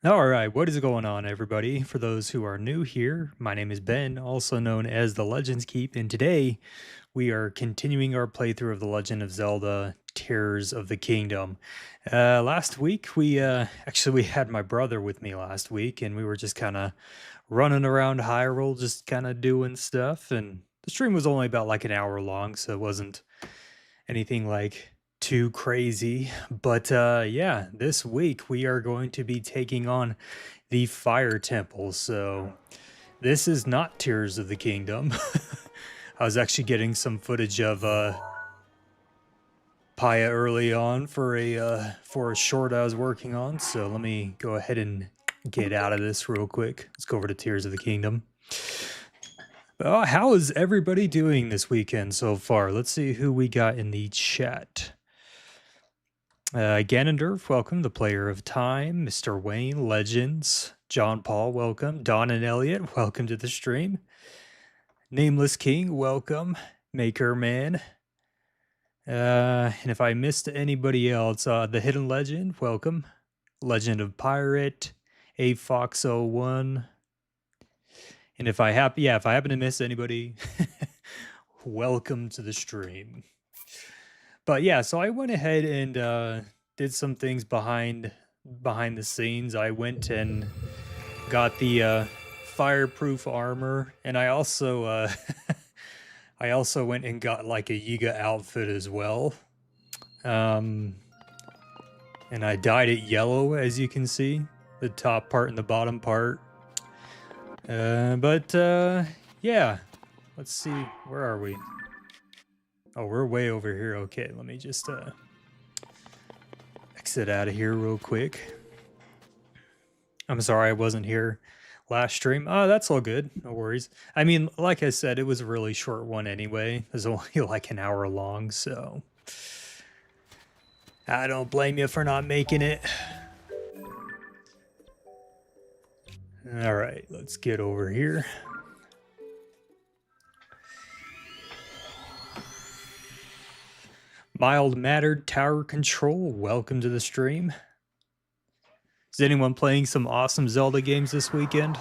All right, what is going on, everybody? For those who are new here, my name is Ben, also known as the Legends Keep, and today we are continuing our playthrough of the Legend of Zelda: Tears of the Kingdom. Last week, we had my brother with me last week, and we were just kind of running around Hyrule, just kind of doing stuff. And the stream was only about like an hour long, so it wasn't anything like too crazy. But yeah, this week we are going to be taking on the Fire Temple. So this is not Tears of the Kingdom. I was actually getting some footage of Paya early on for a short I was working on. So let me go ahead and get out of this real quick. Let's go over to Tears of the Kingdom. How is everybody doing this weekend so far? Let's see who we got in the chat. Ganondorf, welcome. The Player of Time, Mr. Wayne, Legends, John Paul, welcome. Don and Elliot, welcome to the stream. Nameless King, welcome. Maker Man. And if I missed anybody else, The Hidden Legend, welcome. Legend of Pirate, A Fox 01. And if I happen to miss anybody, welcome to the stream. But yeah, so I went ahead and did some things behind the scenes. I went and got the fireproof armor, and I also I also went and got like a Yiga outfit as well. And I dyed it yellow, as you can see, the top part and the bottom part. Yeah, let's see, where are we? Oh, we're way over here. Okay, let me just exit out of here real quick. I'm sorry I wasn't here last stream. Oh, that's all good. No worries. I mean, like I said, it was a really short one anyway. It was only like an hour long, so I don't blame you for not making it. All right, let's get over here. Mild-mannered tower control, welcome to the stream. Is anyone playing some awesome Zelda games this weekend?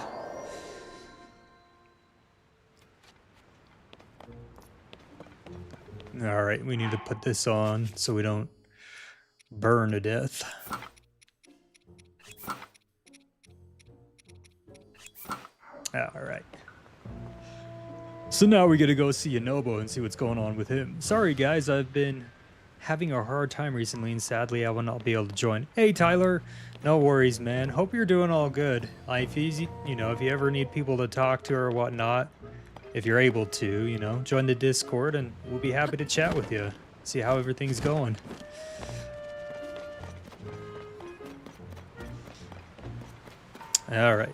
All right, we need to put this on so we don't burn to death. All right. So now we gotta go see Yunobo and see what's going on with him. Sorry guys, I've been having a hard time recently and sadly I will not be able to join. Hey Tyler, no worries man. Hope you're doing all good. Life easy, you know, if you ever need people to talk to or whatnot, if you're able to, you know, join the Discord and we'll be happy to chat with you. See how everything's going. All right.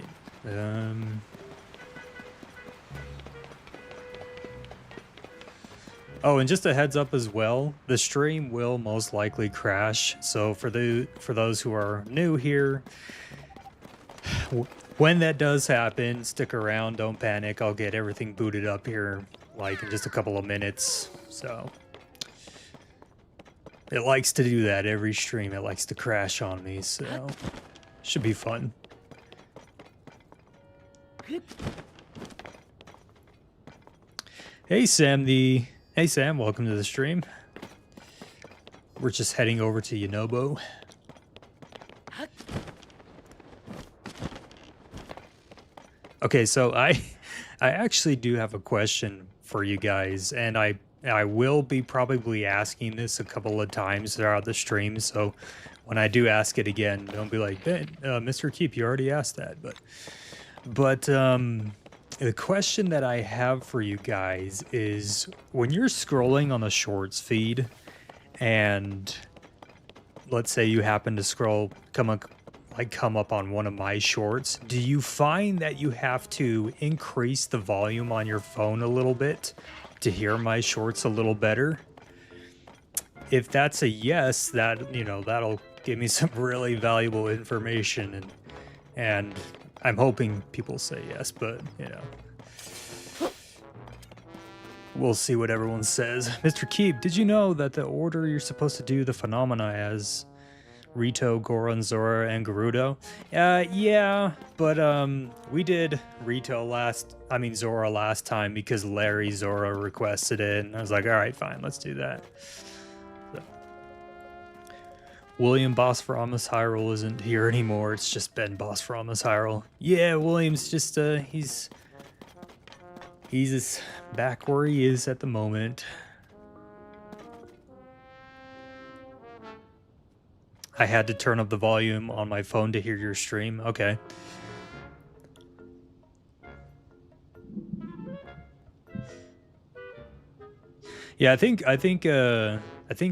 Oh, and just a heads up as well, the stream will most likely crash. So for those who are new here, when that does happen, stick around, don't panic. I'll get everything booted up here like in just a couple of minutes. So it likes to do that every stream. It likes to crash on me, so should be fun. Hey Sam, Hey Sam, welcome to the stream. We're just heading over to Yunobo. Okay, so I actually do have a question for you guys, and I will be probably asking this a couple of times throughout the stream, so when I do ask it again, don't be like, Ben, Mr. Keep, you already asked that, but the question that I have for you guys is when you're scrolling on the shorts feed and let's say you happen to come up on one of my shorts, do you find that you have to increase the volume on your phone a little bit to hear my shorts a little better? If that's a yes, that'll give me some really valuable information and I'm hoping people say yes, but, you know, we'll see what everyone says. Mr. Keep, did you know that the order you're supposed to do the phenomena as Rito, Goron, Zora, and Gerudo? Yeah, but we did Zora last time because Larry Zora requested it, and I was like, all right, fine, let's do that. So. William Boss for Amos Hyrule isn't here anymore. It's just Ben Boss for Amos Hyrule. Yeah, William's just he's just back where he is at the moment. I had to turn up the volume on my phone to hear your stream. Okay. Yeah, I think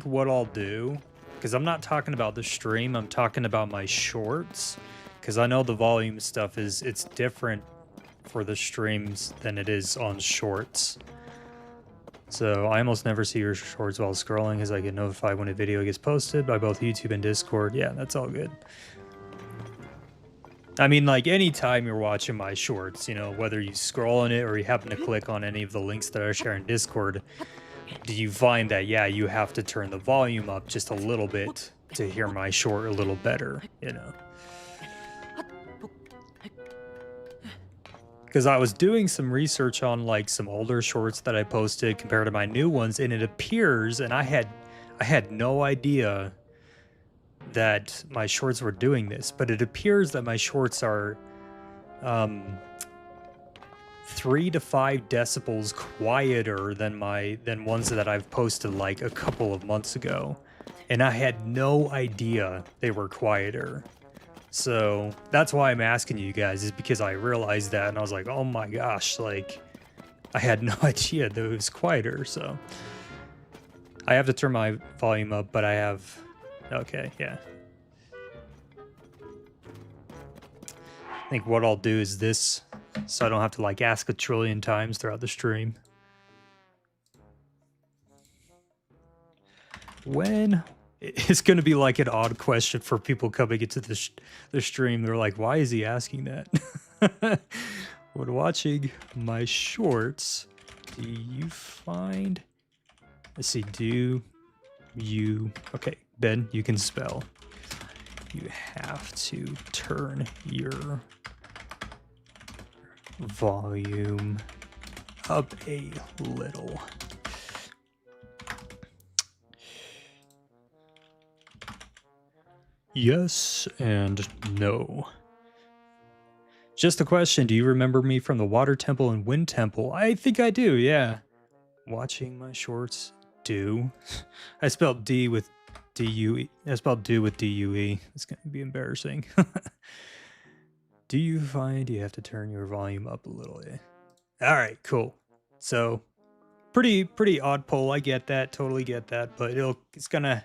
what I'll do, because I'm not talking about the stream, I'm talking about my shorts, because I know the volume stuff it's different for the streams than it is on shorts. So I almost never see your shorts while scrolling as I get notified when a video gets posted by both YouTube and Discord. Yeah, that's all good. I mean, like, anytime you're watching my shorts, you know, whether you scroll on it or you happen to click on any of the links that I share in Discord, do you find that, yeah, you have to turn the volume up just a little bit to hear my short a little better, you know? Because I was doing some research on, like, some older shorts that I posted compared to my new ones, and it appears, and I had no idea that my shorts were doing this, but it appears that my shorts are 3 to 5 decibels quieter than ones that I've posted like a couple of months ago. And I had no idea they were quieter. So that's why I'm asking you guys, is because I realized that and I was like, oh my gosh, like I had no idea that it was quieter. So I have to turn my volume up, but I have, okay, yeah. I think what I'll do is this, so I don't have to like ask a trillion times throughout the stream. When it's going to be like an odd question for people coming into the stream. They're like, why is he asking that? When watching my shorts, do you find, let's see, do you, okay, Ben, you can spell. You have to turn your volume up a little. Yes and no. Just a question, do you remember me from the Water Temple and Wind Temple? I think I do, yeah. Watching my shorts, do. I spelled D with D-U-E. I spelled do with D-U-E. It's going to be embarrassing. Do you find you have to turn your volume up a little? Yeah. All right, cool. So, pretty odd poll. I get that, totally get that, but it's going to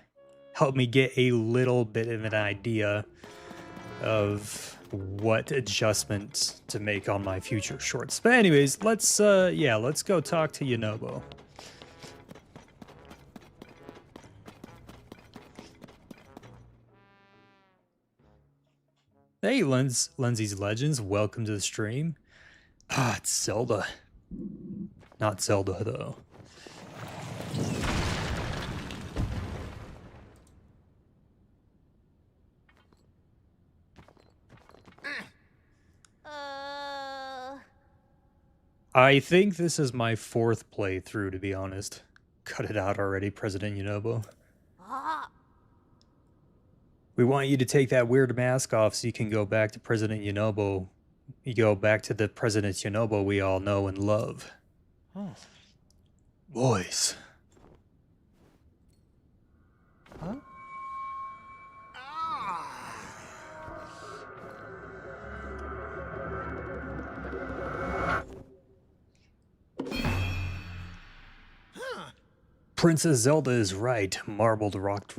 help me get a little bit of an idea of what adjustments to make on my future shorts. But anyways, let's go talk to Yunobo. Hey, Lindsay's Legends, welcome to the stream. Ah, it's Zelda. Not Zelda, though. I think this is my 4th playthrough, to be honest. Cut it out already, President Yunobo. We want you to take that weird mask off so you can go back to President Yunobo. You go back to the President Yunobo we all know and love. Oh. Boys. Huh? Princess Zelda is right. Marbled rock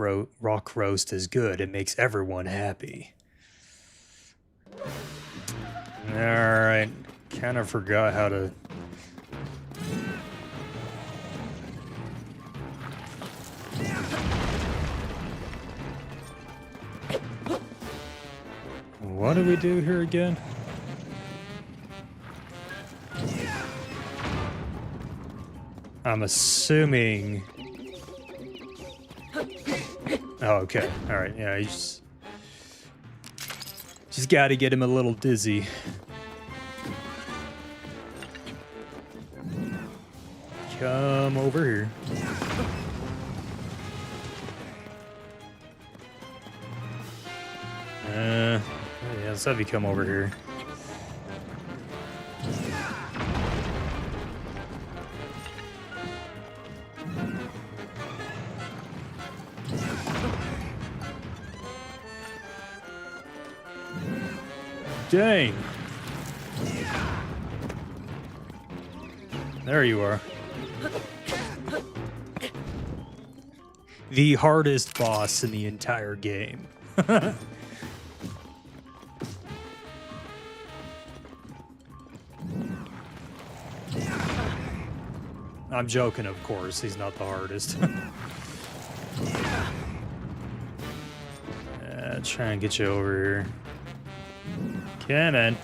roast is good. It makes everyone happy. Alright. Kind of forgot how to... What do we do here again? I'm assuming... Oh, okay. Alright, yeah, he's... Just gotta get him a little dizzy. Come over here. Yeah, let's have you come over here. Dang. There you are. The hardest boss in the entire game. I'm joking, of course. He's not the hardest. Try and get you over here. Come on.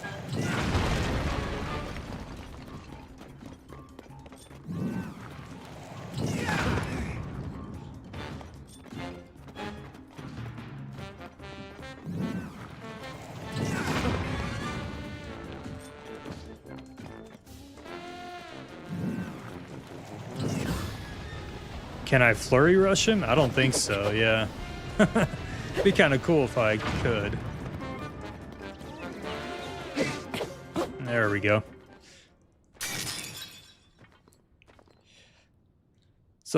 Can I flurry rush him? I don't think so, yeah. It'd be kind of cool if I could. There we go.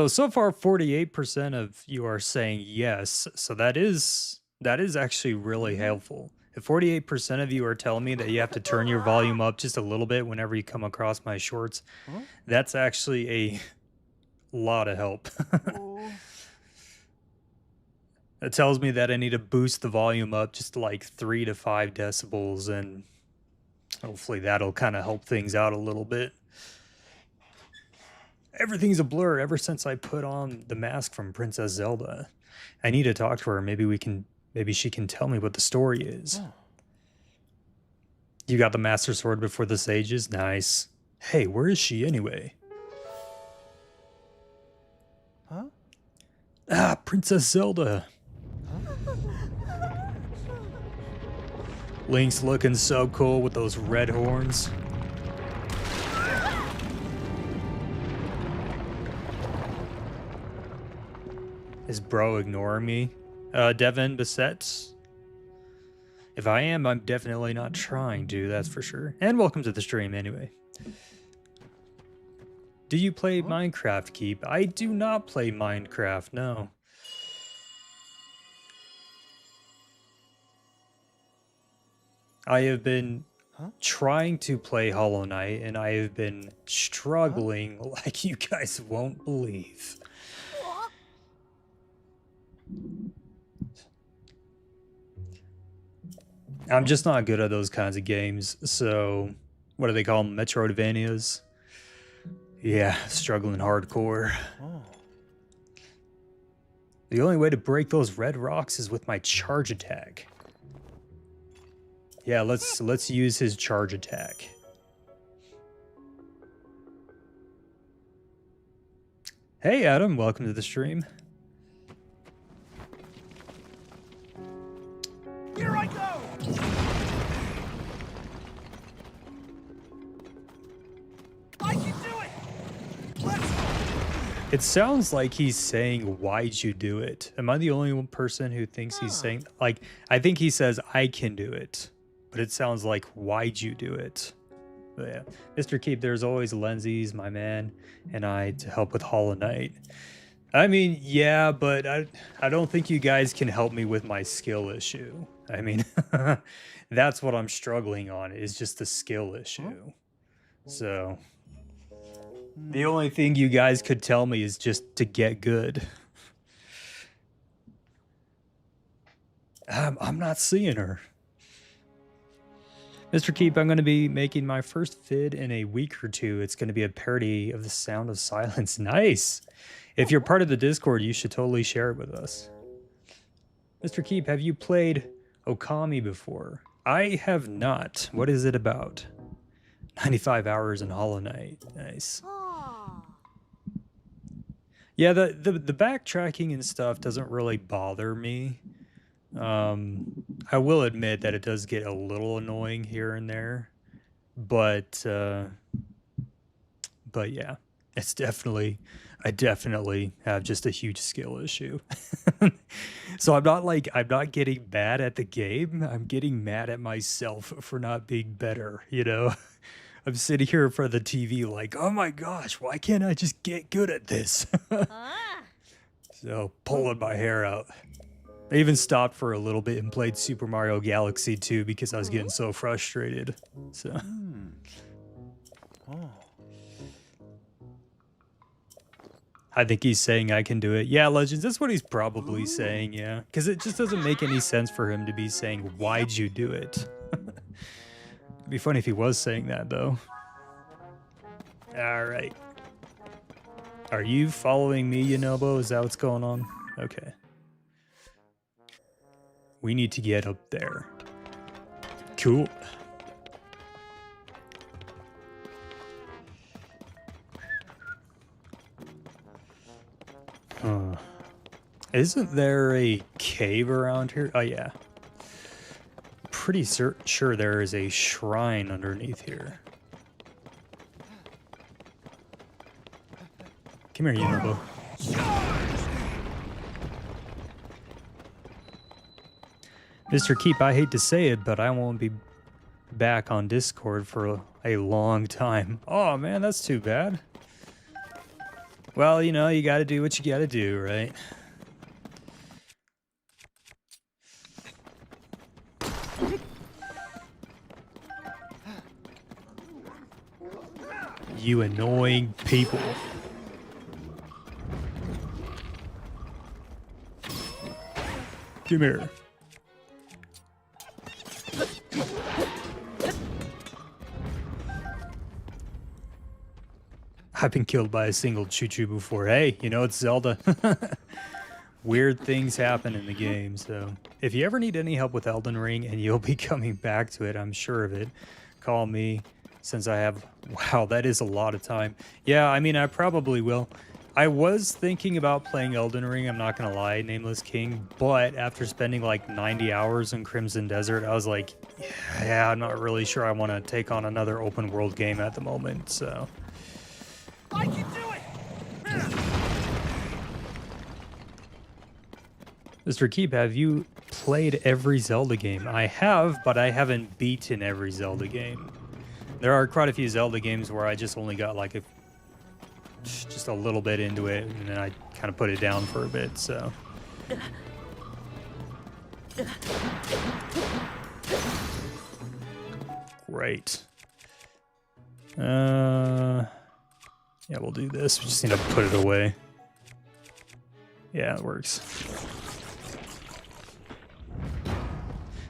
So far 48% of you are saying yes. So that is actually really helpful. If 48% of you are telling me that you have to turn your volume up just a little bit whenever you come across my shorts, that's actually a lot of help. It tells me that I need to boost the volume up just to like 3 to 5 decibels, and hopefully that'll kind of help things out a little bit. Everything's a blur ever since I put on the mask from Princess Zelda. I need to talk to her. Maybe she can tell me what the story is. You got the Master Sword before the sages? Nice. Hey, where is she anyway? Ah, Princess Zelda. Link's looking so cool with those red horns. Is bro ignoring me? Devin Bissett? If I am, I'm definitely not trying to, that's for sure. And welcome to the stream anyway. Do you play Minecraft, Keep? I do not play Minecraft, no. I have been trying to play Hollow Knight, and I have been struggling like you guys won't believe. I'm just not good at those kinds of games, so what do they call them? Metroidvanias? Yeah, struggling hardcore. The only way to break those red rocks is with my charge attack. Yeah, let's use his charge attack. Hey Adam, welcome to the stream. Here I go! I can do it! Let's go! It sounds like he's saying, why'd you do it? Am I the only person who thinks he's saying, like, I think he says, I can do it. But it sounds like, why'd you do it? But yeah, Mr. Keep, there's always Lenzies, my man, and I to help with Hollow Knight. I mean, yeah, but I don't think you guys can help me with my skill issue. I mean, that's what I'm struggling on, is just the skill issue. So, the only thing you guys could tell me is just to get good. I'm not seeing her. Mr. Keep, I'm going to be making my first vid in a week or two. It's going to be a parody of the Sound of Silence. Nice! If you're part of the Discord, you should totally share it with us. Mr. Keep, have you played Okami before? I have not. What is it about? 95 hours in Hollow Knight. Nice. Yeah, the backtracking and stuff doesn't really bother me. I will admit that it does get a little annoying here and there, but yeah, it's definitely, I definitely have just a huge skill issue. So I'm not getting mad at the game. I'm getting mad at myself for not being better, you know? I'm sitting here in front of the TV like, oh my gosh, why can't I just get good at this? So pulling my hair out. I even stopped for a little bit and played Super Mario Galaxy 2 because I was getting so frustrated. So. I think he's saying I can do it. Yeah, Legends, that's what he's probably saying, yeah. Because it just doesn't make any sense for him to be saying, why'd you do it? It'd be funny if he was saying that, though. Alright. Are you following me, Yunobo? Is that what's going on? Okay. We need to get up there. Cool. Isn't there a cave around here? Oh, yeah. Pretty sure there is a shrine underneath here. Come here, Yunobo. Mr. Keep, I hate to say it, but I won't be back on Discord for a long time. Oh, man, that's too bad. Well, you know, you gotta do what you gotta do, right? You annoying people. Come here. I've been killed by a single choo-choo before. Hey, you know, it's Zelda. Weird things happen in the game, so if you ever need any help with Elden Ring, and you'll be coming back to it, I'm sure of it, call me, since I have... Wow, that is a lot of time. Yeah, I mean, I probably will. I was thinking about playing Elden Ring, I'm not gonna lie, Nameless King, but after spending like 90 hours in Crimson Desert, I was like, yeah, I'm not really sure I want to take on another open world game at the moment, so... I can do it! Mr. Keep, have you played every Zelda game? I have, but I haven't beaten every Zelda game. There are quite a few Zelda games where I just only got like just a little bit into it, and then I kind of put it down for a bit, so. Great. Yeah, we'll do this. We just need to put it away. Yeah, it works.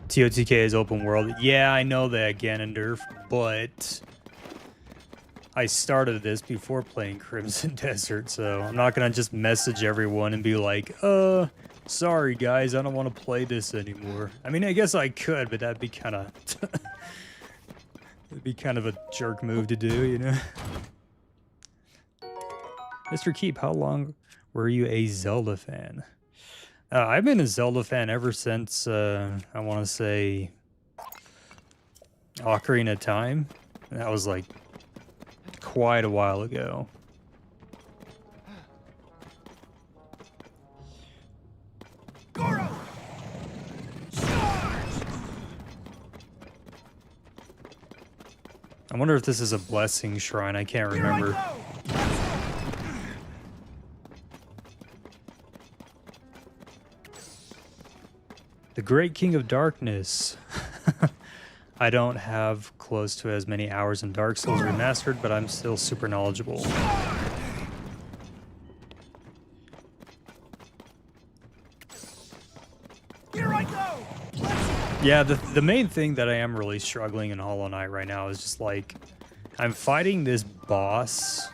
TOTK is open world. Yeah, I know that, Ganondorf, but I started this before playing Crimson Desert, so I'm not gonna just message everyone and be like, sorry guys, I don't want to play this anymore. I mean, I guess I could, but that'd be kind of... it'd be kind of a jerk move to do, you know? Mr. Keep, how long were you a Zelda fan? I've been a Zelda fan ever since, I want to say, Ocarina of Time. That was like quite a while ago. Goro! Charge! I wonder if this is a blessing shrine. I can't remember. Here I go! The Great King of Darkness. I don't have close to as many hours in Dark Souls Remastered, but I'm still super knowledgeable. Here I go! Yeah, the main thing that I am really struggling in Hollow Knight right now is just like, I'm fighting this boss.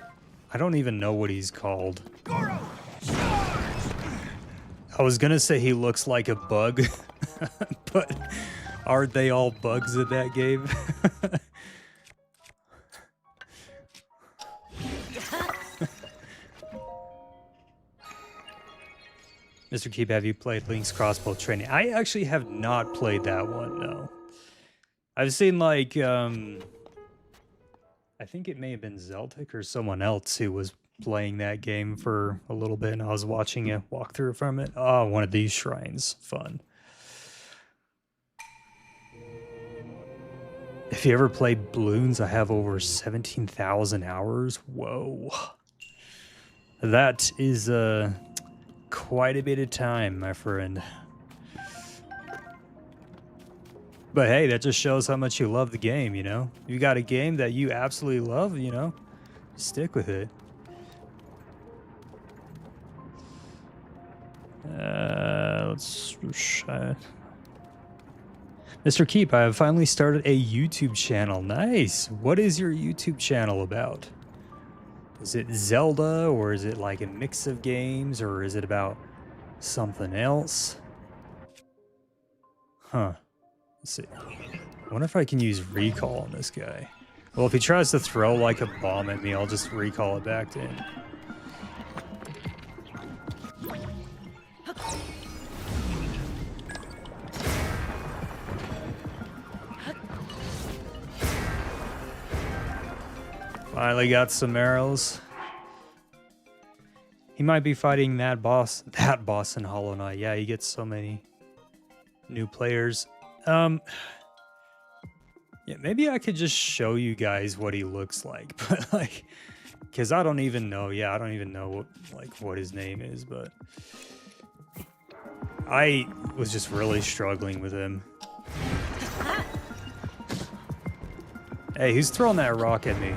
I don't even know what he's called. Goro! Charge! I was gonna say he looks like a bug, but aren't they all bugs in that game? Mr. Keep, have you played Link's Crossbow Training? I actually have not played that one, no. I've seen like, I think it may have been Zeltic or someone else who was playing that game for a little bit, and I was watching a walkthrough from it. Oh, one of these shrines. Fun. If you ever played Bloons, I have over 17,000 hours. Whoa. That is quite a bit of time, my friend. But hey, that just shows how much you love the game, you know? You got a game that you absolutely love, you know? Stick with it. Let's try. Mr. Keep, I have finally started a YouTube channel. Nice. What is your YouTube channel about? Is it Zelda, or is it like a mix of games, or is it about something else? Huh. Let's see. I wonder if I can use recall on this guy. Well, if he tries to throw like a bomb at me, I'll just recall it back to him. Finally got some arrows. He might be fighting that boss in Hollow Knight. Yeah, he gets so many new players. Yeah, maybe I could just show you guys what he looks like, but like, Because I don't even know. Yeah, I don't even know what his name is, but I was just really struggling with him. Hey, who's throwing that rock at me?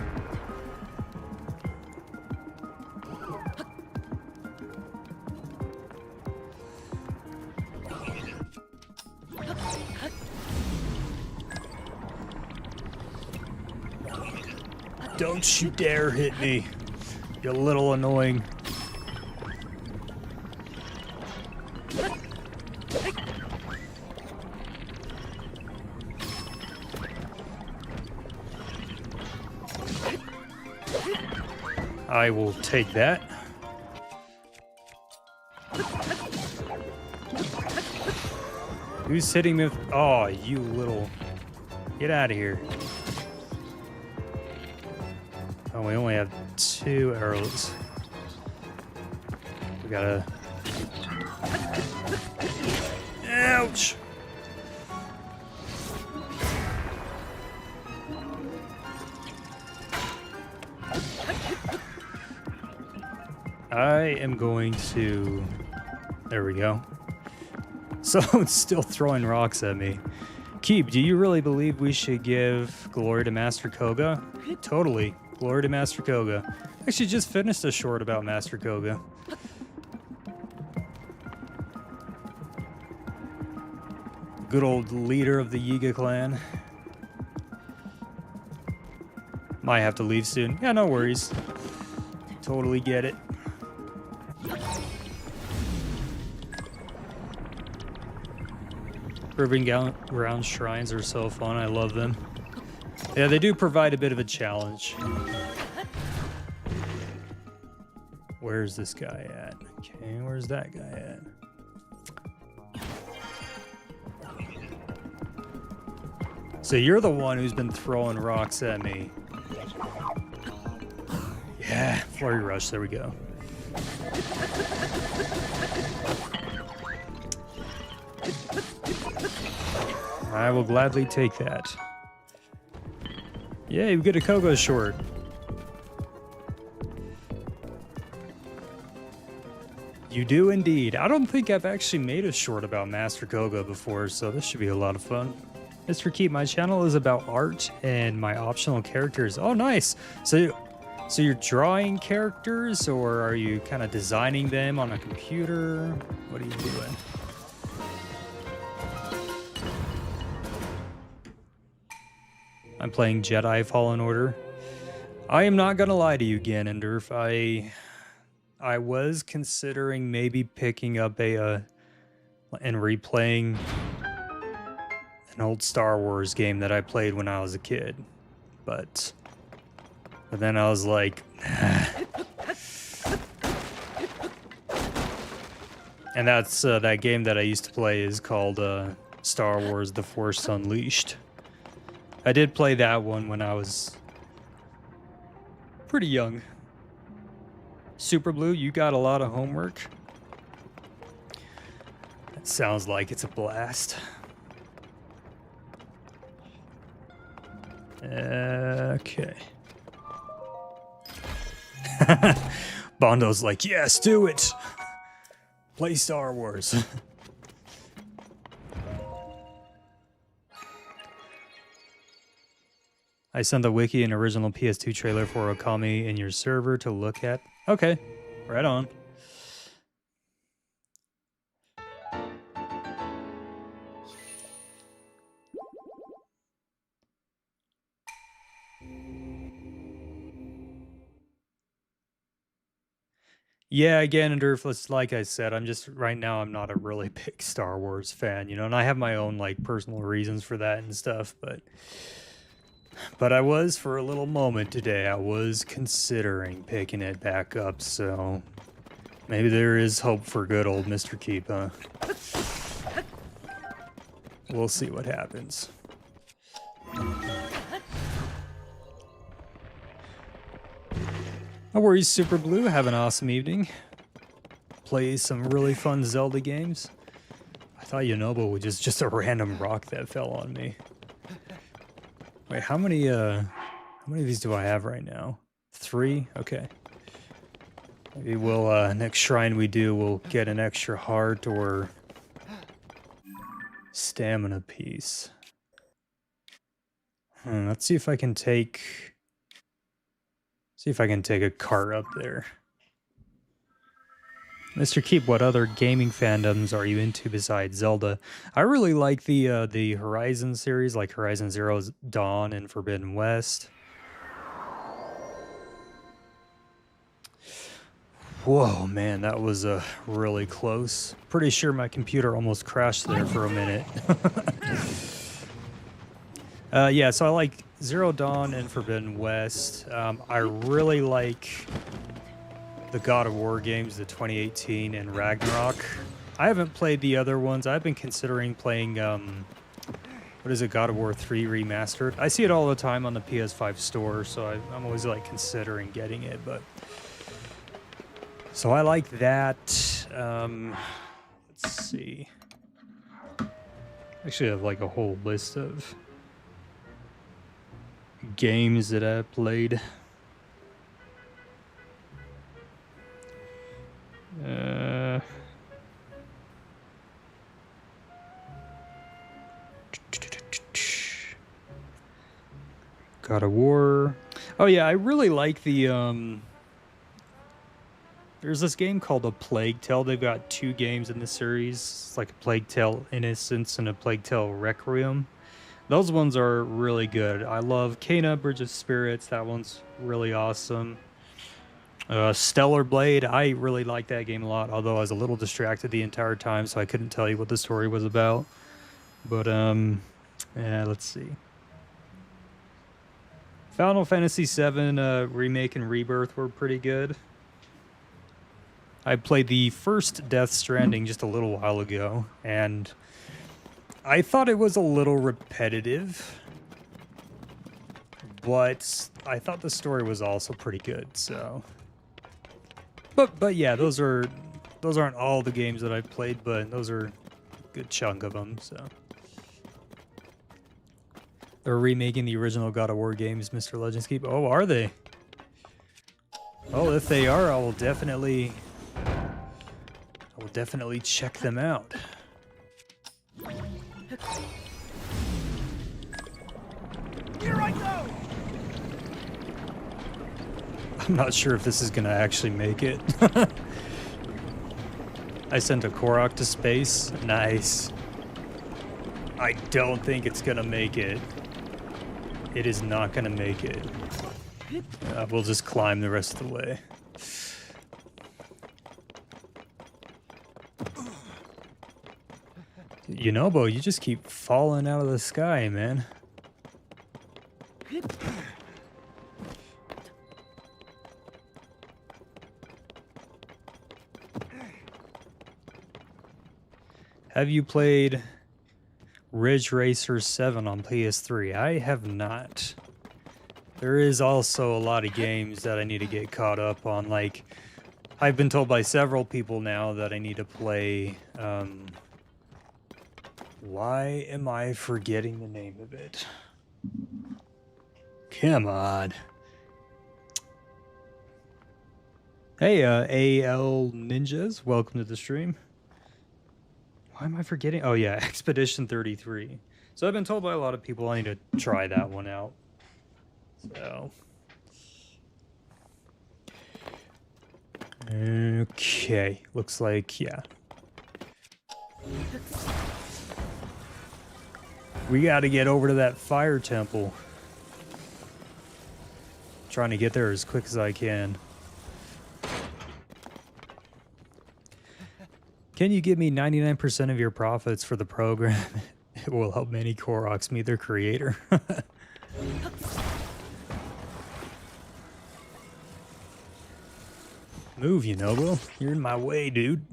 Don't you dare hit me. You're a little annoying. I will take that. Who's hitting me with... Oh, you little... Get out of here. Oh, we only have 2 arrows. We gotta... Ouch! I am going to... There we go. So it's still throwing rocks at me. Keep, do you really believe we should give glory to Master Koga? Totally. Glory to Master Koga. Actually just finished a short about Master Koga. Good old leader of the Yiga clan. Might have to leave soon. Yeah, no worries. Totally get it. Urban ground shrines are so fun. I love them. Yeah, they do provide a bit of a challenge. Where's this guy at? Okay, where's that guy at? So you're the one who's been throwing rocks at me. Yeah, flurry rush, there we go. I will gladly take that. Yeah, you get a Koga short. You do indeed. I don't think I've actually made a short about Master Koga before, so this should be a lot of fun. Mr. Keep, my channel is about art and my optional characters. Oh, nice. So you're drawing characters, or are you kind of designing them on a computer? What are you doing? I'm playing Jedi Fallen Order. I am not gonna lie to you, Ganondorf. I was considering maybe picking up and replaying an old Star Wars game that I played when I was a kid, but then I was like, nah. And that's that game that I used to play is called Star Wars: The Force Unleashed. I did play that one when I was pretty young. Super Blue, you got a lot of homework. That sounds like it's a blast. Okay. Bondo's like, yes, do it. Play Star Wars. I sent the wiki and original PS2 trailer for Okami in your server to look at. Okay, right on. Yeah, Ganondorf, like I said, right now I'm not a really big Star Wars fan, and I have my own like personal reasons for that and stuff, but I was for a little moment today. I was considering picking it back up, so maybe there is hope for good old Mr. Keep, huh? We'll see what happens. No worries, Super Blue. Have an awesome evening. Play some really fun Zelda games. I thought Yunobo was just a random rock that fell on me. Wait, how many of these do I have right now? 3? Okay. Maybe we'll, next shrine we do, we'll get an extra heart or stamina piece. Let's see if I can take... See if I can take a cart up there. Mr. Keep, what other gaming fandoms are you into besides Zelda? I really like the Horizon series, like Horizon Zero Dawn and Forbidden West. Whoa, man, that was really close. Pretty sure my computer almost crashed there for a minute. Yeah, so I like Zero Dawn and Forbidden West. I really like the God of War games, the 2018 and Ragnarok. I haven't played the other ones. I've been considering playing, what is it, God of War 3 Remastered. I see it all the time on the PS5 store, so I'm always like considering getting it, but... So I like that. Let's see. Actually, I have like a whole list of games that I've played. God of War. Oh yeah, I really like the there's this game called A Plague Tale. They've got 2 games in the series. It's like A Plague Tale Innocence and A Plague Tale Requiem. Those ones are really good. I love Kena, Bridge of Spirits. That one's really awesome. Stellar Blade. I really like that game a lot, although I was a little distracted the entire time, so I couldn't tell you what the story was about. But, yeah, let's see. Final Fantasy VII Remake and Rebirth were pretty good. I played the first Death Stranding just a little while ago, and I thought it was a little repetitive, but I thought the story was also pretty good, so... But yeah, those aren't all the games that I've played, but those are a good chunk of them, so... They're remaking the original God of War games, Mr. Legends Keep. Oh, are they? Well, if they are, I will definitely check them out. Here I go! I'm not sure if this is gonna actually make it. I sent a Korok to space. Nice. I don't think it's gonna make it. It is not gonna make it. We'll just climb the rest of the way. Yunobo, you just keep falling out of the sky, man. Have you played Ridge Racer 7 on PS3? I have not. There is also a lot of games that I need to get caught up on. Like, I've been told by several people now that I need to play, why am I forgetting the name of it? Come on. Hey, AL Ninjas, welcome to the stream. Why am I forgetting? Oh yeah, Expedition 33. So I've been told by a lot of people I need to try that one out. So. Okay, looks like, yeah. We gotta get over to that fire temple. Trying to get there as quick as I can. Can you give me 99% of your profits for the program? It will help many Koroks meet their creator. Move, Yunobo. You're in my way, dude.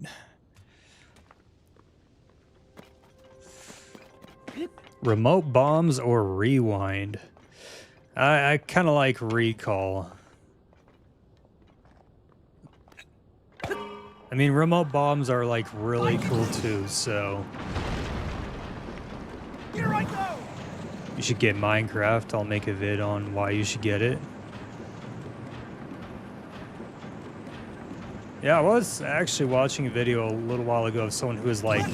Remote bombs or rewind? I kind of like recall. I mean, remote bombs are like really cool too, so... Here I go! You should get Minecraft. I'll make a vid on why you should get it. Yeah, I was actually watching a video a little while ago of someone who was like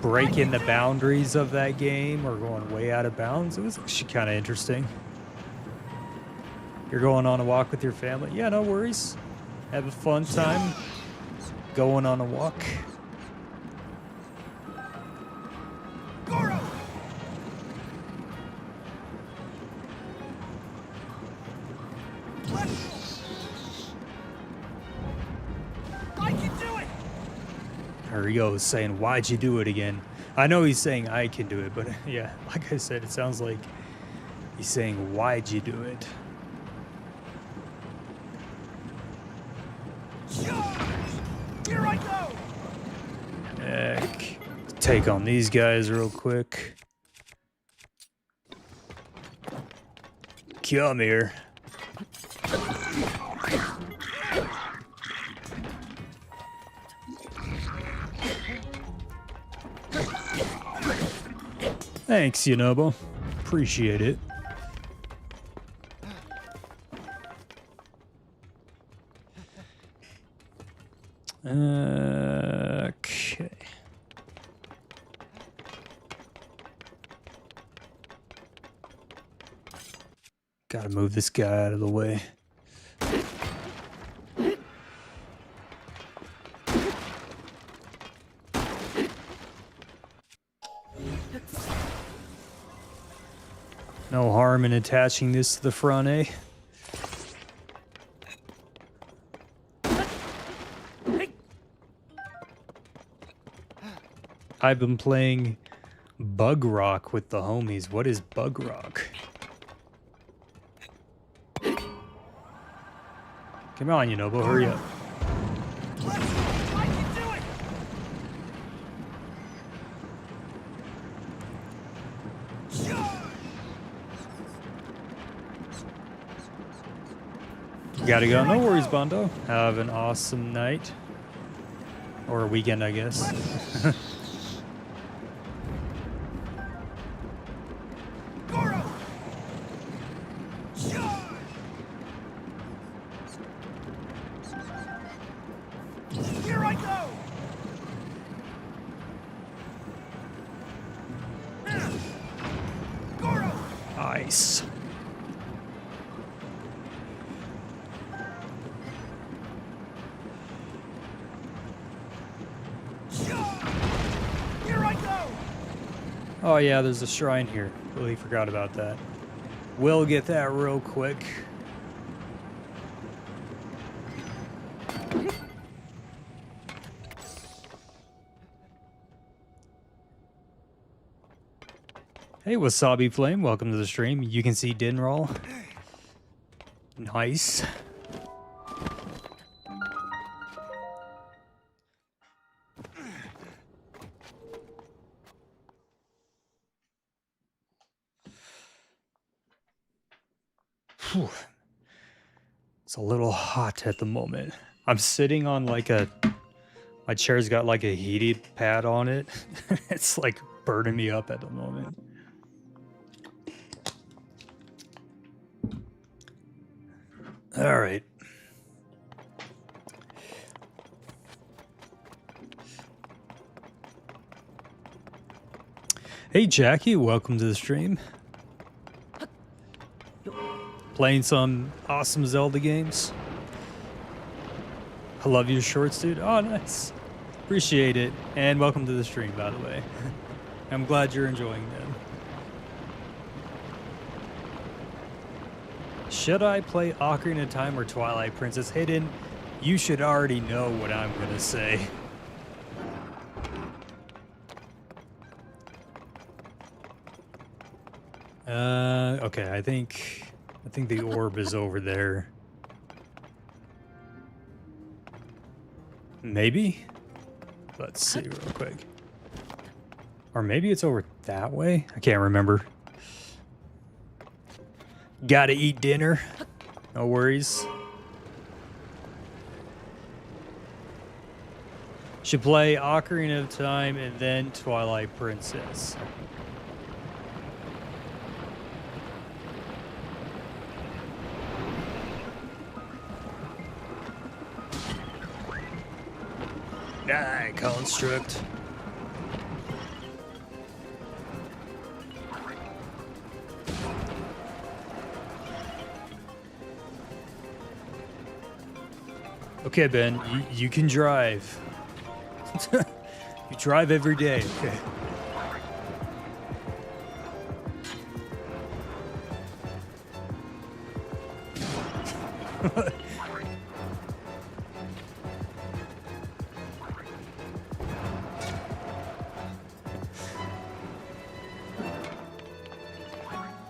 breaking the boundaries of that game or going way out of bounds. It was actually kind of interesting. You're going on a walk with your family? Yeah, no worries. Have a fun time going on a walk. Goro! I can do it! There he goes, saying, "Why'd you do it again?" I know he's saying I can do it, but yeah, like I said, it sounds like he's saying, "Why'd you do it?" Here I go! Heck. Take on these guys real quick. Come here. Thanks, Yunobo. Appreciate it. Okay. Gotta move this guy out of the way. No harm in attaching this to the front, eh? I've been playing Bug Rock with the homies. What is Bug Rock? Come on, Yunobo, hurry up. I can do it! Gotta go. No worries, Bondo. Have an awesome night. Or a weekend, I guess. Goro! Here I go! Goro! Nice. Here I go! Oh yeah, there's a shrine here. Really forgot about that. We'll get that real quick. Hey, Wasabi Flame, welcome to the stream. You can see Dinroll. Nice. Whew. It's a little hot at the moment. I'm sitting on like my chair's got like a heated pad on it. It's like burning me up at the moment. All right. Hey Jackie, welcome to the stream. Playing some awesome Zelda games. I love your shorts, dude. Oh, nice. Appreciate it. And welcome to the stream, by the way. I'm glad you're enjoying them. Should I play Ocarina of Time or Twilight Princess? Hayden, you should already know what I'm gonna say. Okay, I think the orb is over there. Maybe? Let's see real quick. Or maybe it's over that way? I can't remember. Gotta eat dinner. No worries. Should play Ocarina of Time and then Twilight Princess. Die, construct. Okay, Ben, you can drive. You drive every day, okay?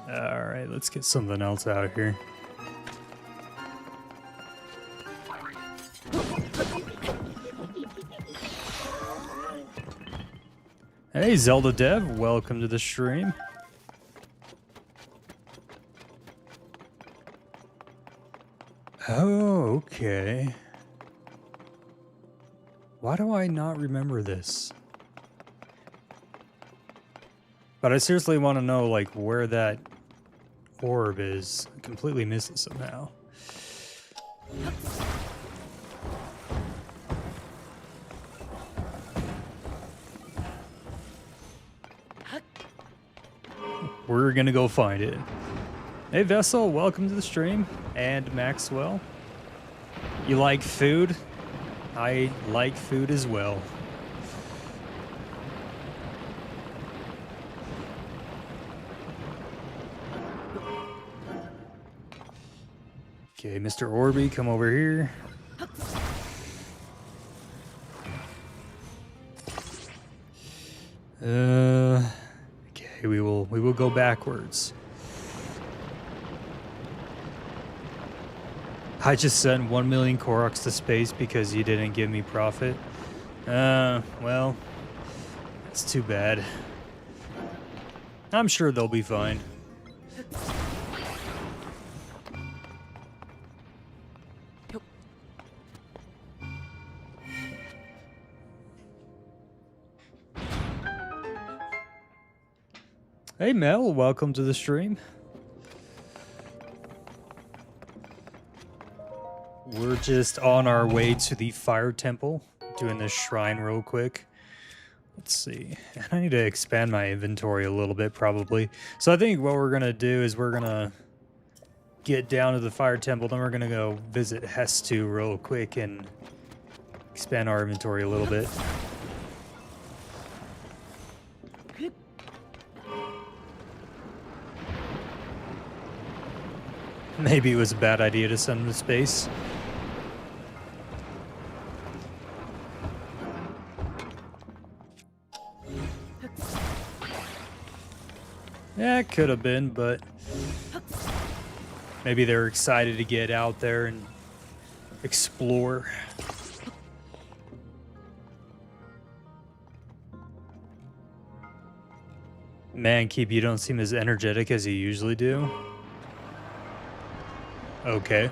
Alright, let's get something else out of here. Hey, Zelda Dev, welcome to the stream. Oh, okay. Why do I not remember this? But I seriously want to know, like, where that orb is. I completely missed it somehow. We're gonna go find it. Hey, Vessel, welcome to the stream. And Maxwell. You like food? I like food as well. Okay, Mr. Orby, come over here. Okay, we will go backwards. I just sent 1 million Koroks to space because you didn't give me profit. Well, it's too bad. I'm sure they'll be fine. Hey Mel, welcome to the stream. We're just on our way to the fire temple, doing this shrine real quick. Let's see. I need to expand my inventory a little bit probably. So I think what we're gonna do is we're gonna get down to the fire temple, then we're gonna go visit Hestu real quick and expand our inventory a little bit. Maybe it was a bad idea to send him to space. Yeah, it could have been, but maybe they're excited to get out there and explore. Man, Keep, you don't seem as energetic as you usually do. Okay.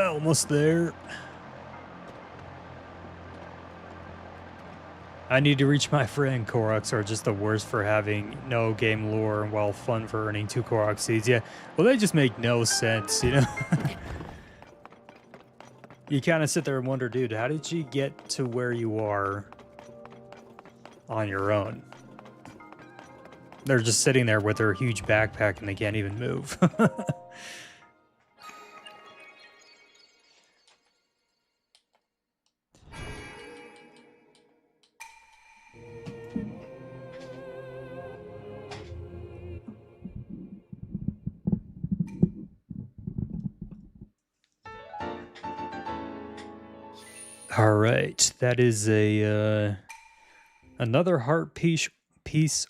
Almost there. I need to reach my friend. Koroks are just the worst for having no game lore while fun for earning 2 Korok seeds. Yeah, well, they just make no sense, you know? You kind of sit there and wonder, dude, how did you get to where you are on your own? They're just sitting there with their huge backpack and they can't even move. All right, that is a another heart piece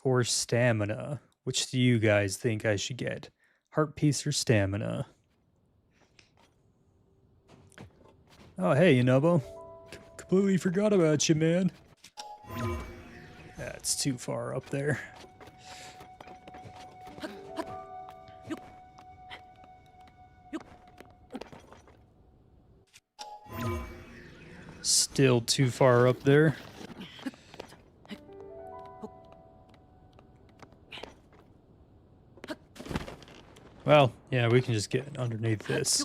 or stamina. Which do you guys think I should get? Heart piece or stamina? Oh, hey, Yunobo. Completely forgot about you, man. That's too far up there. Still too far up there. Well, yeah, we can just get underneath this.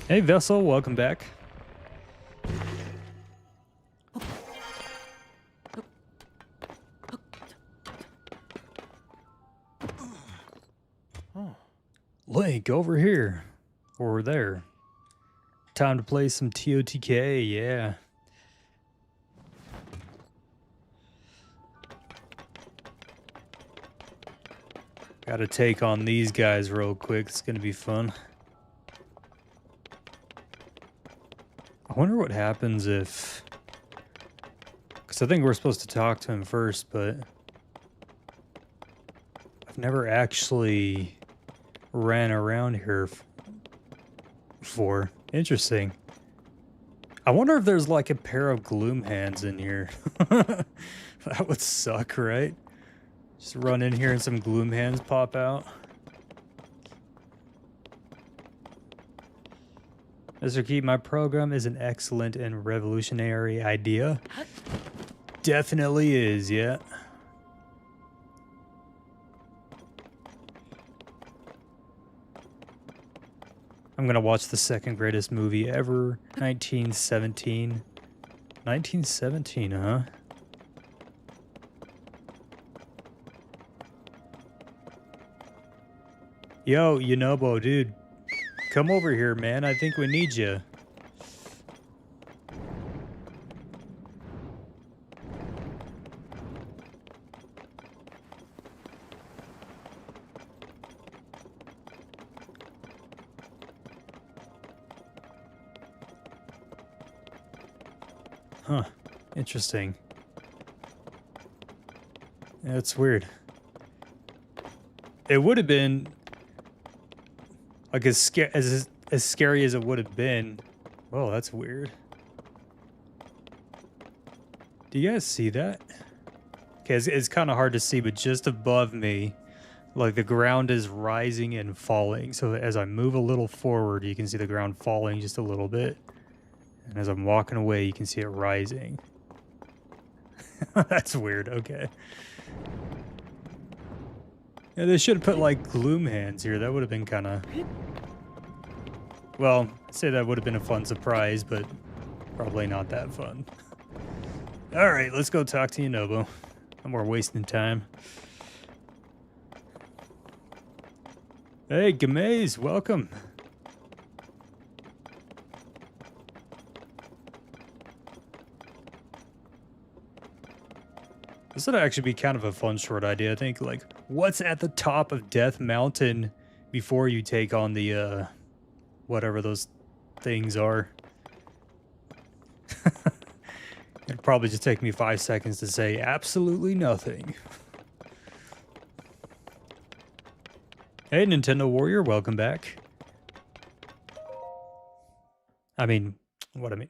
Hey, Vessel, welcome back. Link, over here. Or there. Time to play some TOTK, yeah. Gotta take on these guys real quick. It's gonna be fun. I wonder what happens if... Because I think we're supposed to talk to him first, but... I've never actually ran around here before. Interesting. I wonder if there's like a pair of gloom hands in here. That would suck, right? Just run in here and some gloom hands pop out. Mr. Keep, my program is an excellent and revolutionary idea. Definitely is, yeah. I'm gonna watch the second greatest movie ever, 1917. 1917, huh? Yo, Yunobo, dude. Come over here, man. I think we need you. Huh. Interesting. Yeah, that's weird. It would have been like as scary as it would have been. Whoa, that's weird. Do you guys see that? Okay, it's kind of hard to see, but just above me, like the ground is rising and falling. So as I move a little forward, you can see the ground falling just a little bit. And as I'm walking away, you can see it rising. That's weird. Okay. Yeah, they should have put like gloom hands here. That would have been kind of... Well, I'd say that would have been a fun surprise, but probably not that fun. All right, let's go talk to Yunobo. No more wasting time. Hey, Gamez, welcome. This would actually be kind of a fun short idea, I think. Like, what's at the top of Death Mountain before you take on the, whatever those things are? It'd probably just take me 5 seconds to say absolutely nothing. Hey, Nintendo Warrior, welcome back. I mean, what I mean...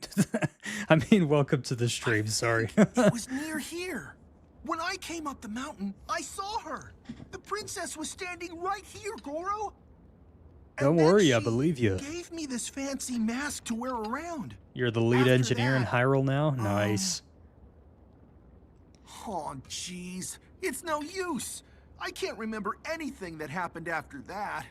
I mean, welcome to the stream, sorry. It was near here. When I came up the mountain, I saw her. The princess was standing right here, Goro. Don't worry, I believe you. Gave me this fancy mask to wear around. You're the lead engineer in Hyrule now? Nice. Oh, jeez. It's no use. I can't remember anything that happened after that.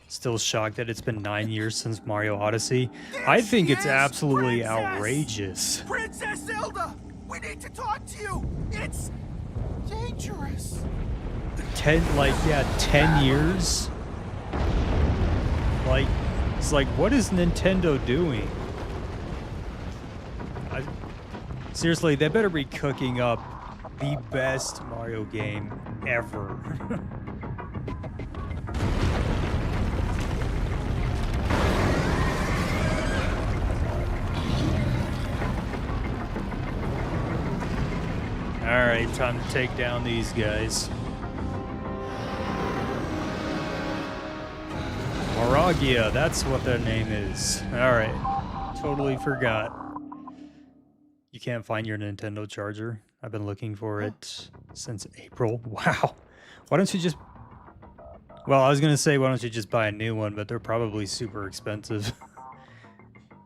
Still shocked that it's been 9 years since Mario Odyssey. I think it's absolutely outrageous. Princess Zelda! We need to talk to you! It's dangerous. 10 years? Like, it's like, what is Nintendo doing? Seriously, they better be cooking up the best Mario game ever. Alright, time to take down these guys. Moragia, that's what their name is. Alright, totally forgot. You can't find your Nintendo charger? I've been looking for it since April. Wow. Why don't you just... Well, I was gonna say, why don't you just buy a new one, but they're probably super expensive.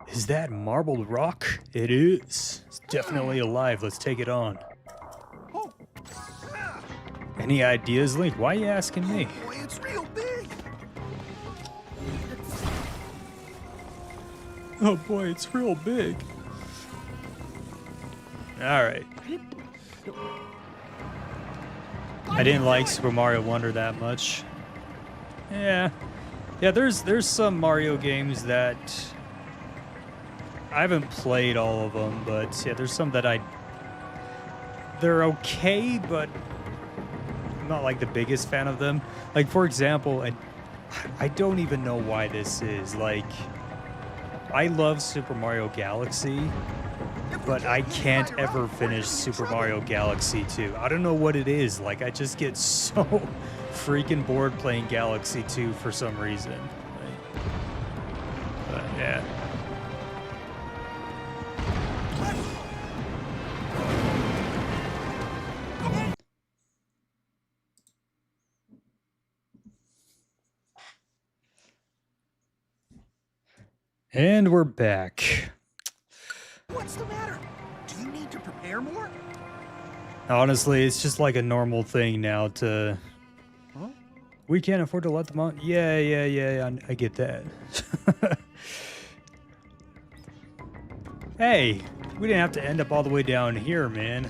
Is that marbled rock? It is. It's definitely alive. Let's take it on. Oh, Any ideas, Link? Why are you asking me? boy, it's real big. Oh boy, it's real big. Alright. I didn't like Super Mario Wonder that much. Yeah. Yeah, there's some Mario games that I haven't played all of them, but yeah, there's some that they're okay, but I'm not like the biggest fan of them. Like for example, and I don't even know why this is. Like I love Super Mario Galaxy, but I can't ever finish Super Mario Galaxy 2. I don't know what it is. Like I just get so freaking bored playing Galaxy 2 for some reason. Like, but yeah. And we're back. What's the matter? Do you need to prepare more? Honestly, it's just like a normal thing now to... Huh? We can't afford to let them on. Yeah, I get that. Hey, we didn't have to end up all the way down here, man.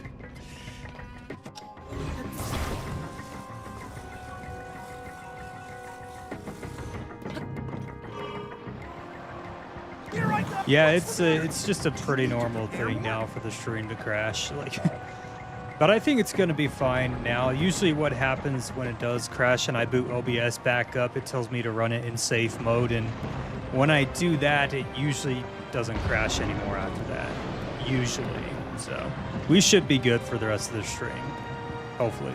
Yeah, it's just a pretty normal thing now for the stream to crash. Like, but I think it's gonna be fine now. Usually, what happens when it does crash and I boot OBS back up, it tells me to run it in safe mode, and when I do that, it usually doesn't crash anymore after that. Usually, so we should be good for the rest of the stream, hopefully.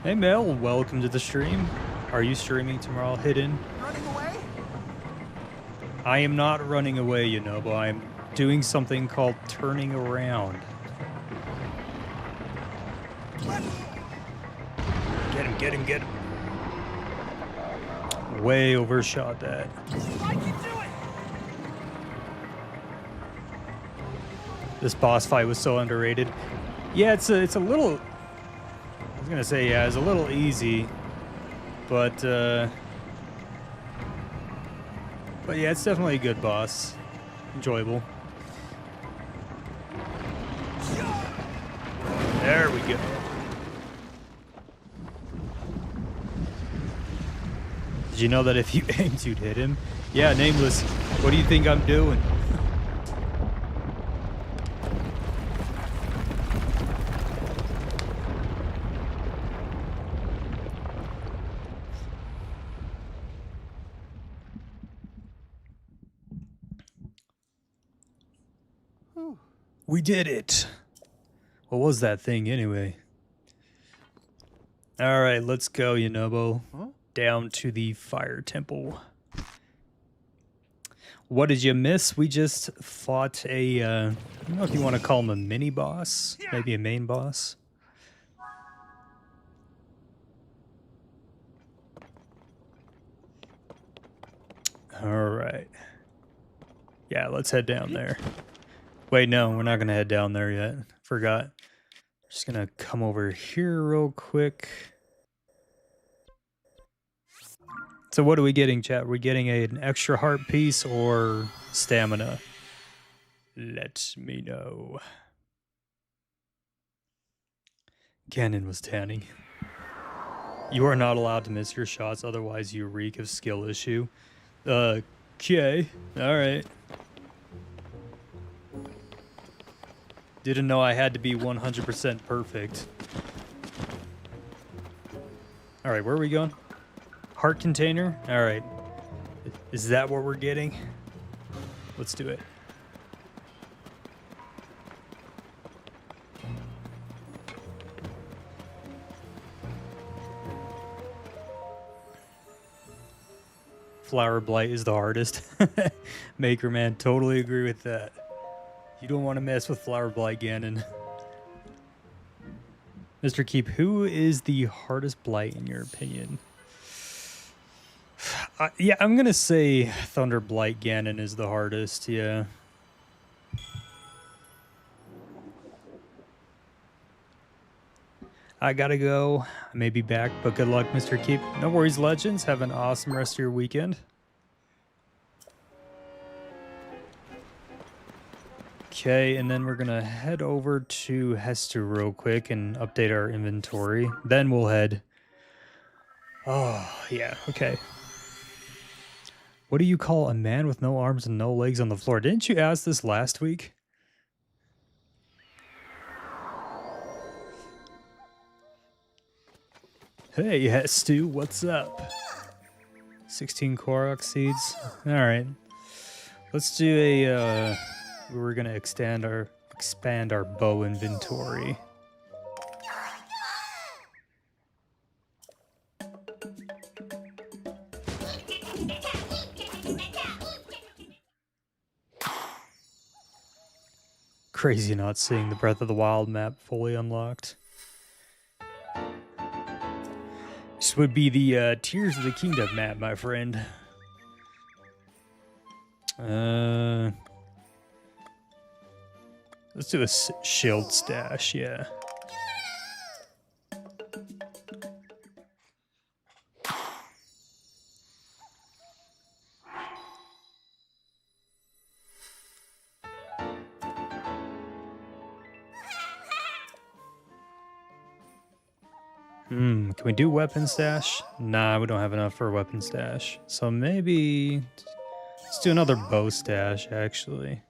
Hey Mel, welcome to the stream. Are you streaming tomorrow, Hidden? Running away? I am not running away, Yunobo. I'm doing something called turning around. Get him. Way overshot that. I can do it! This boss fight was so underrated. Yeah, it's a little... I was gonna say, yeah, it's a little easy. But yeah, it's definitely a good boss. Enjoyable. There we go. Did you know that if you aimed, you'd hit him? Yeah, Nameless. What do you think I'm doing? We did it. What was that thing anyway? All right, let's go, Yunobo. Huh? Down to the fire temple. What did you miss? We just fought a, I don't know if you want to call him a mini boss, maybe a main boss. All right. Yeah, let's head down there. Wait, no, we're not going to head down there yet. Forgot. Just going to come over here real quick. So what are we getting, chat? Are we getting an extra heart piece or stamina? Let me know. Ganon was tanning. You are not allowed to miss your shots, otherwise you reek of skill issue. Okay. Alright. Didn't know I had to be 100% perfect. Alright, where are we going? Heart container? Alright. Is that what we're getting? Let's do it. Flower Blight is the hardest. Maker Man, totally agree with that. You don't want to mess with Flower Blight, Ganon. Mr. Keep, who is the hardest blight in your opinion? Yeah, I'm gonna say Thunder Blight Ganon is the hardest, yeah. I gotta go. I may be back, but good luck, Mr. Keep. No worries, Legends. Have an awesome rest of your weekend. Okay, and then we're gonna head over to Hester real quick and update our inventory. Then we'll head... Oh, yeah, okay. What do you call a man with no arms and no legs on the floor? Didn't you ask this last week? Hey, Hestu, what's up? 16 Korok seeds. Alright. Let's do a, we're gonna expand our bow inventory. Crazy not seeing the Breath of the Wild map fully unlocked. This would be the Tears of the Kingdom map, my friend. Let's do a shield stash, yeah. Can we do weapon stash? Nah, we don't have enough for a weapon stash. So maybe... Let's do another bow stash, actually.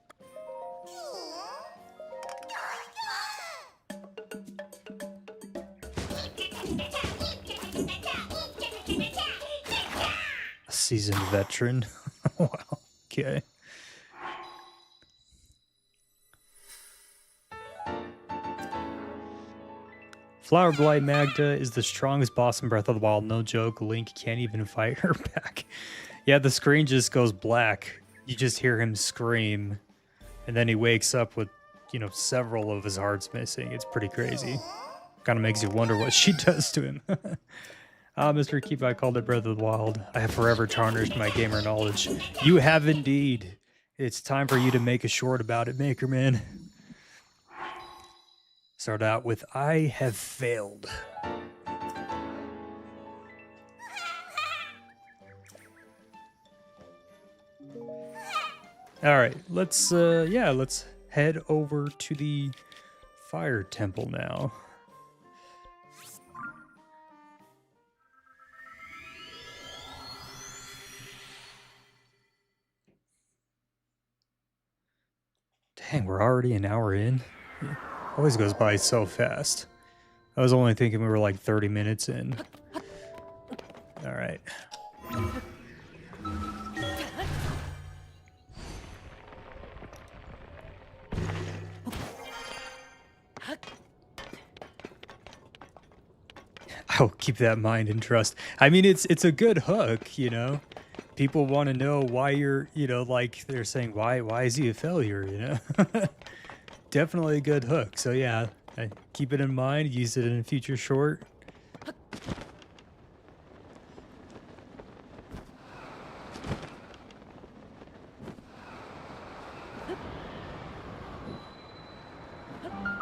A seasoned veteran. Wow, okay. Flower Blight Magda is the strongest boss in Breath of the Wild. No joke, Link can't even fight her back. Yeah, the screen just goes black. You just hear him scream. And then he wakes up with, you know, several of his hearts missing. It's pretty crazy. Kind of makes you wonder what she does to him. Mr. Keep, I called it Breath of the Wild. I have forever tarnished my gamer knowledge. You have indeed. It's time for you to make a short about it, Maker Man. Start out with, I have failed. Alright, let's head over to the fire temple now. Dang, we're already an hour in. Always goes by so fast. I was only thinking we were like 30 minutes in. All right. I'll keep that in mind and trust. I mean, it's a good hook, you know. People want to know why you're, you know, like they're saying, why is he a failure, you know? Definitely a good hook. So yeah, I keep it in mind, use it in a future short.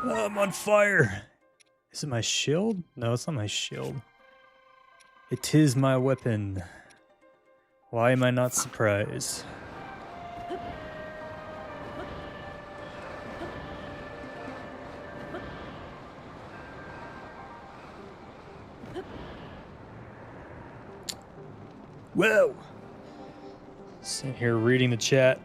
Oh, I'm on fire. Is it my shield? No, it's not my shield. It is my weapon. Why am I not surprised? Whoa! Sitting here reading the chat.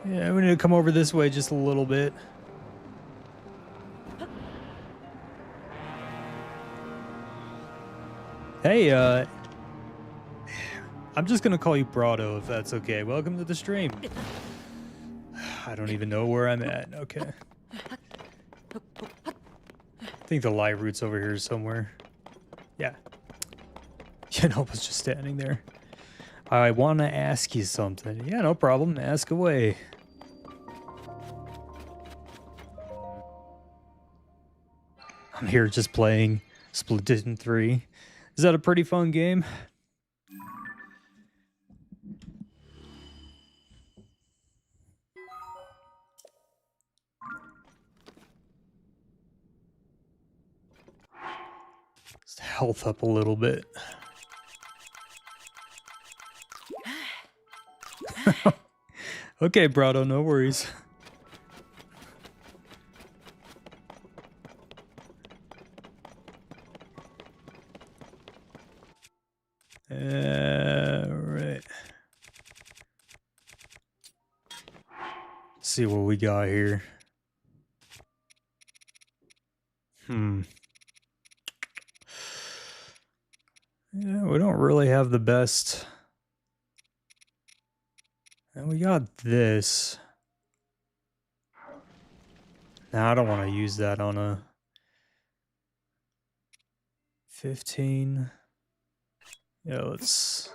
Yeah, we need to come over this way just a little bit. Hey, I'm just gonna call you Brado if that's okay. Welcome to the stream. I don't even know where I'm at. Okay. I think the light route's over here somewhere. Yeah. Yunobo's just standing there. I want to ask you something. Yeah, no problem. Ask away. I'm here just playing Splatoon 3. Is that a pretty fun game? Just health up a little bit. Okay, Brado, no worries. Right. See what we got here. Yeah, we don't really have the best. And we got this. Now, I don't want to use that on a 15. Yeah, let's...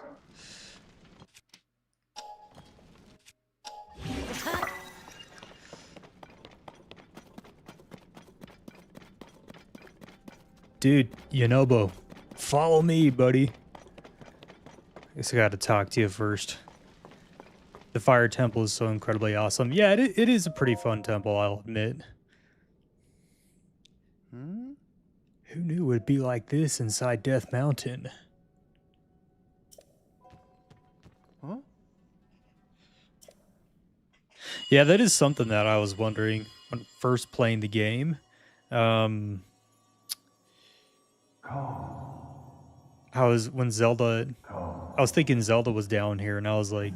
Dude, Yunobo, follow me, buddy. I guess I gotta talk to you first. The fire temple is so incredibly awesome. Yeah, it is a pretty fun temple, I'll admit. Who knew it would be like this inside Death Mountain? Huh? Yeah, that is something that I was wondering when first playing the game. I was thinking Zelda was down here, and I was like,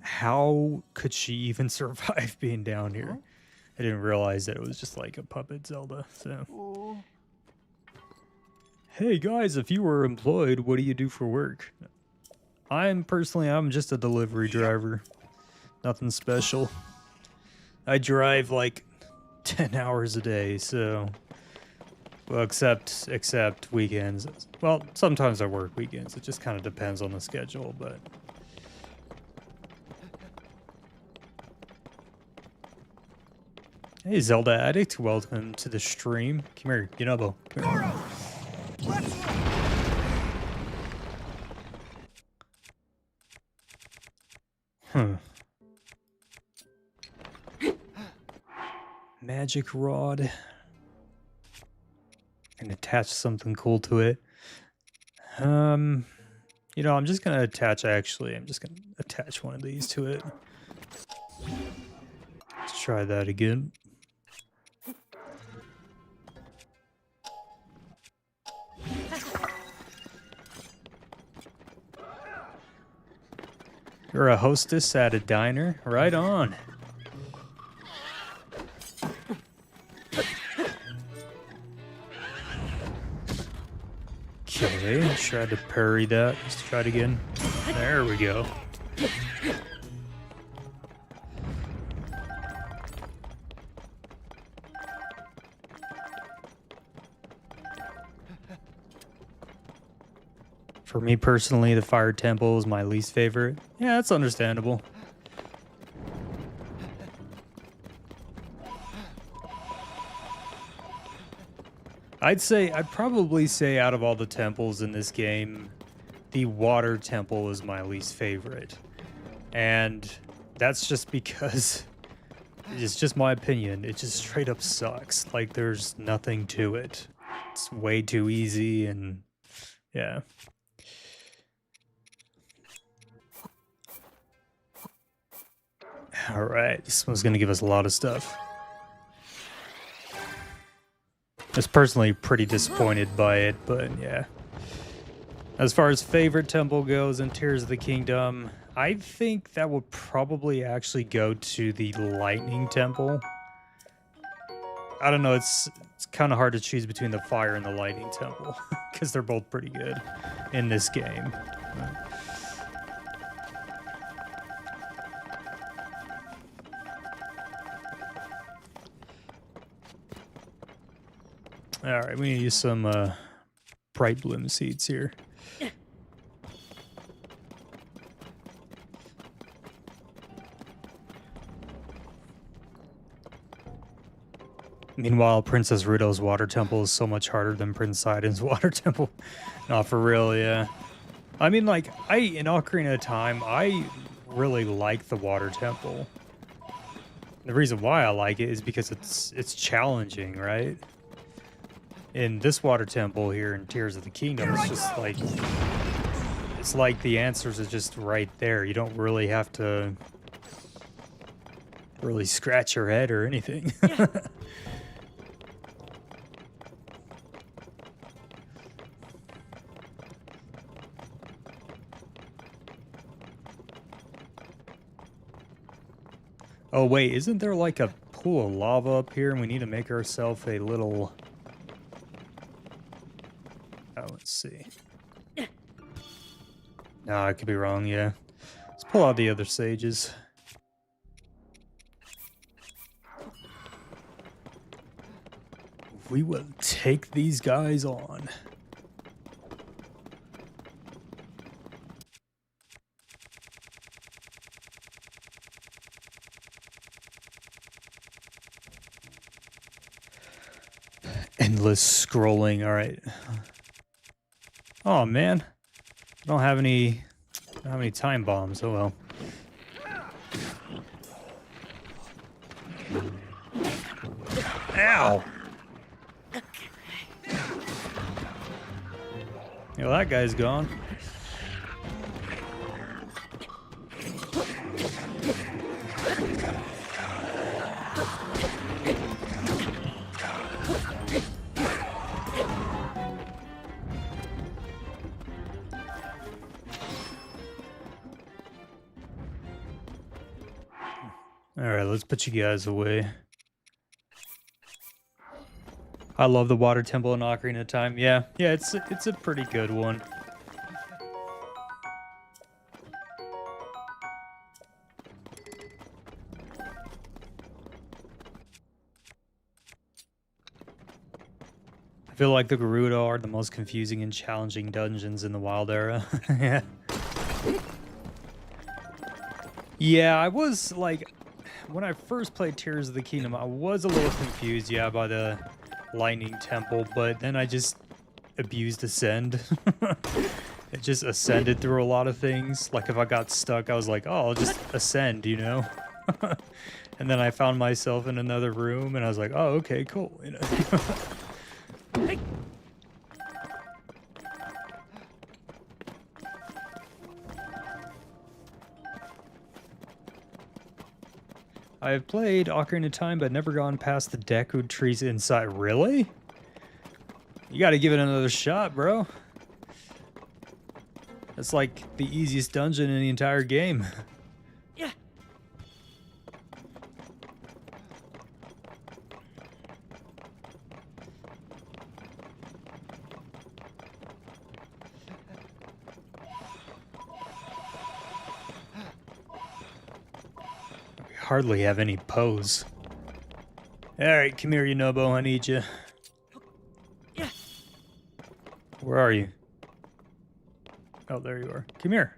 how could she even survive being down here? I didn't realize that it was just like a puppet Zelda. So, hey guys, if you were employed, what do you do for work? I'm just a delivery driver. Nothing special. I drive like 10 hours a day, so... Well, except weekends. Well, sometimes I work weekends. It just kind of depends on the schedule, but... Hey, Zelda Addict. Welcome to the stream. Come here, Yunobo. Come here. Magic rod. And attach something cool to it. I'm just gonna attach one of these to it. Let's try that again. You're a hostess at a diner? Right on. Okay, tried to parry that. Let's try it again. There we go. For me personally, the fire temple is my least favorite. Yeah, that's understandable. I'd probably say out of all the temples in this game, the water temple is my least favorite. And that's just because it's just my opinion. It just straight up sucks. Like there's nothing to it. It's way too easy and yeah. All right, this one's gonna give us a lot of stuff. I was personally pretty disappointed by it, but yeah. As far as favorite temple goes in Tears of the Kingdom, I think that would probably actually go to the Lightning Temple. I don't know, it's kind of hard to choose between the Fire and the Lightning Temple, because they're both pretty good in this game. All right, we need to use some bright bloom seeds here. Meanwhile, Princess Ruto's water temple is so much harder than Prince Sidon's water temple. Not for real, yeah. I mean, like, in Ocarina of Time, I really like the water temple. The reason why I like it is because it's challenging, right? In this water temple here in Tears of the Kingdom, it's just like, it's like the answers are just right there. You don't really have to really scratch your head or anything. Oh, wait, isn't there like a pool of lava up here and we need to make ourselves a little... Oh, let's see. No, I could be wrong, yeah. Let's pull out the other sages. We will take these guys on. Endless scrolling. All right. Oh man, I don't have any time bombs. Oh well. Ow. Yeah, well, that guy's gone. All right, let's put you guys away. I love the water temple in Ocarina of Time. Yeah, it's a pretty good one. I feel like the Gerudo are the most confusing and challenging dungeons in the Wild Era. Yeah. Yeah, I was like, when I first played Tears of the Kingdom, I was a little confused, yeah, by the Lightning Temple, but then I just abused Ascend. It just ascended through a lot of things. Like if I got stuck, I was like, oh, I'll just ascend, you know? And then I found myself in another room and I was like, oh, okay, cool, you know? I have played Ocarina of Time, but never gone past the Deku trees inside. Really? You gotta give it another shot, bro. That's like the easiest dungeon in the entire game. Yeah. We hardly have any pose. Alright, come here, Yunobo. I need you. Yeah. Where are you? Oh, there you are. Come here.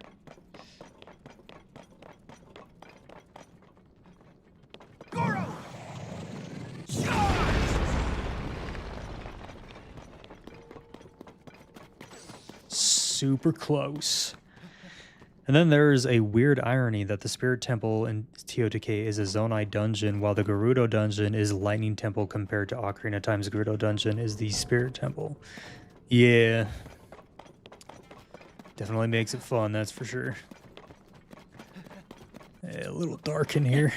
Goro! Charge! Super close. And then there's a weird irony that the Spirit Temple in Teotihuacan is a Zonai dungeon, while the Gerudo dungeon is Lightning Temple compared to Ocarina of Time's Gerudo dungeon is the Spirit Temple. Yeah. Definitely makes it fun, that's for sure. Yeah, a little dark in here.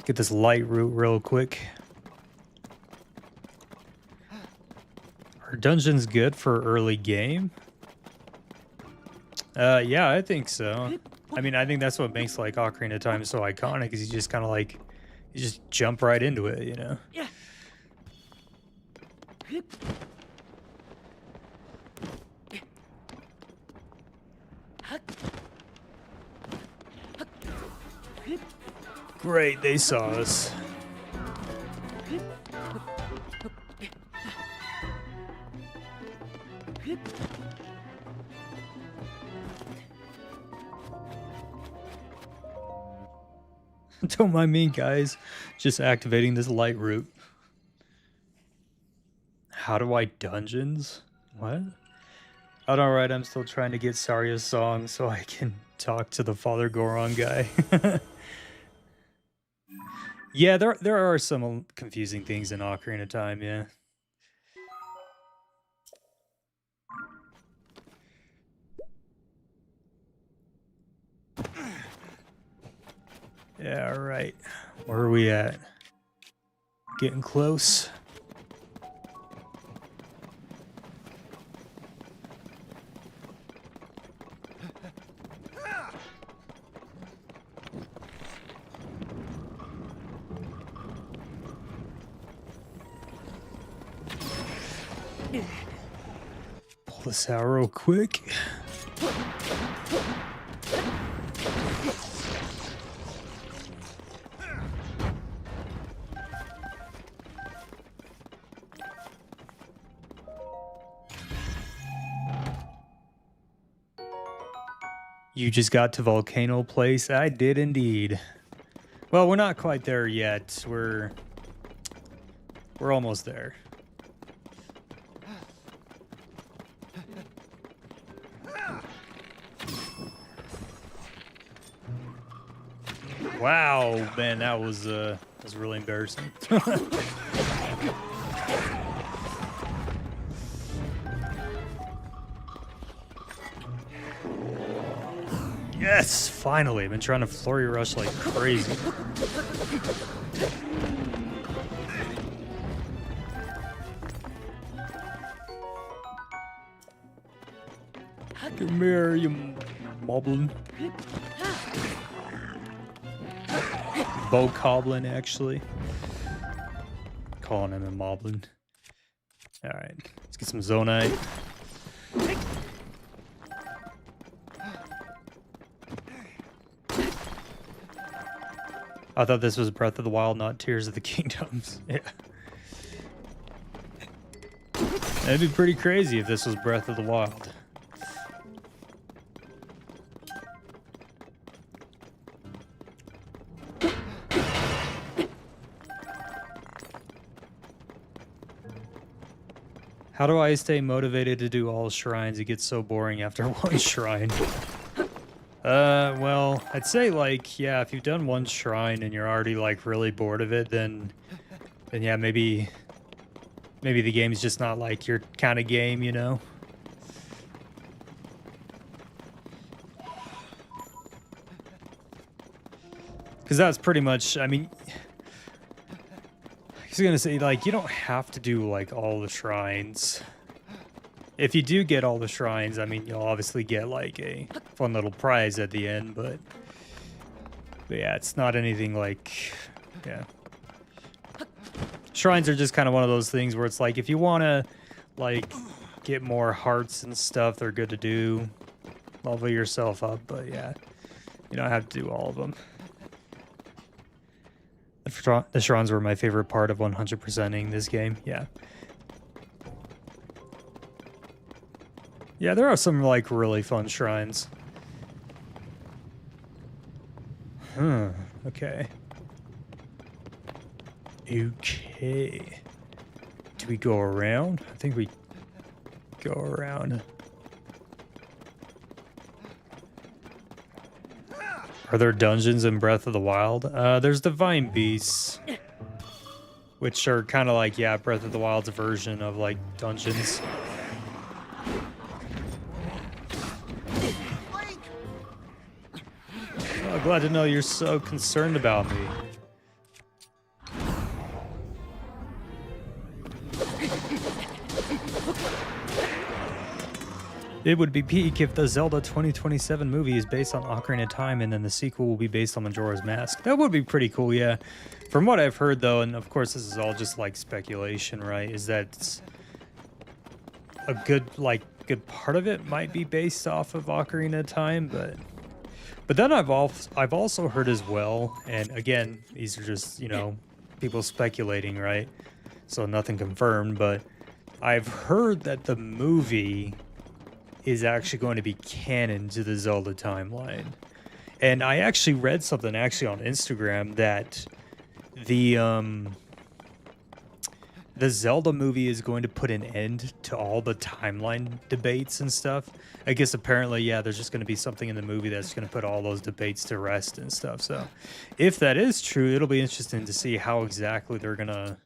Get this light route real quick. Are dungeons good for early game? Yeah, I think so. I mean, I think that's what makes like Ocarina of Time so iconic, is you just kind of like, you just jump right into it, you know? Yeah. Great, they saw us. Don't mind me, guys. Just activating this light route. How do I dungeons? What? Oh, alright, I'm still trying to get Sarya's song so I can talk to the Father Goron guy. Yeah, there are some confusing things in Ocarina of Time, yeah. Yeah, alright. Where are we at? Getting close. Pull this out real quick. You just got to Volcano Place? I did indeed. Well, we're not quite there yet. We're almost there. Wow, man, that was really embarrassing. Yes, finally. I've been trying to flurry rush like crazy. Come here, you moblin. Bokoblin, actually. Calling him a moblin. Alright, let's get some Zonite. I thought this was Breath of the Wild, not Tears of the Kingdoms. Yeah. That'd be pretty crazy if this was Breath of the Wild. How do I stay motivated to do all shrines? It gets so boring after one shrine. Well, I'd say, like, yeah, if you've done one shrine and you're already, like, really bored of it, then yeah, maybe the game's just not, like, your kind of game, you know? Because that's pretty much, I mean, I was gonna say, like, you don't have to do, like, all the shrines. If you do get all the shrines, I mean, you'll obviously get, like, a fun little prize at the end, but yeah, it's not anything like, yeah. Shrines are just kind of one of those things where it's like, if you want to, like, get more hearts and stuff, they're good to do. Level yourself up, but yeah, you don't have to do all of them. The shrines were my favorite part of 100%ing this game, yeah. Yeah, there are some, like, really fun shrines. Huh, okay. Okay. Do we go around? I think we go around. Are there dungeons in Breath of the Wild? There's Divine Beasts, which are kind of like, yeah, Breath of the Wild's version of, like, dungeons. Oh, glad to know you're so concerned about me. It would be peak if the Zelda 2027 movie is based on Ocarina of Time and then the sequel will be based on Majora's Mask. That would be pretty cool, yeah. From what I've heard, though, and of course this is all just like speculation, right, is that a good part of it might be based off of Ocarina of Time, but then I've also heard as well, and again, these are just, you know, people speculating, right, so nothing confirmed, but I've heard that the movie is actually going to be canon to the Zelda timeline. And I actually read something actually on Instagram that the Zelda movie is going to put an end to all the timeline debates and stuff. I guess apparently, yeah, there's just going to be something in the movie that's going to put all those debates to rest and stuff. So if that is true, it'll be interesting to see how exactly they're going to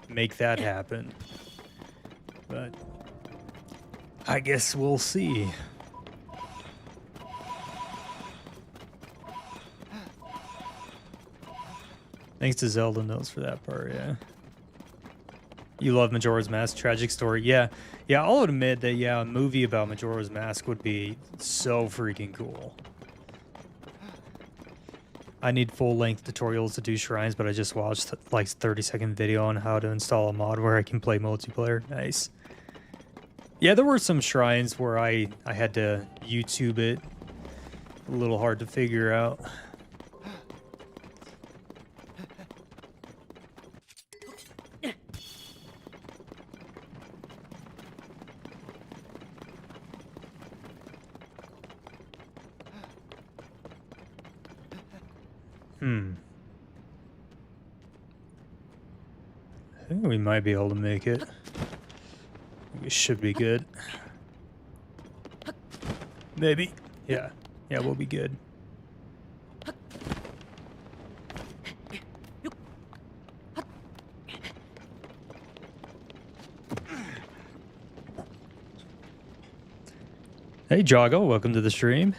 make that happen. But I guess we'll see. Thanks to Zelda Notes for that part, yeah. You love Majora's Mask, tragic story. Yeah, I'll admit that, yeah, a movie about Majora's Mask would be so freaking cool. I need full-length tutorials to do shrines, but I just watched like 30-second video on how to install a mod where I can play multiplayer. Nice. Yeah, there were some shrines where I had to YouTube it. A little hard to figure out. I think we might be able to make it. We should be good. Maybe. Yeah, we'll be good. Hey, Joggo, welcome to the stream.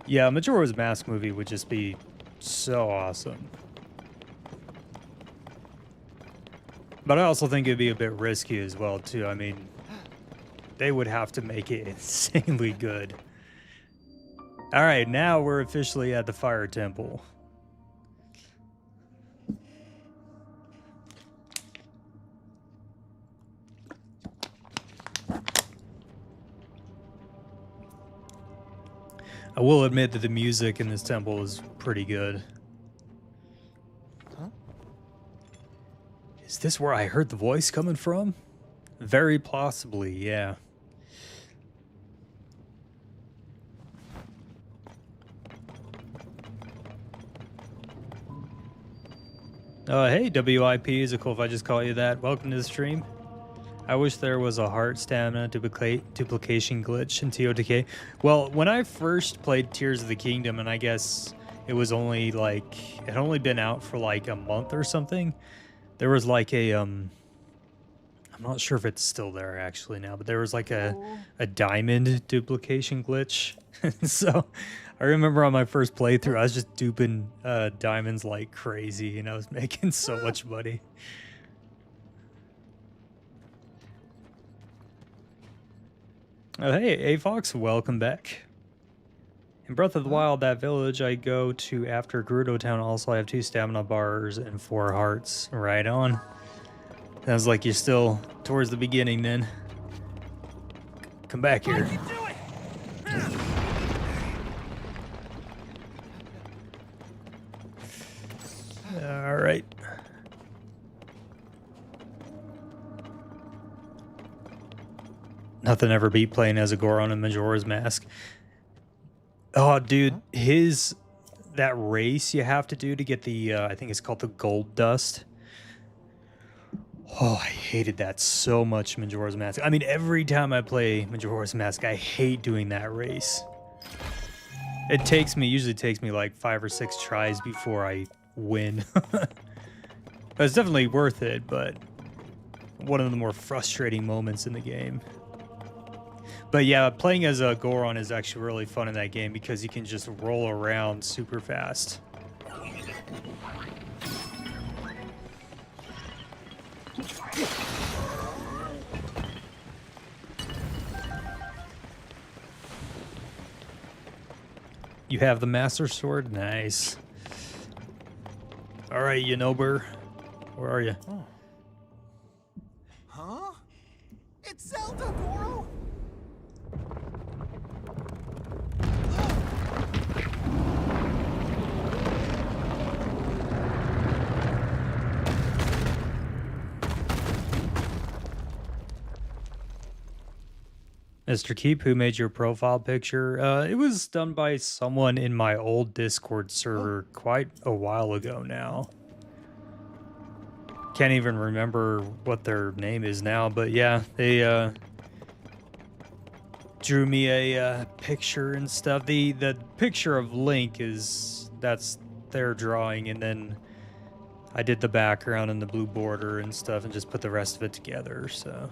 Yeah, Majora's Mask movie would just be so awesome. But I also think it'd be a bit risky as well, too. I mean, they would have to make it insanely good. All right, now we're officially at the Fire Temple. I will admit that the music in this temple is pretty good. Huh? Is this where I heard the voice coming from? Very possibly, yeah. Hey, WIP, is it cool if I just call you that? Welcome to the stream. I wish there was a heart stamina duplication glitch in TOTK. Well, when I first played Tears of the Kingdom, and I guess it was only like, it had only been out for like a month or something, there was like a, I'm not sure if it's still there actually now, but there was like a diamond duplication glitch. So I remember on my first playthrough, I was just duping diamonds like crazy, and I was making so much money. Oh, hey, Avox, welcome back. In Breath of the Wild, that village I go to after Gerudo Town, also I have 2 stamina bars and 4 hearts. Right on. Sounds like you're still towards the beginning then. Come back here. All right. Nothing ever beat playing as a Goron in Majora's Mask. Oh, dude, that race you have to do to get the, I think it's called the gold dust. Oh, I hated that so much, Majora's Mask. I mean, every time I play Majora's Mask, I hate doing that race. It usually takes me like 5 or 6 tries before I win. But it's definitely worth it, but one of the more frustrating moments in the game. But yeah, playing as a Goron is actually really fun in that game because you can just roll around super fast. You have the Master Sword? Nice. Alright, Yunobo. Where are you? Oh. Huh? It's Zelda, Goro! Mr. Keep, who made your profile picture? It was done by someone in my old Discord server quite a while ago now. Can't even remember what their name is now, but yeah, they drew me a picture and stuff. The picture of Link that's their drawing, and then I did the background and the blue border and stuff and just put the rest of it together, so.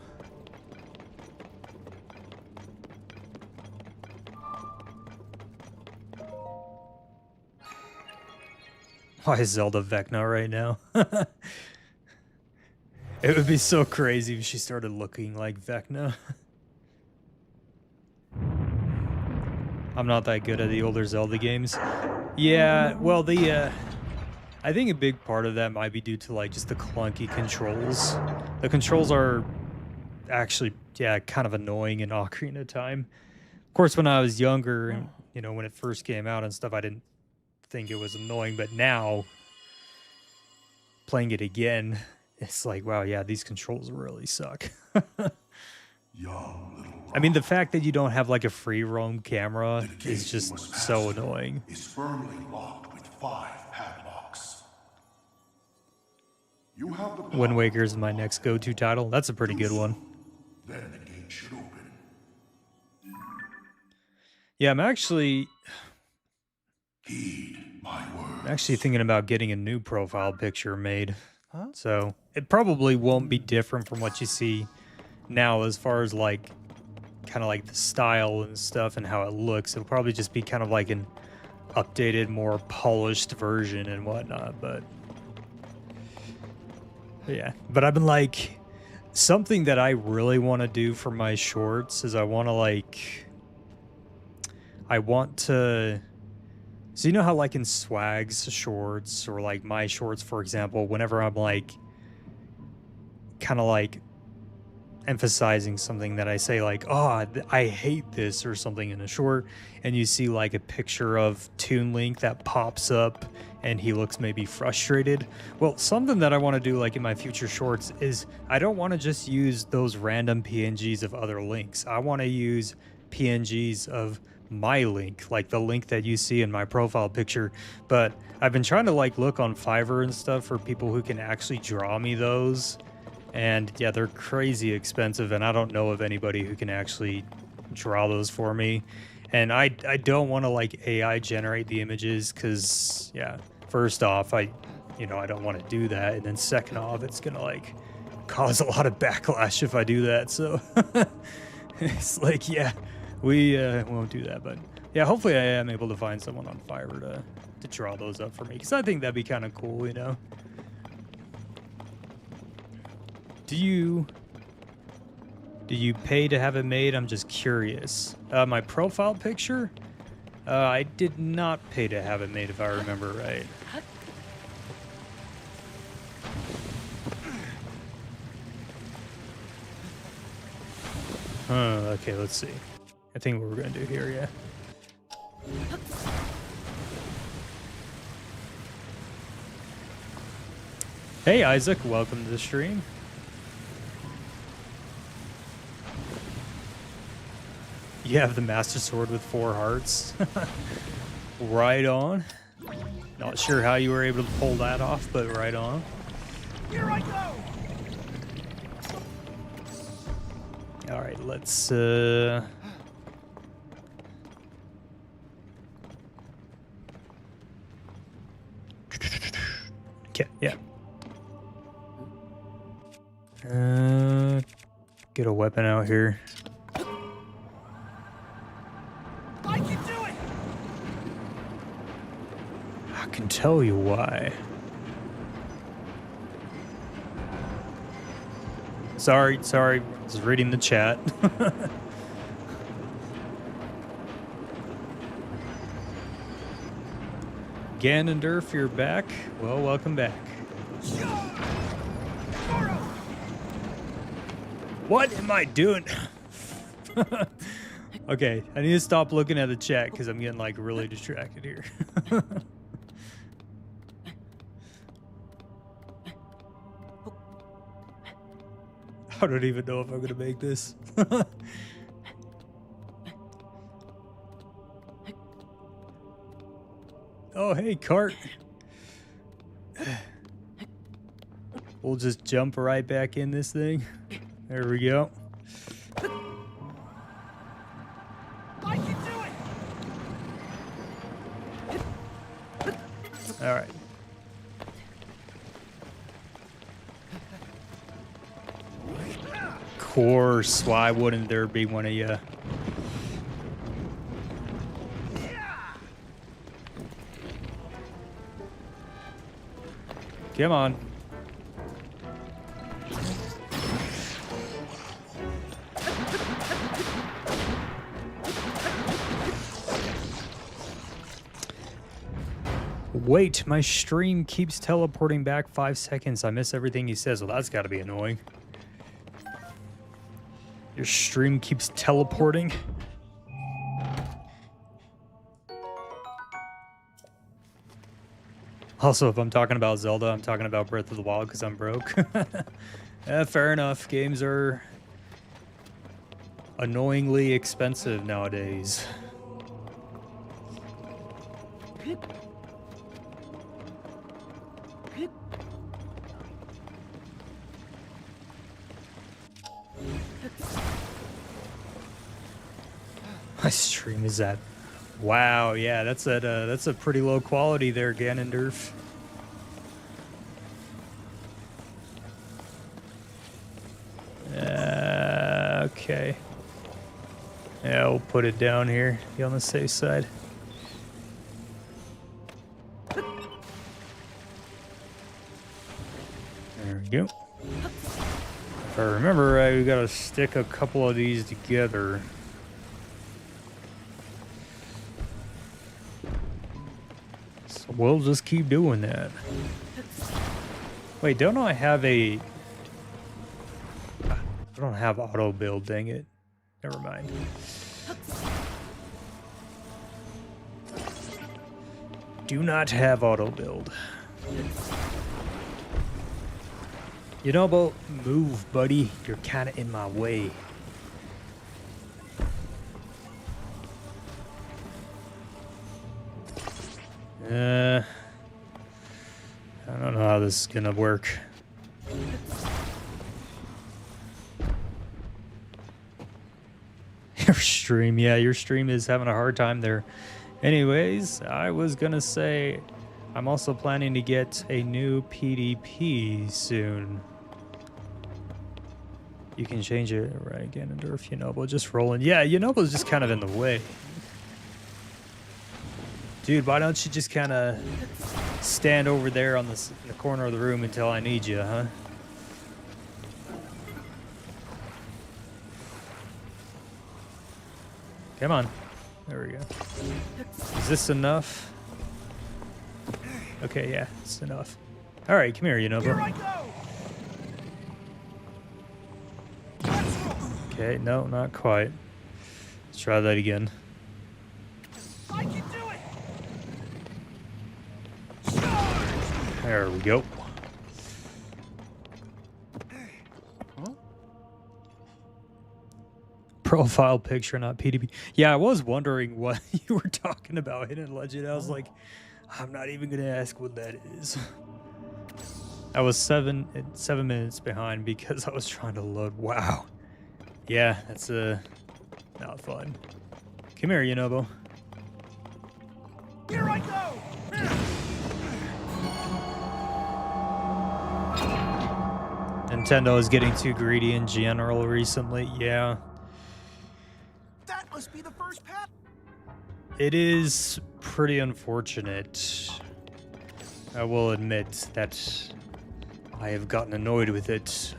Why is Zelda Vecna right now? It would be so crazy if she started looking like Vecna. I'm not that good at the older Zelda games. Yeah, well, I think a big part of that might be due to like just the clunky controls. The controls are actually, yeah, kind of annoying in Ocarina of Time. Of course, when I was younger, and you know, when it first came out and stuff, I didn't think it was annoying, but now playing it again, it's like, wow, yeah, these controls really suck. I mean, the fact that you don't have like a free roam camera is just so annoying. Is firmly locked with 5 padlocks. You have the Wind Waker is my next go-to title. That's a pretty good one. Then the gate should open. Yeah, I'm actually Heed my words. thinking about getting a new profile picture made. So it probably won't be different from what you see now as far as like kind of like the style and stuff and how it looks. It'll probably just be kind of like an updated, more polished version and whatnot, but yeah. But I've been like, something that I really want to do for my shorts is I want to, so you know how like in Swag's shorts or like my shorts, for example, whenever I'm like kind of like emphasizing something that I say like, oh, I hate this or something in a short, and you see like a picture of Toon Link that pops up and he looks maybe frustrated. Well, something that I want to do like in my future shorts is I don't want to just use those random PNGs of other links. I want to use PNGs of my Link, like the Link that you see in my profile picture. But I've been trying to like look on Fiverr and stuff for people who can actually draw me those. And yeah, they're crazy expensive, and I don't know of anybody who can actually draw those for me. And I don't want to like AI generate the images because, yeah, first off, I don't want to do that. And then second off, it's going to like cause a lot of backlash if I do that. So it's like, yeah, we won't do that. But yeah, hopefully I am able to find someone on Fiverr to draw those up for me, because I think that'd be kind of cool, you know? Do you pay to have it made? I'm just curious. My profile picture? I did not pay to have it made, if I remember right. Okay, let's see. I think what we're gonna do here, yeah. Hey, Isaac, welcome to the stream. You have the Master Sword with 4 hearts. Right on. Not sure how you were able to pull that off, but right on. Here I go! Alright, let's okay, yeah. Get a weapon out here. I can do it! I can tell you why. Sorry, I was reading the chat. Ganondorf, you're back. Well, welcome back. What am I doing? Okay, I need to stop looking at the chat because I'm getting like really distracted here. I don't even know if I'm gonna make this. Oh, hey, cart. We'll just jump right back in this thing. There we go. I can do it! All right. Of course, why wouldn't there be one of you? Come on. Wait, my stream keeps teleporting back 5 seconds. I miss everything he says. Well, that's got to be annoying. Your stream keeps teleporting. Also, if I'm talking about Zelda, I'm talking about Breath of the Wild because I'm broke. Fair enough. Games are annoyingly expensive nowadays. My stream is at... Wow, yeah, that's a pretty low quality there, Ganondorf. Okay. Yeah, we'll put it down here. Be on the safe side. There we go. If I remember right, we gotta stick a couple of these together. So we'll just keep doing that. Wait, don't I have a... I don't have auto build, dang it. Never mind. Do not have auto build. Yunobo, move, buddy. You're kind of in my way. I don't know how this is gonna work. Your stream, yeah, your stream is having a hard time there. Anyways, I was gonna say I'm also planning to get a new PDP soon. You can change it right again, Ganondorf, Yunobo, just rolling. Yeah, Yunobo's just kind of in the way. Dude, why don't you just kind of stand over there on in the corner of the room until I need you, huh? Come on. There we go. Is this enough? Okay, yeah, it's enough. All right, come here, Yunobo. Here I go! Okay, no, not quite. Let's try that again. I can do it! Charge! There we go. Profile picture, not PDP. Yeah, I was wondering what you were talking about, Hidden Legend. I was like, I'm not even gonna ask what that is. I was 7 minutes behind because I was trying to load. Wow. Yeah, that's not fun. Come here, Yunobo. Here I go! Nintendo is getting too greedy in general recently. Yeah. That must be the first path. It is pretty unfortunate. I will admit that I have gotten annoyed with it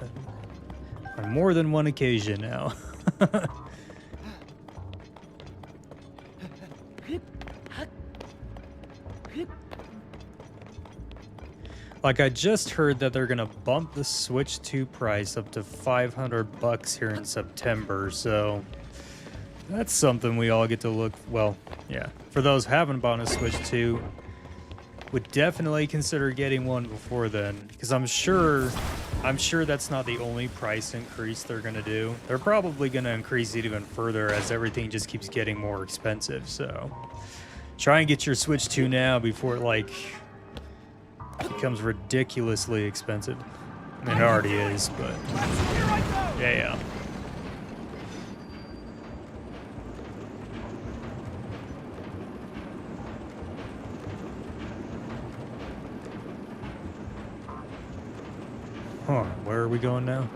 on more than one occasion now. Like, I just heard that they're gonna bump the Switch 2 price up to $500 here in September, so that's something we all get to look, well, yeah. For those who haven't bought a Switch 2, would definitely consider getting one before then, because I'm sure that's not the only price increase they're gonna do. They're probably gonna increase it even further as everything just keeps getting more expensive, so Try and get your Switch 2 now before it like becomes ridiculously expensive. I mean, it already is, but yeah. Huh, where are we going now?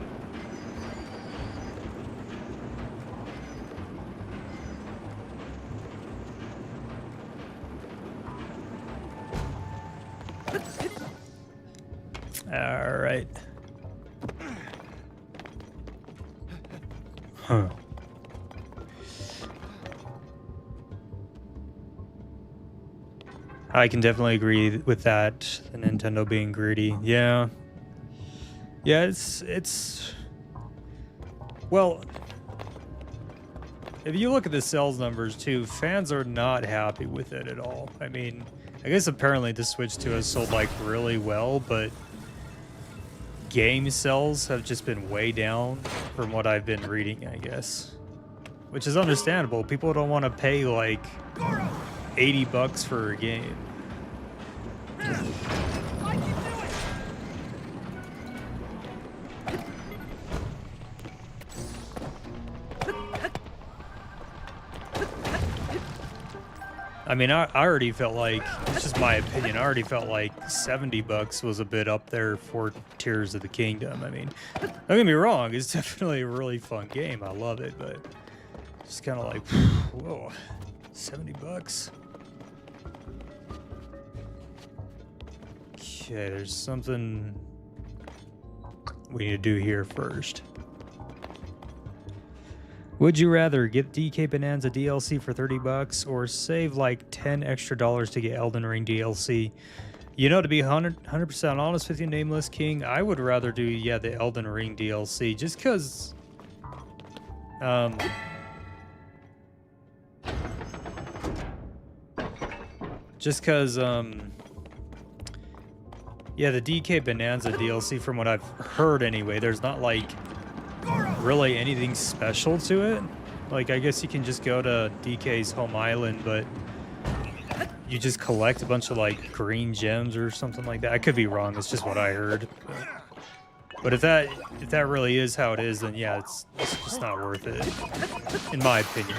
All right. Huh. I can definitely agree with that. The Nintendo being greedy. Yeah. Yeah, it's well, if you look at the sales numbers too, fans are not happy with it at all. I mean, I guess apparently the Switch 2 has sold like really well, but game sales have just been way down from what I've been reading, I guess. Which is understandable. People don't want to pay like $80 for a game. I mean, I already felt like, it's just my opinion, I already felt like $70 was a bit up there for Tears of the Kingdom. I mean, don't get me wrong, it's definitely a really fun game. I love it, but just kind of like, whoa, $70? Okay, there's something we need to do here first. Would you rather get DK Bonanza DLC for $30 or save like 10 extra dollars to get Elden Ring DLC? You know, to be 100% honest with you, Nameless King, I would rather do, yeah, the Elden Ring DLC just because, yeah, the DK Bonanza DLC, from what I've heard anyway, there's not like really anything special to it. Like, I guess you can just go to DK's home island, but you just collect a bunch of like green gems or something like that. I could be wrong. It's just what I heard. But if that really is how it is, then yeah, it's just not worth it, in my opinion.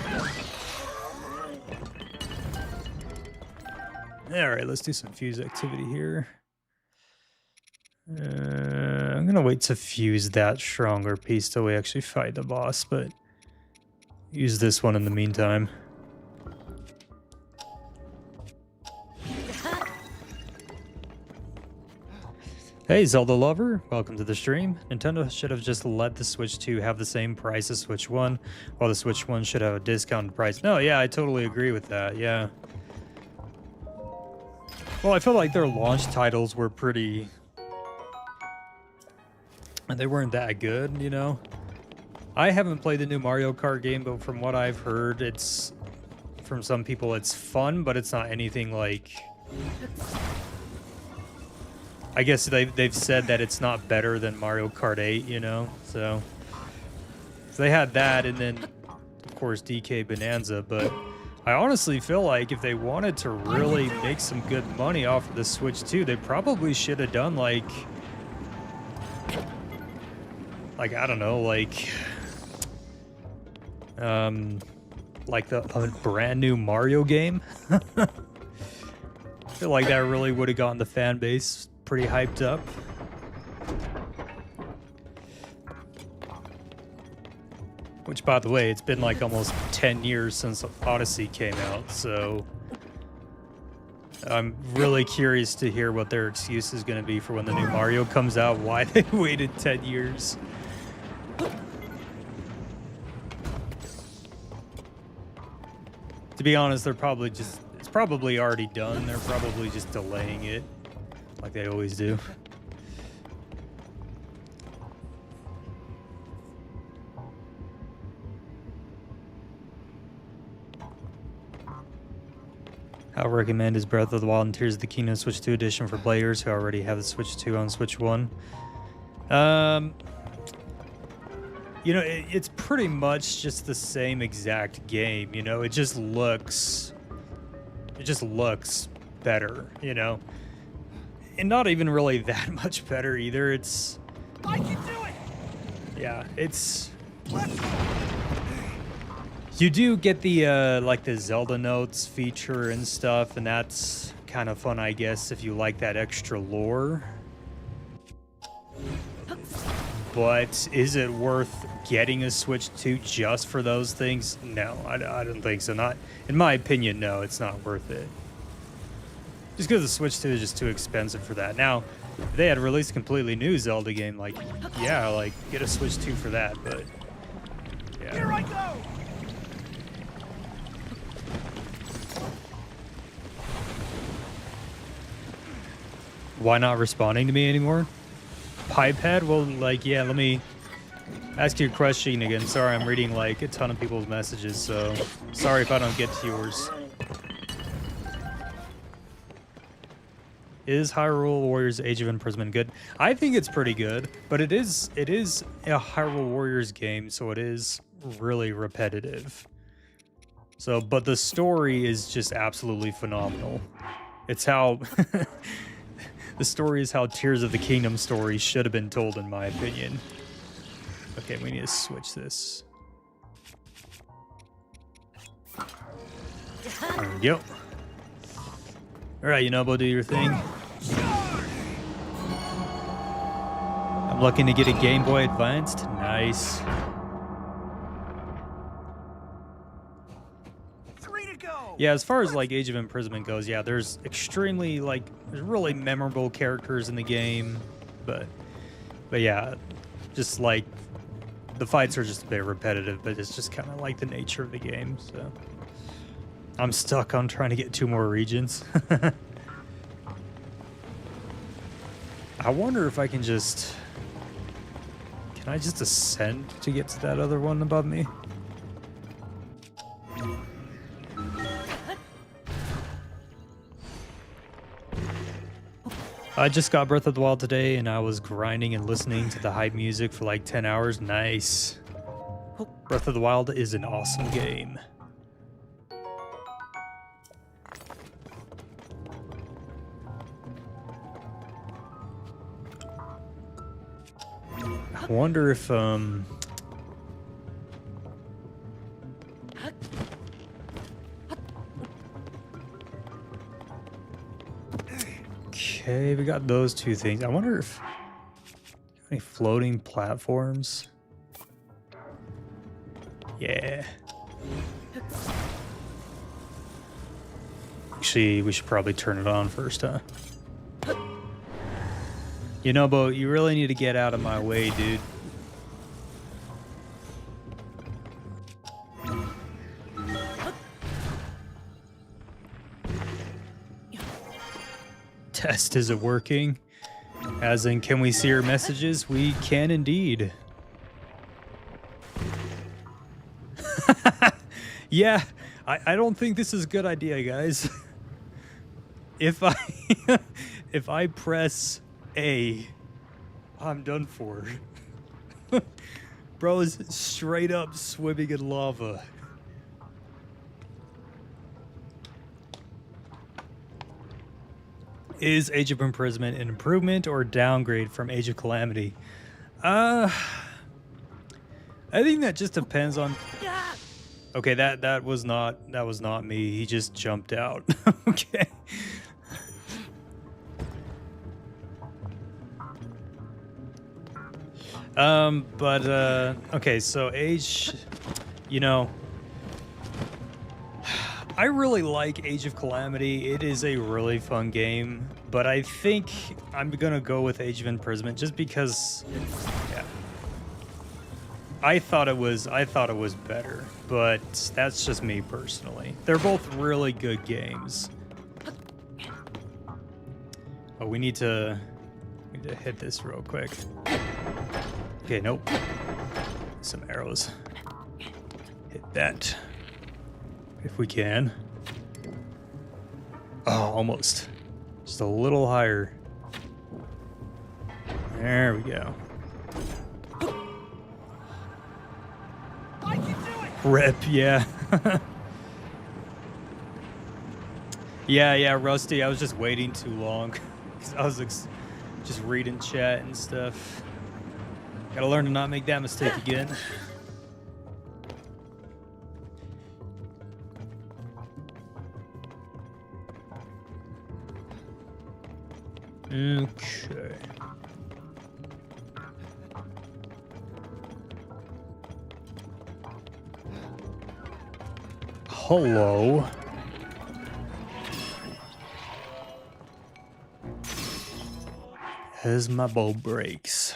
All right, let's do some fuse activity here. I'm gonna wait to fuse that stronger piece till we actually fight the boss, but use this one in the meantime. Hey Zelda lover, welcome to the stream. Nintendo should have just let the Switch 2 have the same price as Switch 1, while the Switch 1 should have a discounted price. No, yeah, I totally agree with that, yeah. Well, I feel like their launch titles were pretty... and they weren't that good, you know? I haven't played the new Mario Kart game, but from what I've heard, it's... from some people, it's fun, but it's not anything like... I guess they've said that it's not better than Mario Kart 8, you know? So they had that, and then, of course, DK Bonanza, but I honestly feel like if they wanted to really make some good money off of the Switch 2, they probably should have done, like, I don't know, like a brand new Mario game. I feel like that really would have gotten the fan base pretty hyped up. Which, by the way, it's been like almost 10 years since Odyssey came out, so I'm really curious to hear what their excuse is going to be for when the new Mario comes out, why they waited 10 years. To be honest, they're probably just, it's probably already done. They're probably just delaying it like they always do. I'll recommend is Breath of the Wild and Tears of the Kingdom Switch 2 edition for players who already have the Switch 2 on Switch 1. You know, it's pretty much just the same exact game, you know? It just looks It just looks better, you know? And not even really that much better either. It's, I can do it! yeah, it's... Let's go! You do get the, like, the Zelda notes feature and stuff, and that's kind of fun, I guess, if you like that extra lore. But is it worth getting a Switch 2 just for those things? No, I don't think so. Not, in my opinion, no, it's not worth it. Just because the Switch 2 is just too expensive for that. Now, if they had released a completely new Zelda game, like, yeah, like, get a Switch 2 for that, but, yeah. Here I go! Why not responding to me anymore? Piped? Well, like, yeah, let me ask you a question again. Sorry, I'm reading, like, a ton of people's messages, so sorry if I don't get to yours. Is Hyrule Warriors Age of Imprisonment good? I think it's pretty good, but it is a Hyrule Warriors game, so it is really repetitive. So, but the story is just absolutely phenomenal. It's how... The story is how Tears of the Kingdom stories should have been told, in my opinion. Okay, we need to switch this. There we go. Alright, Yunobo, do your thing. I'm looking to get a Game Boy Advanced. Nice. Yeah, as far as like Age of Imprisonment goes, yeah, there's extremely there's really memorable characters in the game, but yeah, just like the fights are just a bit repetitive, but it's just kind of like the nature of the game. So I'm stuck on trying to get 2 more regions. I wonder if I can just ascend to get to that other one above me? I just got Breath of the Wild today, and I was grinding and listening to the hype music for like 10 hours. Nice. Breath of the Wild is an awesome game. I wonder if, okay, we got those 2 things. I wonder if any floating platforms. Yeah. Actually, we should probably turn it on first, huh? Yunobo, you really need to get out of my way, dude. Test, is it working? As in, can we see your messages? We can indeed. Yeah, I don't think this is a good idea, guys. If I press A, I'm done for. Bro is straight up swimming in lava. Is Age of Imprisonment an improvement or downgrade from Age of Calamity? I think that just depends on. Okay, that was not me. He just jumped out. Okay. Okay, so Age, you know, I really like Age of Calamity. It is a really fun game, but I think I'm gonna go with Age of Imprisonment just because, yeah, I thought it was better, but that's just me personally. They're both really good games. Oh, we need to hit this real quick. Okay, nope. Some arrows. Hit that. If we can. Oh, almost. Just a little higher. There we go. I can do it. Rip, yeah. Yeah, Rusty. I was just waiting too long. 'Cause I was just reading chat and stuff. Gotta learn to not make that mistake again. Okay. Hello. As my bow breaks.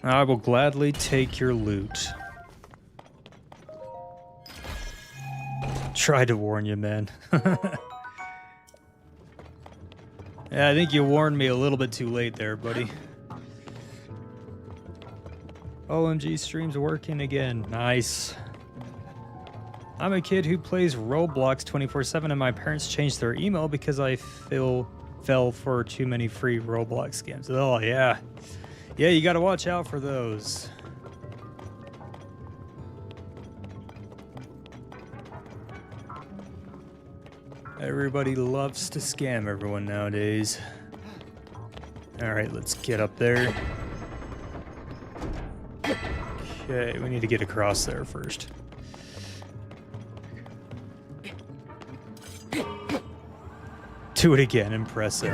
I will gladly take your loot. Tried to warn you, man. Yeah, I think you warned me a little bit too late there, buddy. OMG, stream's working again. Nice. I'm a kid who plays Roblox 24/7 and my parents changed their email because I fell for too many free Roblox scams. Oh, yeah. Yeah, you gotta watch out for those. Everybody loves to scam everyone nowadays. Alright, let's get up there. Okay, we need to get across there first. Do it again and press A.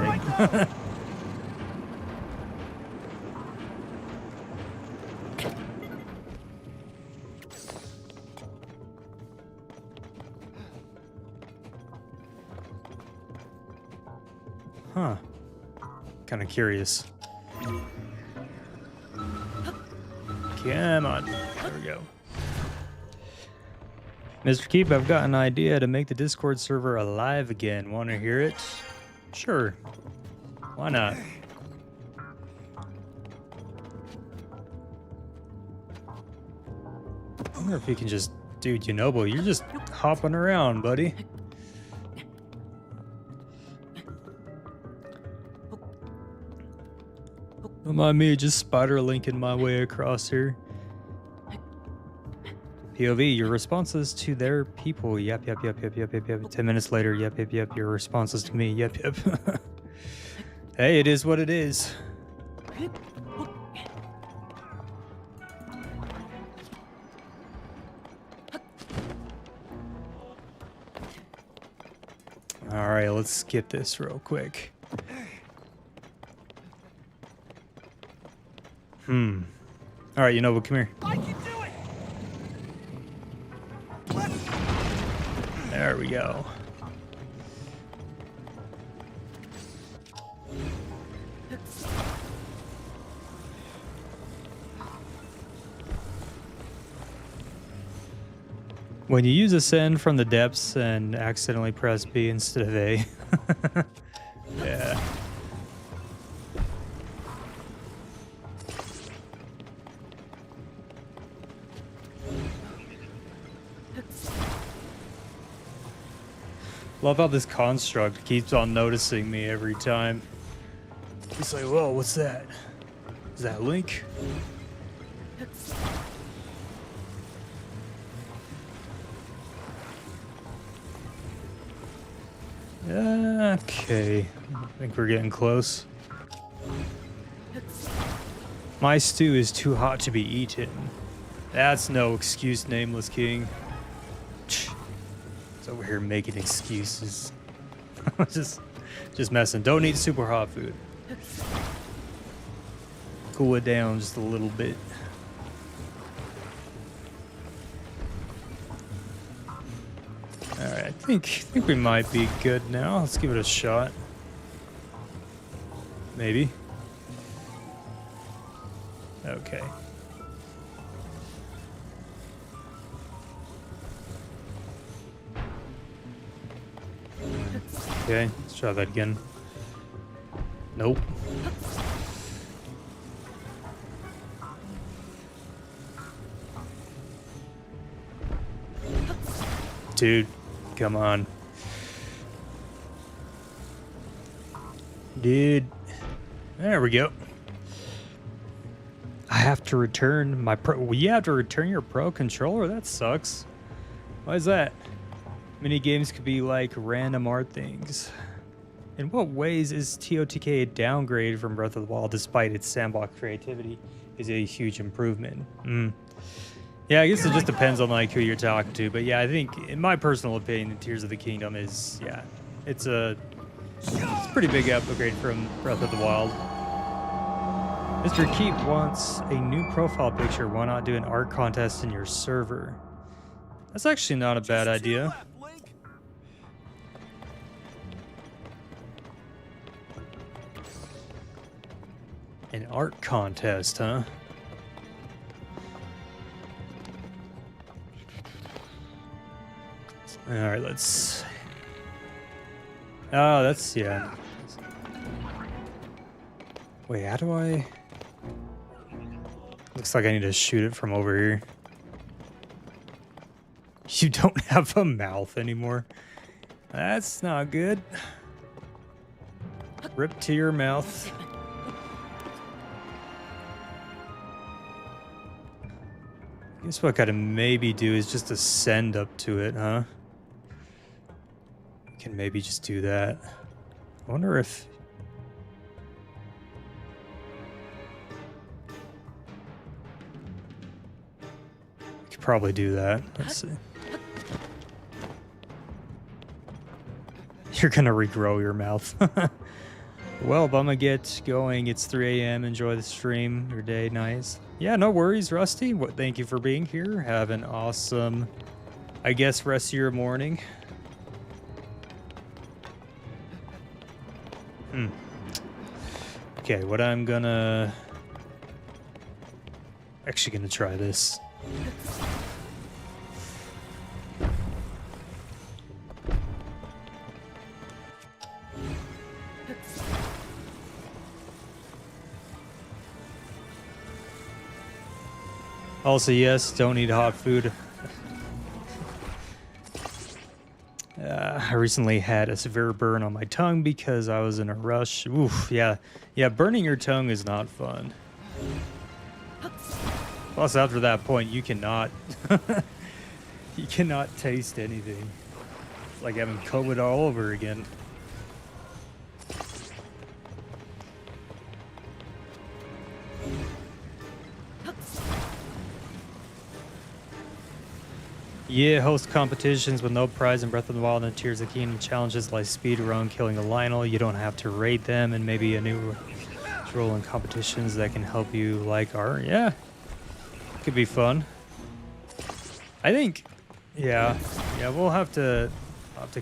Huh. Kind of curious. Come on. There we go. Mr. Keep, I've got an idea to make the Discord server alive again. Want to hear it? Sure. Why not? I wonder if you can just... Dude, Yunobo, you're just hopping around, buddy. Don't mind me just spider linking my way across here. POV, your responses to their people. Yep. 10 minutes later, yep. Your responses to me. Yep. Hey, it is what it is. All right, let's skip this real quick. All right, Yunobo, come here. I can do it! There we go. When you use ascend from the depths and accidentally press B instead of A. Yeah. Love how this construct keeps on noticing me every time. It's like, whoa, what's that? Is that Link? Okay, I think we're getting close. My stew is too hot to be eaten. That's no excuse, Nameless King. It's over here making excuses. just messing. Don't eat super hot food. Cool it down just a little bit. Alright, I think we might be good now. Let's give it a shot. Maybe. Okay. Okay, let's try that again. Nope. Dude, come on. Dude. There we go. I have to return my pro. Well, you have to return your pro controller? That sucks. Why is that? Mini games could be like random art things. In what ways is TOTK a downgrade from Breath of the Wild despite its sandbox creativity is a huge improvement? Yeah, I guess it just depends on like who you're talking to. But yeah, I think in my personal opinion, Tears of the Kingdom is, yeah, it's a pretty big upgrade from Breath of the Wild. Mr. Keep wants a new profile picture. Why not do an art contest in your server? That's actually not a bad idea. An art contest, huh? All right, let's. Oh, that's, yeah. Wait, how do I? Looks like I need to shoot it from over here. You don't have a mouth anymore. That's not good. Rip to your mouth. I guess what I gotta maybe do is just ascend up to it, huh? I can maybe just do that. I wonder if... I could probably do that. Let's see. You're gonna regrow your mouth. Well, I'm gonna get going. It's 3 a.m. Enjoy the stream. Your day, nice. Yeah, no worries, Rusty. Thank you for being here. Have an awesome, I guess, rest of your morning. Okay, what I'm gonna... Actually gonna try this. Also, yes, don't eat hot food. I recently had a severe burn on my tongue because I was in a rush. Oof, yeah. Yeah, burning your tongue is not fun. Plus, after that point, you cannot... you cannot taste anything. It's like having COVID all over again. Yeah, host competitions with no prize in Breath of the Wild and Tears of the Kingdom challenges like speedrun, killing a Lionel. You don't have to raid them, and maybe a new role in competitions that can help you like art. Yeah, could be fun. I think, yeah, we'll have to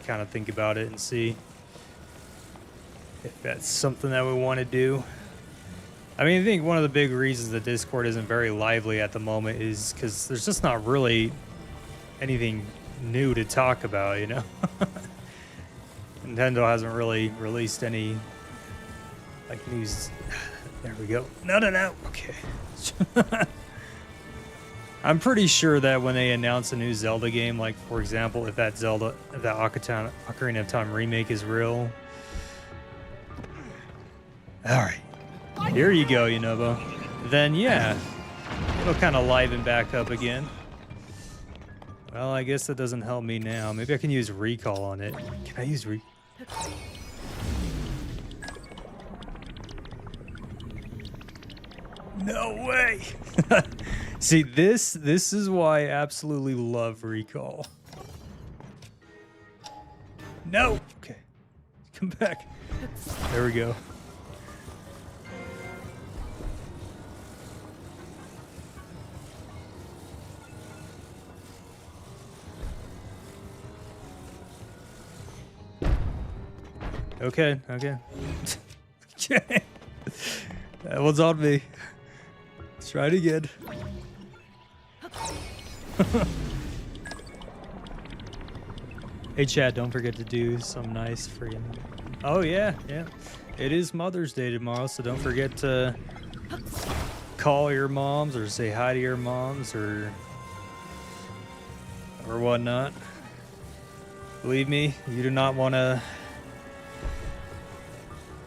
kind of think about it and see if that's something that we want to do. I mean, I think one of the big reasons the Discord isn't very lively at the moment is because there's just not really anything new to talk about, you know? Nintendo hasn't really released any, like, news. There we go. No. Okay. I'm pretty sure that when they announce a new Zelda game, like, for example, if that Ocarina of Time remake is real. Alright. Here you go, Yunobo. Then, yeah, it'll kind of liven back up again. Well, I guess that doesn't help me now. Maybe I can use recall on it. Can I use No way! See, this is why I absolutely love recall. No! Okay. Come back. There we go. Okay. Okay. That one's on me. Let's try it again. Hey, Chad, don't forget to do some nice for you. Oh, yeah. It is Mother's Day tomorrow, so don't forget to call your moms or say hi to your moms or whatnot. Believe me, you do not want to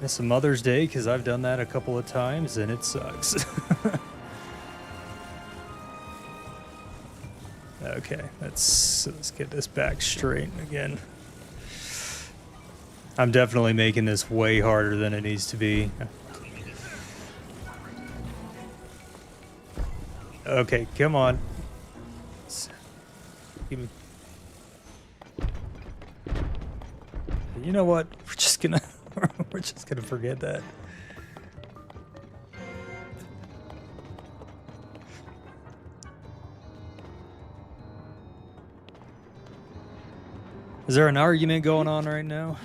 miss a Mother's Day, because I've done that a couple of times and it sucks. Okay, let's get this back straight again. I'm definitely making this way harder than it needs to be. Okay, come on. Give me. You know what? We're just gonna we're just gonna forget that. Is there an argument going on right now?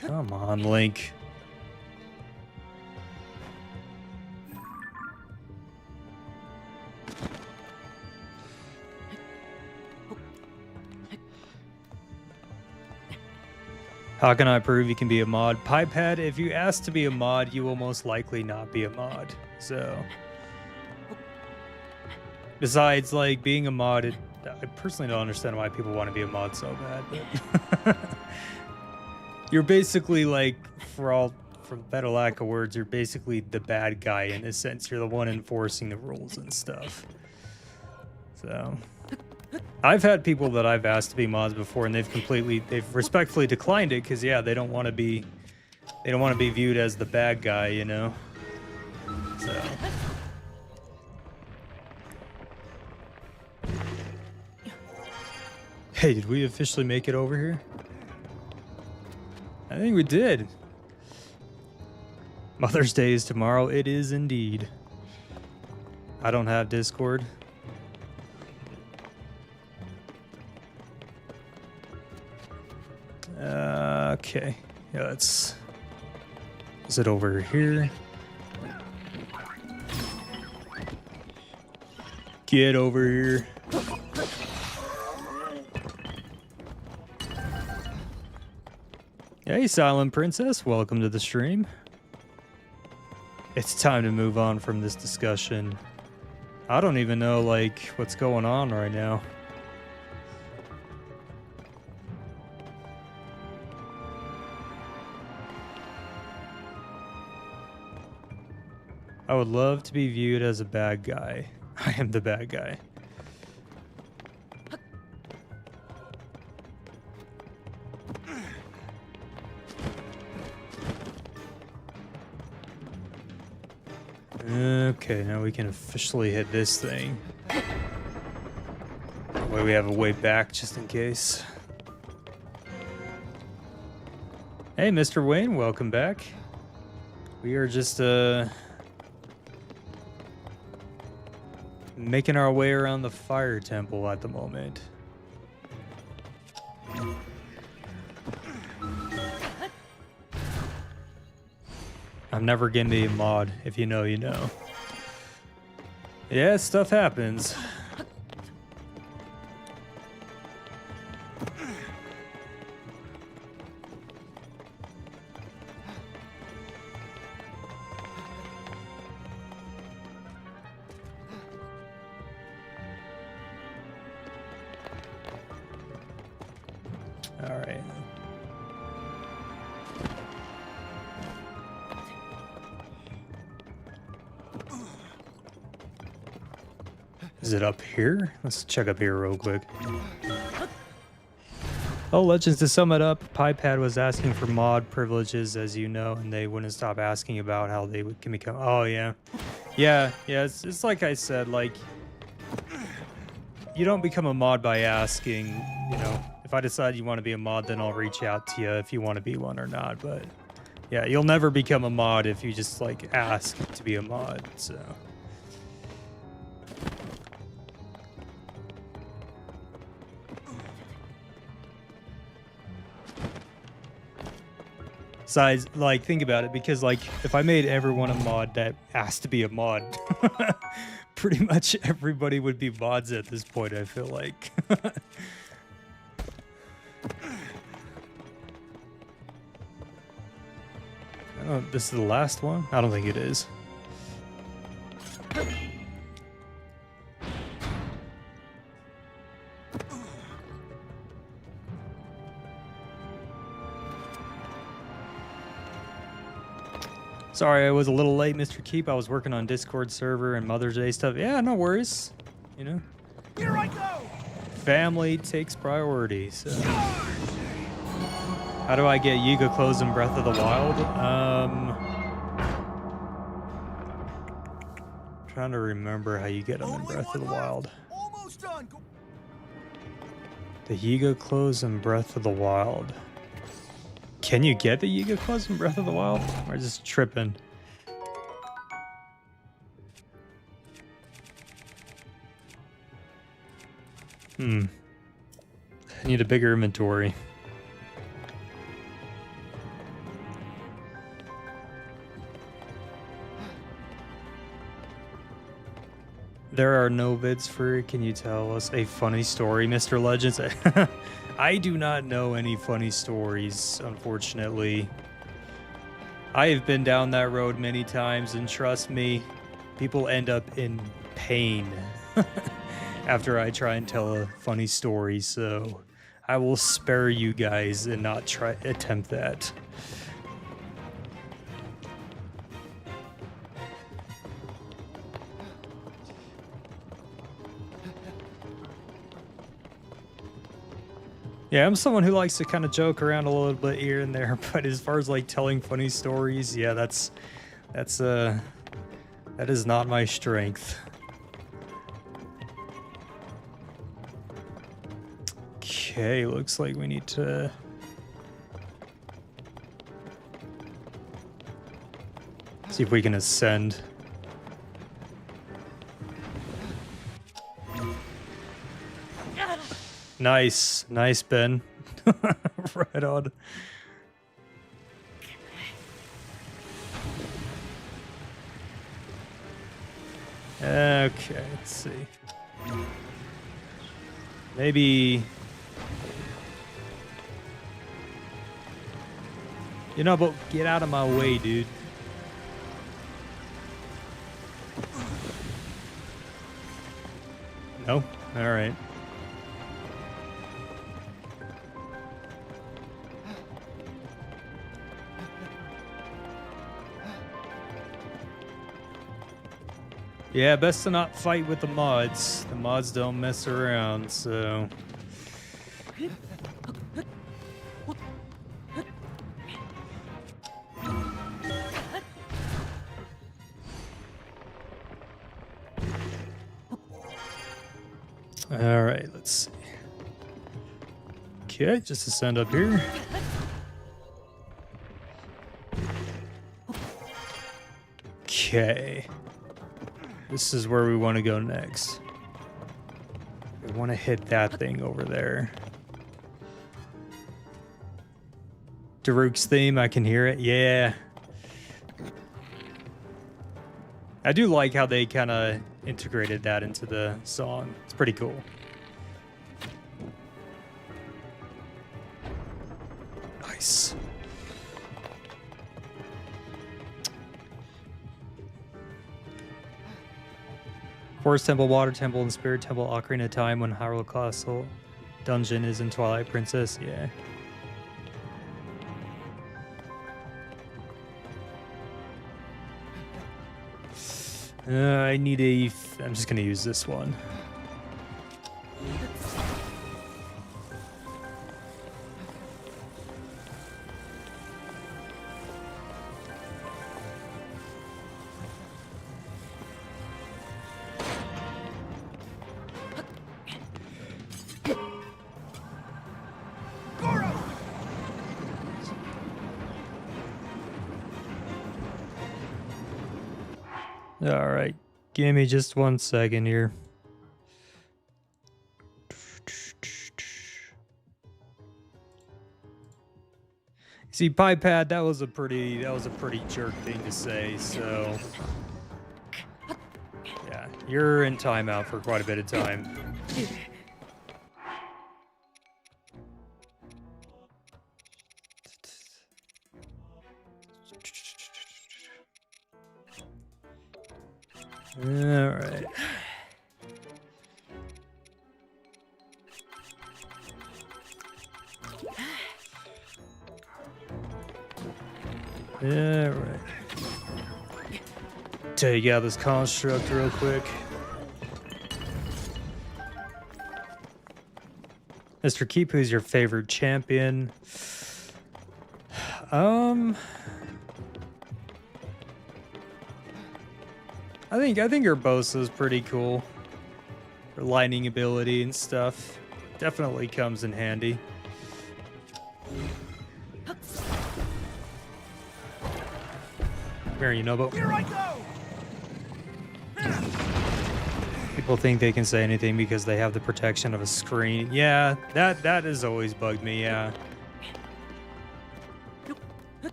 Come on, Link. How can I prove you can be a mod? Pipehad, if you ask to be a mod, you will most likely not be a mod. So, besides, like, being a mod, I personally don't understand why people want to be a mod so bad. But you're basically, like, for better lack of words, you're basically the bad guy in a sense. You're the one enforcing the rules and stuff. So, I've had people that I've asked to be mods before, and they've respectfully declined it because, yeah, they don't want to be viewed as the bad guy, you know. So, hey, did we officially make it over here? I think we did. Mother's Day is tomorrow. It is indeed. I don't have Discord. Okay. Yeah, is it over here? Get over here. Hey, Silent Princess, welcome to the stream. It's time to move on from this discussion. I don't even know, like, what's going on right now. I would love to be viewed as a bad guy. I am the bad guy. Okay, now we can officially hit this thing. That way we have a way back just in case. Hey, Mr. Wayne, welcome back. We are just, making our way around the fire temple at the moment. I'm never gonna be a mod. If you know, you know. Yeah, stuff happens. All right. Is it up here? Let's check up here real quick. Oh, Legends, to sum it up, Pipehad was asking for mod privileges, as you know, and they wouldn't stop asking about how they can become... Oh, yeah. Yeah, it's like I said, like... You don't become a mod by asking, you know. If I decide you want to be a mod, then I'll reach out to you if you want to be one or not, but... Yeah, you'll never become a mod if you just, like, ask to be a mod, so... Besides, like, think about it, because, like, if I made everyone a mod that asked to be a mod, pretty much everybody would be mods at this point, I feel like. Oh, this is the last one? I don't think it is. Sorry, I was a little late, Mr. Keep. I was working on Discord server and Mother's Day stuff. Yeah, no worries. You know, Here I go! family takes priority. So, how do I get Yiga closed in Breath of the Wild? Trying to remember how you get them in Only Breath of the one left. Wild. Almost done. The Yiga close in Breath of the Wild. Can you get the Yiga close in Breath of the Wild? Or just tripping? I need a bigger inventory. There are no vids for Can you tell us a funny story, Mr. Legends? I do not know any funny stories, unfortunately. I have been down that road many times, and trust me, people end up in pain after I try and tell a funny story, so I will spare you guys and not attempt that. Yeah, I'm someone who likes to kind of joke around a little bit here and there, but as far as like telling funny stories, yeah, that is not my strength. Okay, looks like we need to see if we can ascend. Nice, nice, Ben. Right on. Okay, let's see. Maybe... but get out of my way, dude. No? Alright. Yeah, best to not fight with the mods. The mods don't mess around, so... Alright, let's see. Okay, just ascend up here. Okay. This is where we want to go next. We want to hit that thing over there. Daruk's theme, I can hear it. Yeah. I do like how they kind of integrated that into the song. It's pretty cool. Nice. Forest Temple, Water Temple, and Spirit Temple, Ocarina of Time when Hyrule Castle Dungeon is in Twilight Princess. Yeah. I need a... I'm just going to use this one. All right, give me just 1 second here. See, Pipad, that was a pretty jerk thing to say. So, yeah, you're in timeout for quite a bit of time. All right. All right. Take out this construct real quick. Mr. Keep, who's your favorite champion? I think Urbosa's pretty cool. Her lightning ability and stuff definitely comes in handy. Here, Yunobo. Here I go! People think they can say anything because they have the protection of a screen. Yeah, that has always bugged me, yeah.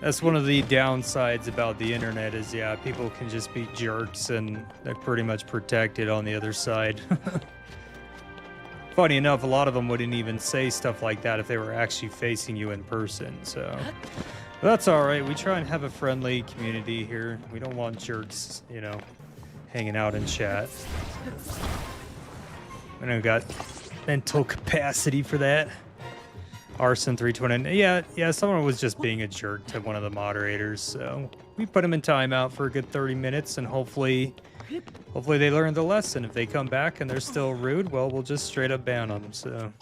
That's one of the downsides about the internet is, yeah, people can just be jerks and they're pretty much protected on the other side. Funny enough, a lot of them wouldn't even say stuff like that if they were actually facing you in person, so... But that's alright, we try and have a friendly community here. We don't want jerks, you know, hanging out in chat. I don't got mental capacity for that. Arson 320. Yeah, someone was just being a jerk to one of the moderators, so we put him in timeout for a good 30 minutes, and hopefully they learned the lesson. If they come back and they're still rude, well, we'll just straight up ban them, so...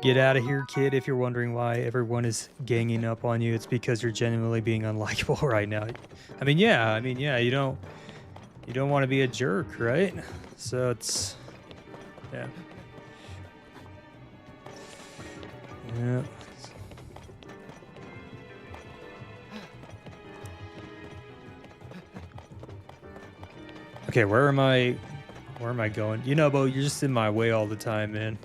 Get out of here, kid. If you're wondering why everyone is ganging up on you, it's because you're genuinely being unlikable right now. I mean, yeah, you don't want to be a jerk, right? So it's, yeah. Yeah. Okay, where am I going? Yunobo, you're just in my way all the time, man.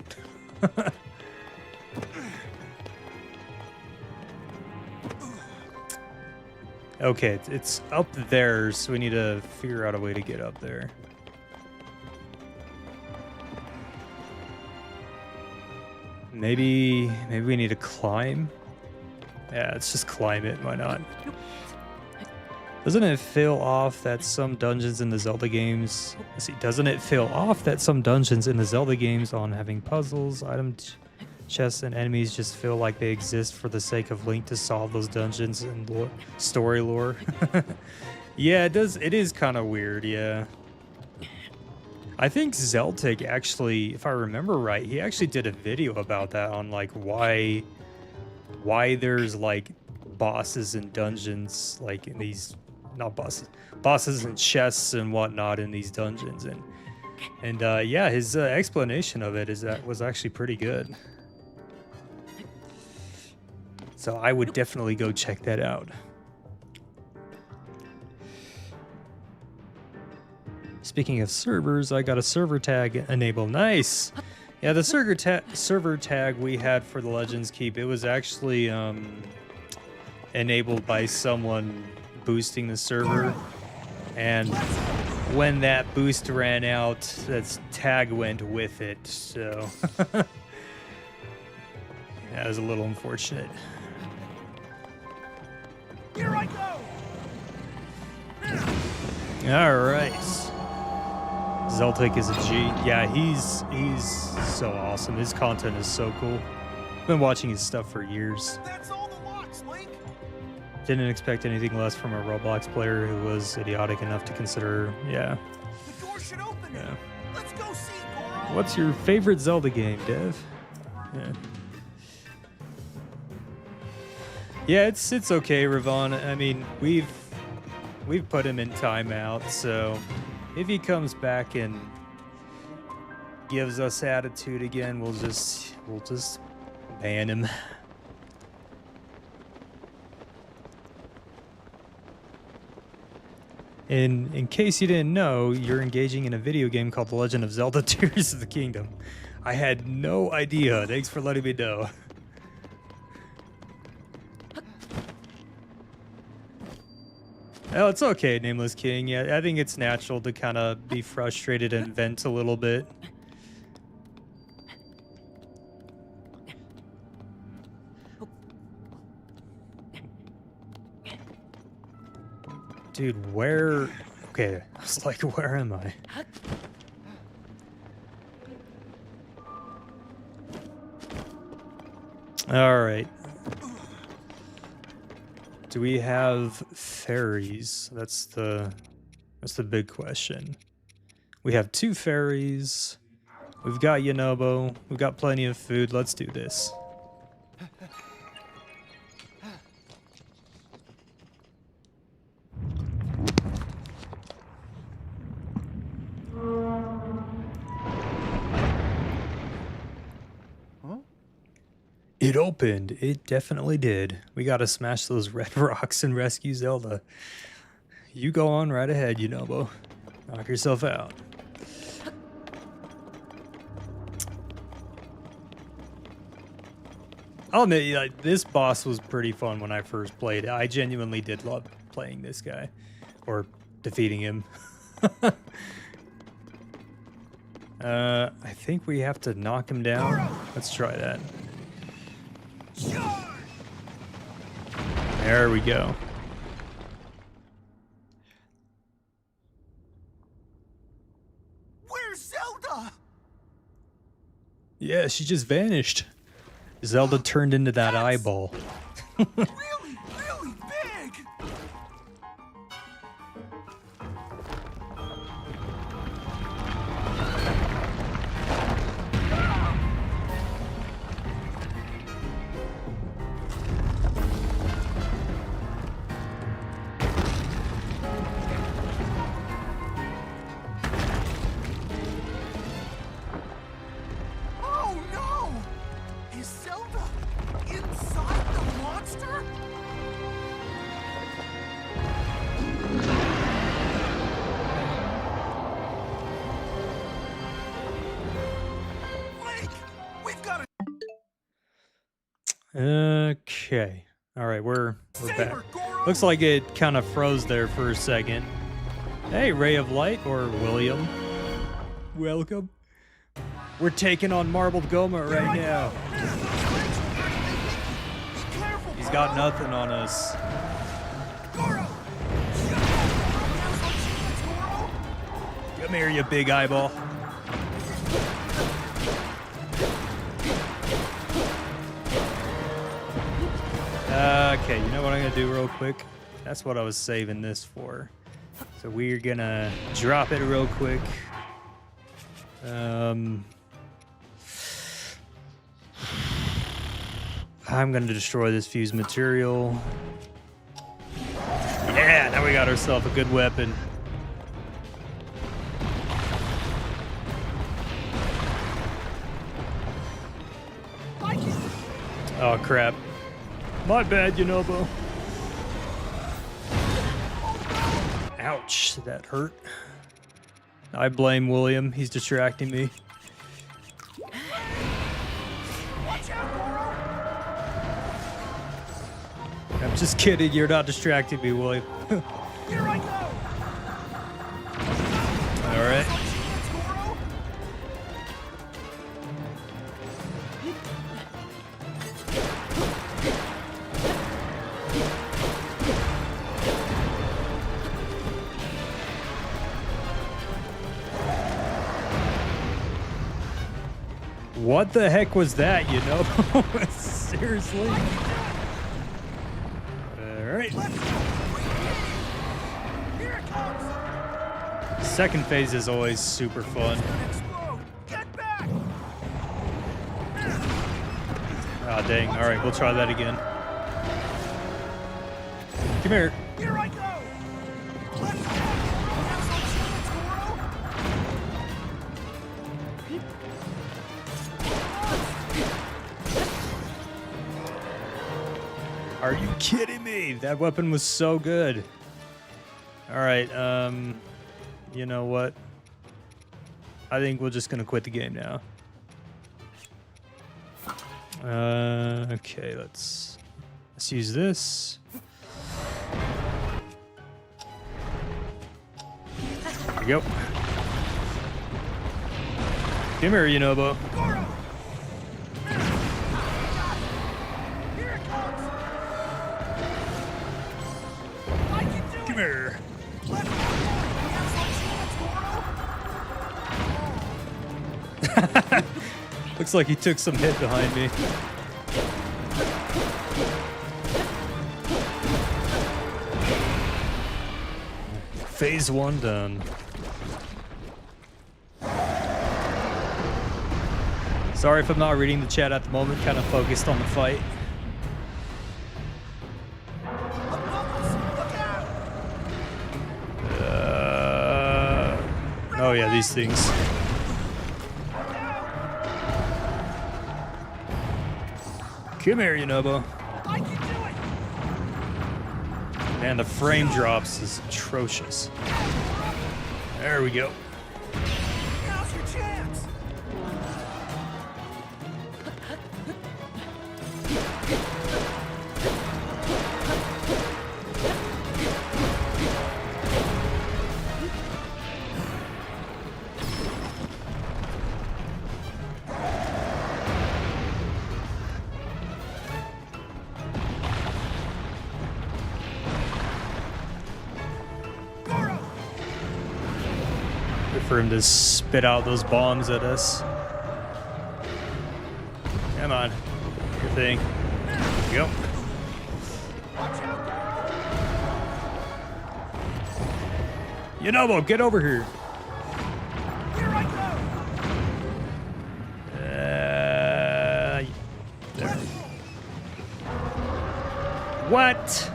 Okay, it's up there, so we need to figure out a way to get up there. Maybe we need to climb? Yeah, let's just climb it, why not? Doesn't it feel off that some dungeons in the Zelda games... Let's see, doesn't it feel off that some dungeons in the Zelda games on having puzzles, chests, and enemies just feel like they exist for the sake of Link to solve those dungeons and story lore? Yeah, it does. It is kind of weird, yeah. I think Zeltic actually, if I remember right, he actually did a video about that on like why there's like bosses and dungeons like in these, not bosses and chests and whatnot in these dungeons, and yeah, his explanation of it was actually pretty good. So I would definitely go check that out. Speaking of servers, I got a server tag enabled. Nice! Yeah, the server tag we had for the Legends Keep, it was actually enabled by someone boosting the server. And when that boost ran out, that tag went with it, so... That was a little unfortunate. Here I go! Alright. Zeltic is a G. Yeah, he's so awesome. His content is so cool. Been watching his stuff for years. That's all the locks, Link! Didn't expect anything less from a Roblox player who was idiotic enough to consider, yeah. The door should open Yeah. it! Let's go see, Goro! What's your favorite Zelda game, Dev? Yeah. Yeah, it's okay, Ravon. I mean, we've put him in timeout, so if he comes back and gives us attitude again, we'll just ban him. In case you didn't know, you're engaging in a video game called The Legend of Zelda: Tears of the Kingdom. I had no idea. Thanks for letting me know. Oh, it's okay, Nameless King. Yeah, I think it's natural to kind of be frustrated and vent a little bit. Dude, where... Okay, I was like, where am I? All right. Do we have fairies? That's the big question. We have 2 fairies. We've got Yunobo. We've got plenty of food. Let's do this. It opened. It definitely did. We gotta smash those red rocks and rescue Zelda. You go on right ahead, Yunobo. Knock yourself out. I'll admit, like, this boss was pretty fun when I first played it. I genuinely did love playing this guy. Or defeating him. I think we have to knock him down. Let's try that. There we go. Where's Zelda? Yeah, she just vanished. Zelda turned into that eyeball. Really, really big. Oh no! Is Zelda inside the monster? Link, we've got to Okay. All right, we're save back. her, Goro! Looks like it kind of froze there for a second. Hey, Ray of Light, or William. Welcome. We're taking on Marbled Goma right now. Be careful, He's got nothing on us. Goro! Come here, you big eyeball. Okay, you know what I'm gonna do real quick? That's what I was saving this for. So we're gonna drop it real quick. I'm gonna destroy this fused material. Yeah, now we got ourselves a good weapon. Oh crap. My bad, Yunobo. Ouch, that hurt. I blame William, he's distracting me. Watch out, Goro! I'm just kidding, you're not distracting me, William. Here I go! Alright. Goro! What the heck was that, you know? Seriously? Alright. Here it comes! Second phase is always super fun. Explode! Get back! Ah, dang. Alright, we'll try that again. Come here. Here I go! Let's go! Have some chance, Goro! Are you kidding me? That weapon was so good. Alright, you know what? I think we're just gonna quit the game now. Okay, let's use this. There we go. Come here, Yunobo. Goro! Here it comes! I can do Come it! here. Let's go! Have some chance, Goro! Looks like he took some hit behind me. Phase 1 done. Sorry if I'm not reading the chat at the moment, kind of focused on the fight. Oh yeah, these things. Come here, Yunobo. I can do it! Man, the frame drops is atrocious. There we go. Now's your chance! For him to spit out those bombs at us. Come on. Your thing. There we go. Yunobo, get over here. Here I go! There. What?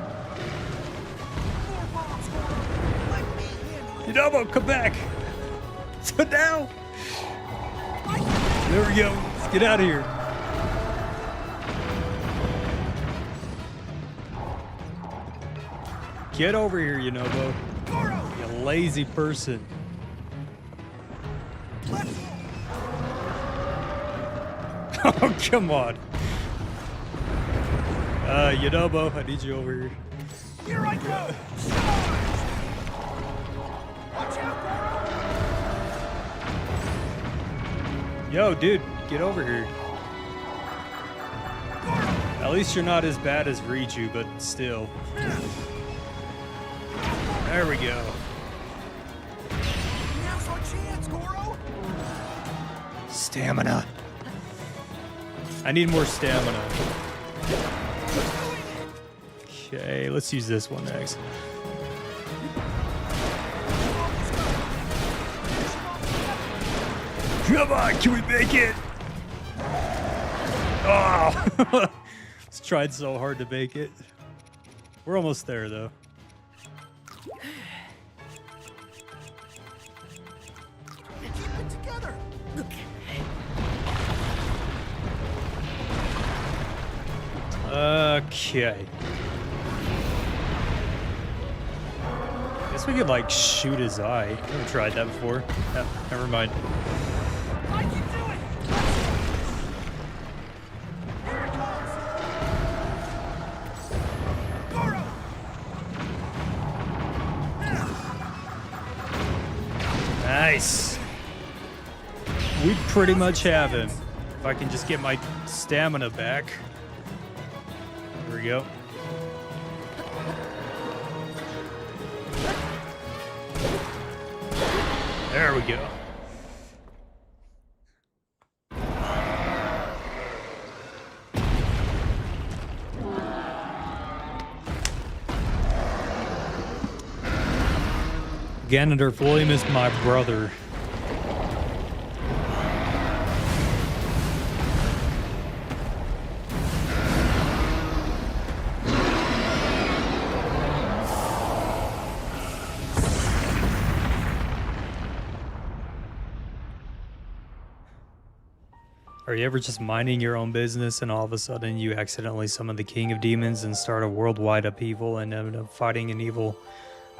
More bombs, Goro! Let me handle it! Yunobo, come back. So now. There we go. Let's get out of here. Get over here, Yunobo. Goro! You lazy person. Oh, come on. Yunobo, I need you over here. Here I go! Charge! Watch out, Goro! Yo, dude, get over here. At least you're not as bad as Riju, but still. There we go. Now's our chance, Goro! Stamina. I need more stamina. Okay, let's use this one next. Come on, can we make it? Oh! Just tried so hard to make it. We're almost there, though. Keep it together! Okay. Guess we could, like, shoot his eye. I've never tried that before. No, never mind. I can do it! Here it comes! Goro! Nice. We pretty much have him. If I can just get my stamina back. There we go. There we go. Ganondorf William is my brother. Are you ever just minding your own business and all of a sudden you accidentally summon the king of demons and start a worldwide upheaval and end up fighting an evil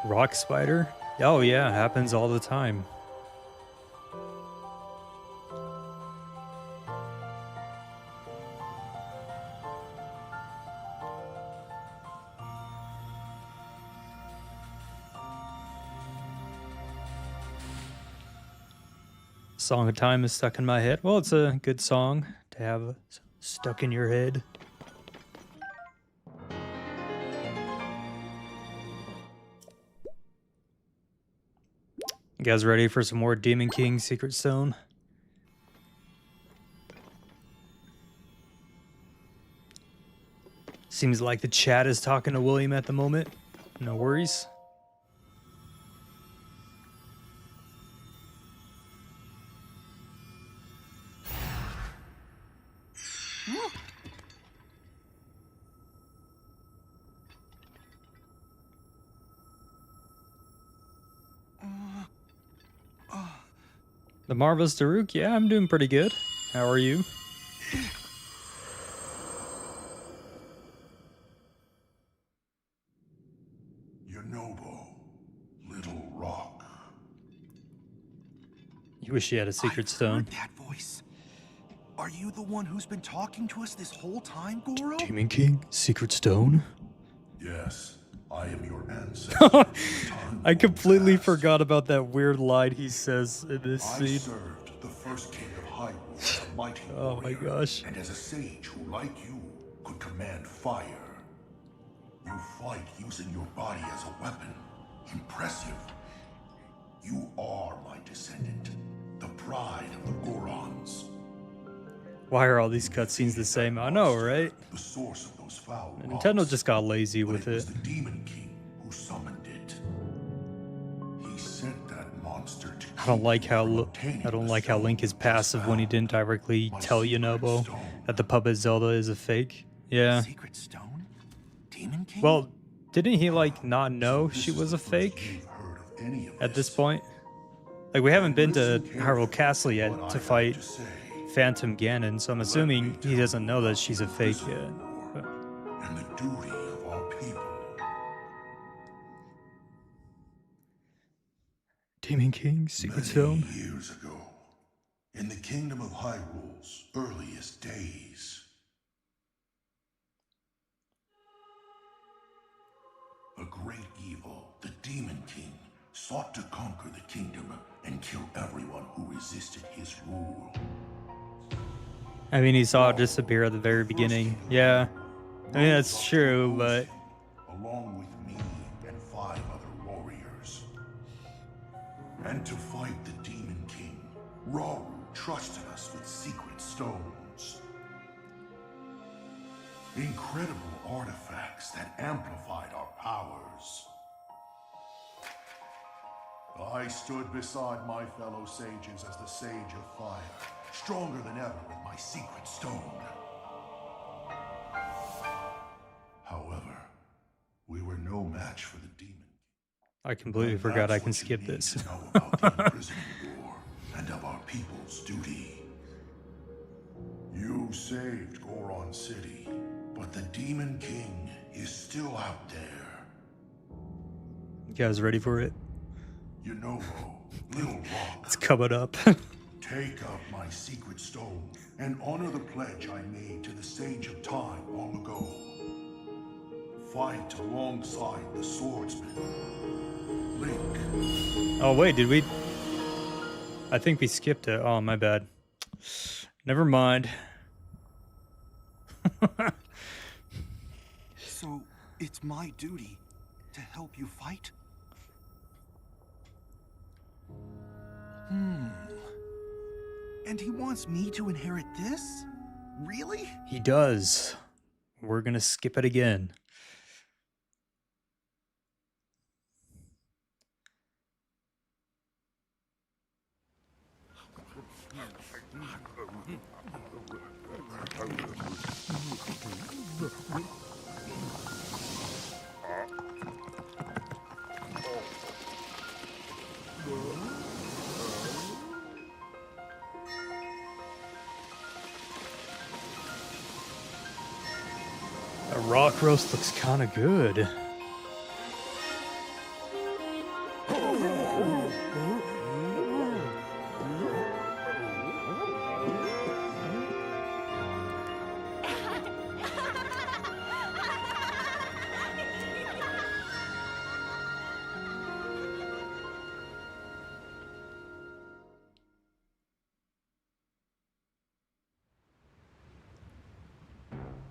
rock spider? Oh yeah, happens all the time. Song of Time is stuck in my head. Well, it's a good song to have stuck in your head. You guys ready for some more Demon King Secret Stone? Seems like the chat is talking to William at the moment. No worries. The marvelous Daruk, yeah, I'm doing pretty good. How are you? Yunobo, Little Rock. You wish you had a secret stone. I've heard that voice. Are you the one who's been talking to us this whole time, Goro? Demon King, secret stone? Yes, I am your ancestor. I completely forgot about that weird line he says in this I scene. served the first king of Hyrule as a mighty Oh my warrior, gosh. and as a sage who, like you, could command fire. You fight using your body as a weapon. Impressive. You are my descendant, the pride of the Gorons. Why are all these cutscenes the same? I know, right? The source of those foul Nintendo rocks. just got lazy But with it was it. the Demon King who summoned it. He sent that monster to I don't like keep you from how obtaining I don't the like how stone Link is you just passive when he found. didn't directly My tell secret Yunobo stone. that the puppet Zelda is a fake. Yeah. Secret stone? Demon King? Well, didn't he like not know This she is was the a first fake you've heard of any of at this this. point? Like we haven't been to Listen carefully Hyrule Castle what yet I to have fight to say. Phantom Ganon, so I'm assuming he doesn't know that she's a fake yet. And the duty of our people. Demon King, secret Many stone. years ago, in the kingdom of Hyrule's earliest days, a great evil, the Demon King, sought to conquer the kingdom and kill everyone who resisted his rule. I mean, he saw it disappear at the very beginning. Yeah, I mean that's true, but Along with me and 5 other warriors. And to fight the Demon King, Rauru trusted us with secret stones. Incredible artifacts that amplified our powers. I stood beside my fellow sages as the Sage of Fire, stronger than ever with my secret stone. However, we were no match for the Demon. I completely And forgot I that's can what you skip need this. to know about the imprisoning war and of our people's duty. You saved Goron City, but the Demon King is still out there. You guys ready for it? Yunobo, Little Rock, It's coming up. take up my secret stone and honor the pledge I made to the Sage of Time long ago. Fight alongside the swordsman, Link. Oh wait, did we? I think we skipped it. Oh, my bad. Never mind. So, it's my duty to help you fight? And he wants me to inherit this? Really? He does. We're gonna skip it again. A rock roast looks kind of good.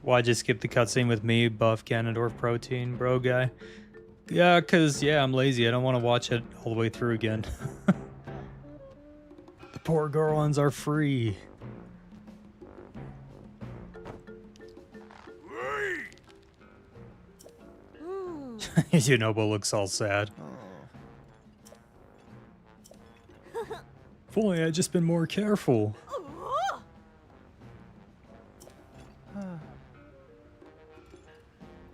Why'd you skip the cutscene with me, Buff Ganondorf Protein, bro guy? Yeah, cause I'm lazy. I don't want to watch it all the way through again. The poor Gorons are free. Yunobo looks all sad. If only I'd just been more careful.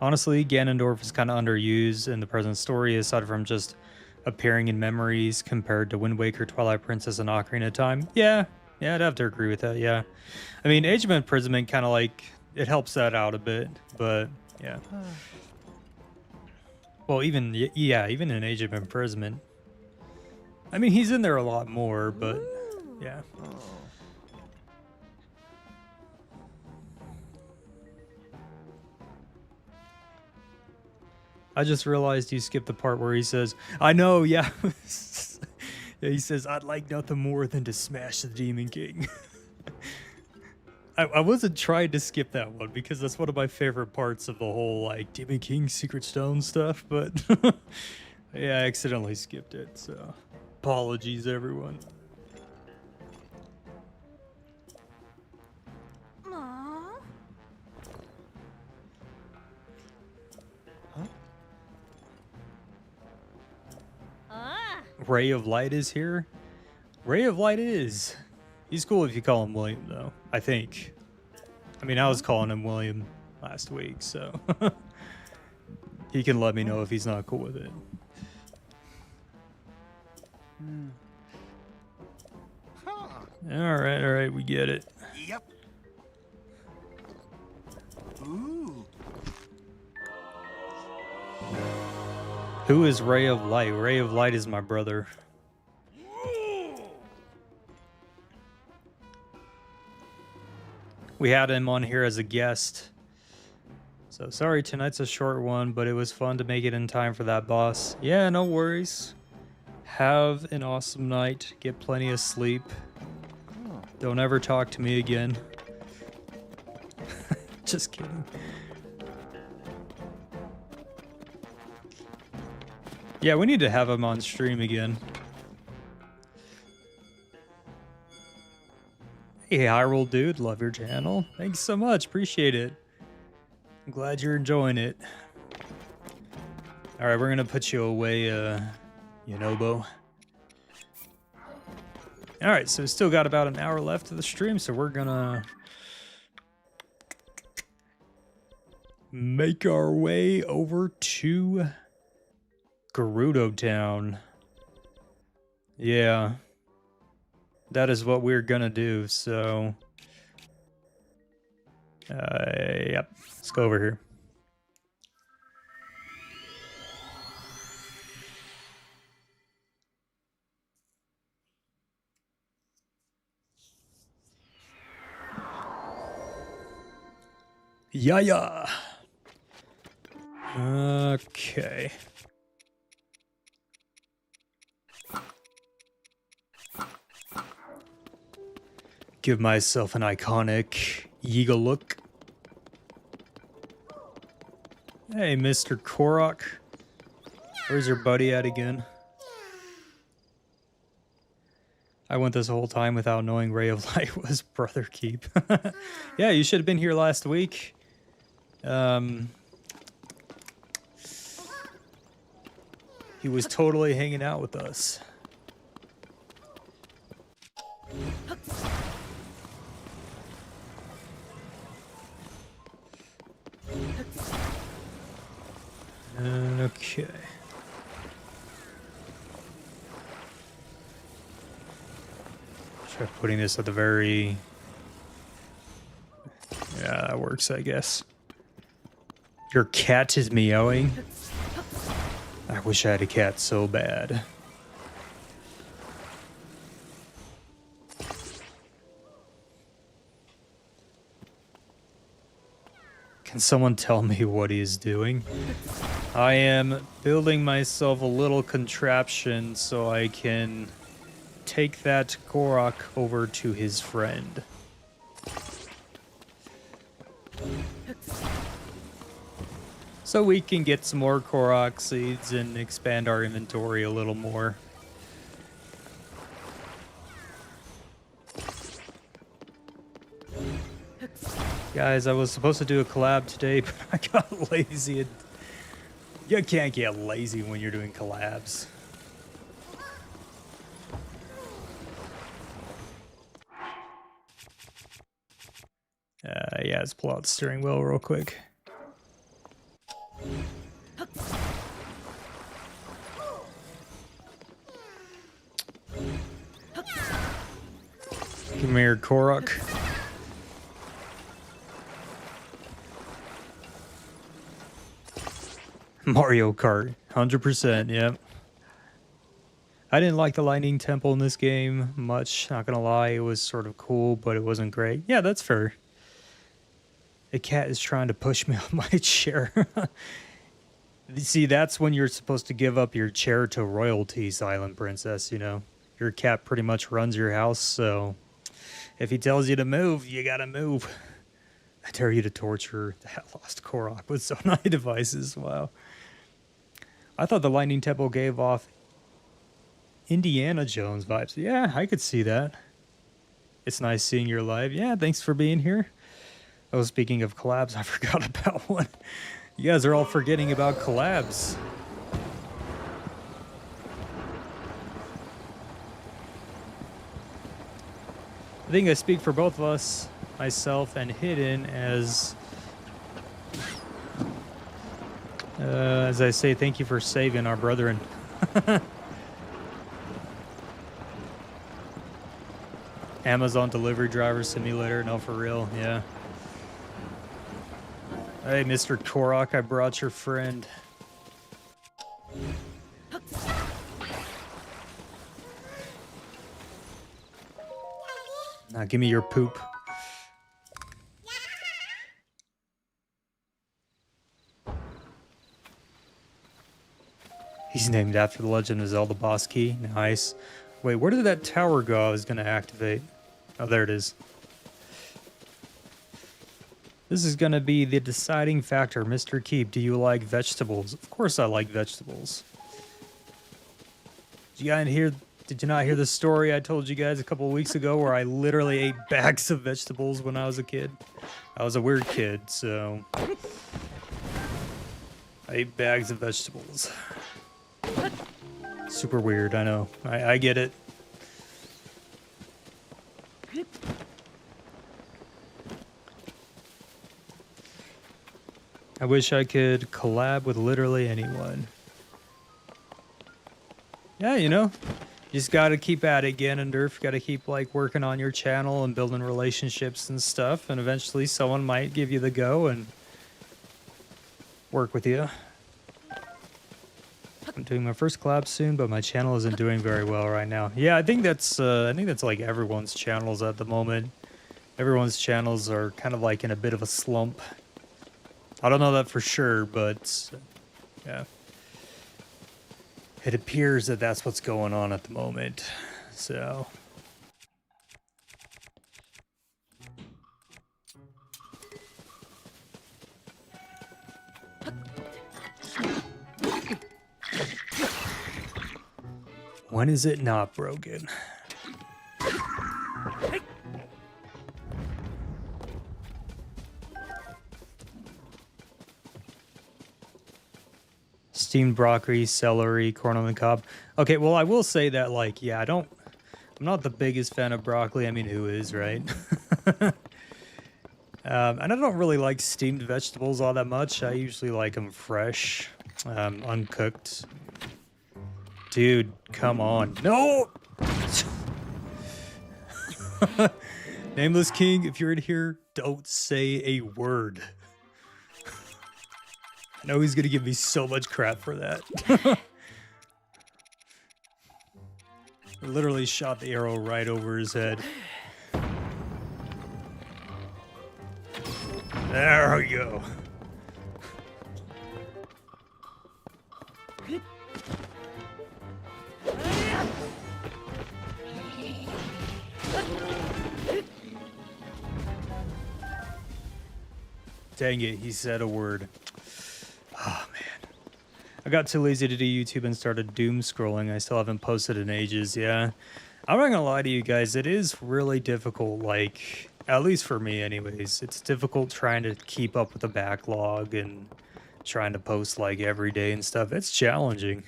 Honestly, Ganondorf is kind of underused in the present story, aside from just appearing in memories compared to Wind Waker, Twilight Princess, and Ocarina of Time. Yeah, I'd have to agree with that. Yeah, I mean, Age of Imprisonment kind of like it helps that out a bit, but yeah. Well, even yeah, even in Age of Imprisonment, I mean, he's in there a lot more, but yeah. I just realized you skipped the part where he says, I know, yeah. Yeah, he says, I'd like nothing more than to smash the Demon King. I wasn't trying to skip that one because that's one of my favorite parts of the whole, like, Demon King Secret Stone stuff, but yeah, I accidentally skipped it, so apologies, everyone. Aww. Ah. Ray of Light is here? Ray of Light is. He's cool if you call him William, though, I think. I mean, I was calling him William last week, so he can let me know if he's not cool with it. All right, we get it. Yep. Ooh. Who is Ray of Light? Ray of Light is my brother. We had him on here as a guest. So sorry, tonight's a short one, but it was fun to make it in time for that boss. Yeah, no worries. Have an awesome night. Get plenty of sleep. Don't ever talk to me again. Just kidding. Yeah, we need to have him on stream again. Hey, Hyrule dude, love your channel. Thanks so much, appreciate it. I'm glad you're enjoying it. All right, we're gonna put you away, Yunobo. All right, so we still got about an hour left of the stream, so we're gonna make our way over to Gerudo Town. Yeah. That is what we're gonna do, so... yep. Let's go over here. Yeah. Okay. Give myself an iconic Yiga look. Hey, Mr. Korok. Where's your buddy at again? I went this whole time without knowing Ray of Light was Brother Keep. Yeah, you should have been here last week. He was totally hanging out with us. Okay. Try putting this at the very... Yeah, that works, I guess. Your cat is meowing? I wish I had a cat so bad. Can someone tell me what he is doing? I am building myself a little contraption so I can take that Korok over to his friend. So we can get some more Korok seeds and expand our inventory a little more. Guys, I was supposed to do a collab today, but I got lazy. You can't get lazy when you're doing collabs. Yeah, let's pull out the steering wheel real quick. Korok. Mario Kart, 100%, yep. I didn't like the Lightning Temple in this game much, not gonna lie. It was sort of cool, but it wasn't great. Yeah, that's fair. A cat is trying to push me off my chair. See, that's when you're supposed to give up your chair to royalty, Silent Princess, you know? Your cat pretty much runs your house, so if he tells you to move, you gotta move. I dare you to torture that lost Korok with Zonai devices. Wow. I thought the Lightning Temple gave off Indiana Jones vibes. Yeah, I could see that. It's nice seeing your live. Yeah, thanks for being here. Oh, speaking of collabs, I forgot about one. You guys are all forgetting about collabs. I think I speak for both of us, myself and Hidden, as I say thank you for saving our brethren. Amazon delivery driver simulator, no, for real, yeah. Hey, Mr. Korok, I brought your friend. Now give me your poop. He's named after the Legend of Zelda boss key. Nice. Wait, where did that tower go I was going to activate? Oh, there it is. This is going to be the deciding factor. Mr. Keep, do you like vegetables? Of course I like vegetables. Did you not hear the story I told you guys a couple of weeks ago where I literally ate bags of vegetables when I was a kid? I was a weird kid, so I ate bags of vegetables. Super weird, I know. I get it. I wish I could collab with literally anyone. Yeah, you know, you just gotta keep at it, Ganondorf. Gotta keep, like, working on your channel and building relationships and stuff, and eventually someone might give you the go and work with you. I'm doing my first collab soon, but my channel isn't doing very well right now. Yeah, I think that's like everyone's channels at the moment. Everyone's channels are kind of like in a bit of a slump. I don't know that for sure, but yeah. It appears that that's what's going on at the moment. So when is it not broken? Steamed broccoli, celery, corn on the cob. Okay, well, I will say that, like, yeah, I'm not the biggest fan of broccoli. I mean, who is, right? And I don't really like steamed vegetables all that much. I usually like them fresh, uncooked. Dude, come on. No! Nameless King, if you're in here, don't say a word. I know he's gonna give me so much crap for that. I literally shot the arrow right over his head. There we go. Dang it, he said a word. Oh, man. I got too lazy to do YouTube and started doom scrolling. I still haven't posted in ages, yeah. I'm not gonna lie to you guys, it is really difficult, like, at least for me anyways. It's difficult trying to keep up with the backlog and trying to post, like, every day and stuff. It's challenging.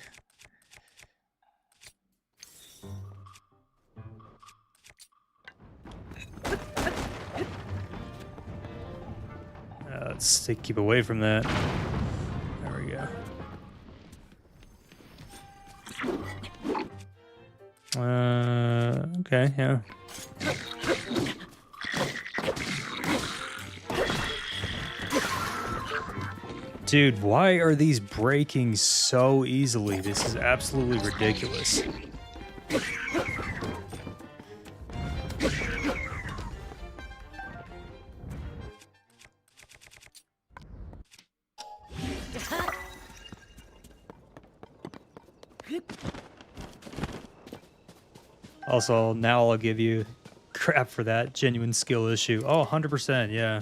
Let's keep away from that. There we go. Okay, yeah. Dude, why are these breaking so easily? This is absolutely ridiculous. Also, now I'll give you crap for that genuine skill issue. Oh, 100%, yeah.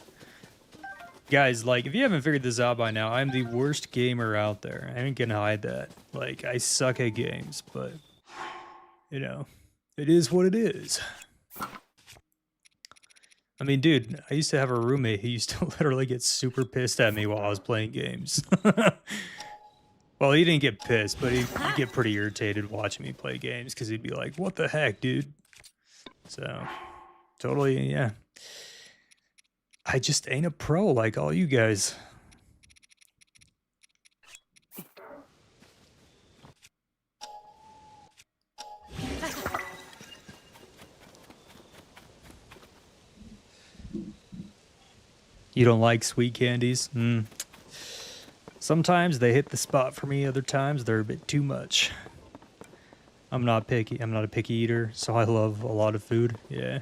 Guys, like, if you haven't figured this out by now, I'm the worst gamer out there. I ain't gonna hide that. Like, I suck at games, but, you know, it is what it is. I mean, dude, I used to have a roommate who used to literally get super pissed at me while I was playing games. Well, he didn't get pissed, but he'd get pretty irritated watching me play games because he'd be like, what the heck, dude? So, totally, yeah. I just ain't a pro like all you guys. You don't like sweet candies? Sometimes they hit the spot for me, other times they're a bit too much. I'm not picky. I'm not a picky eater, so I love a lot of food. Yeah.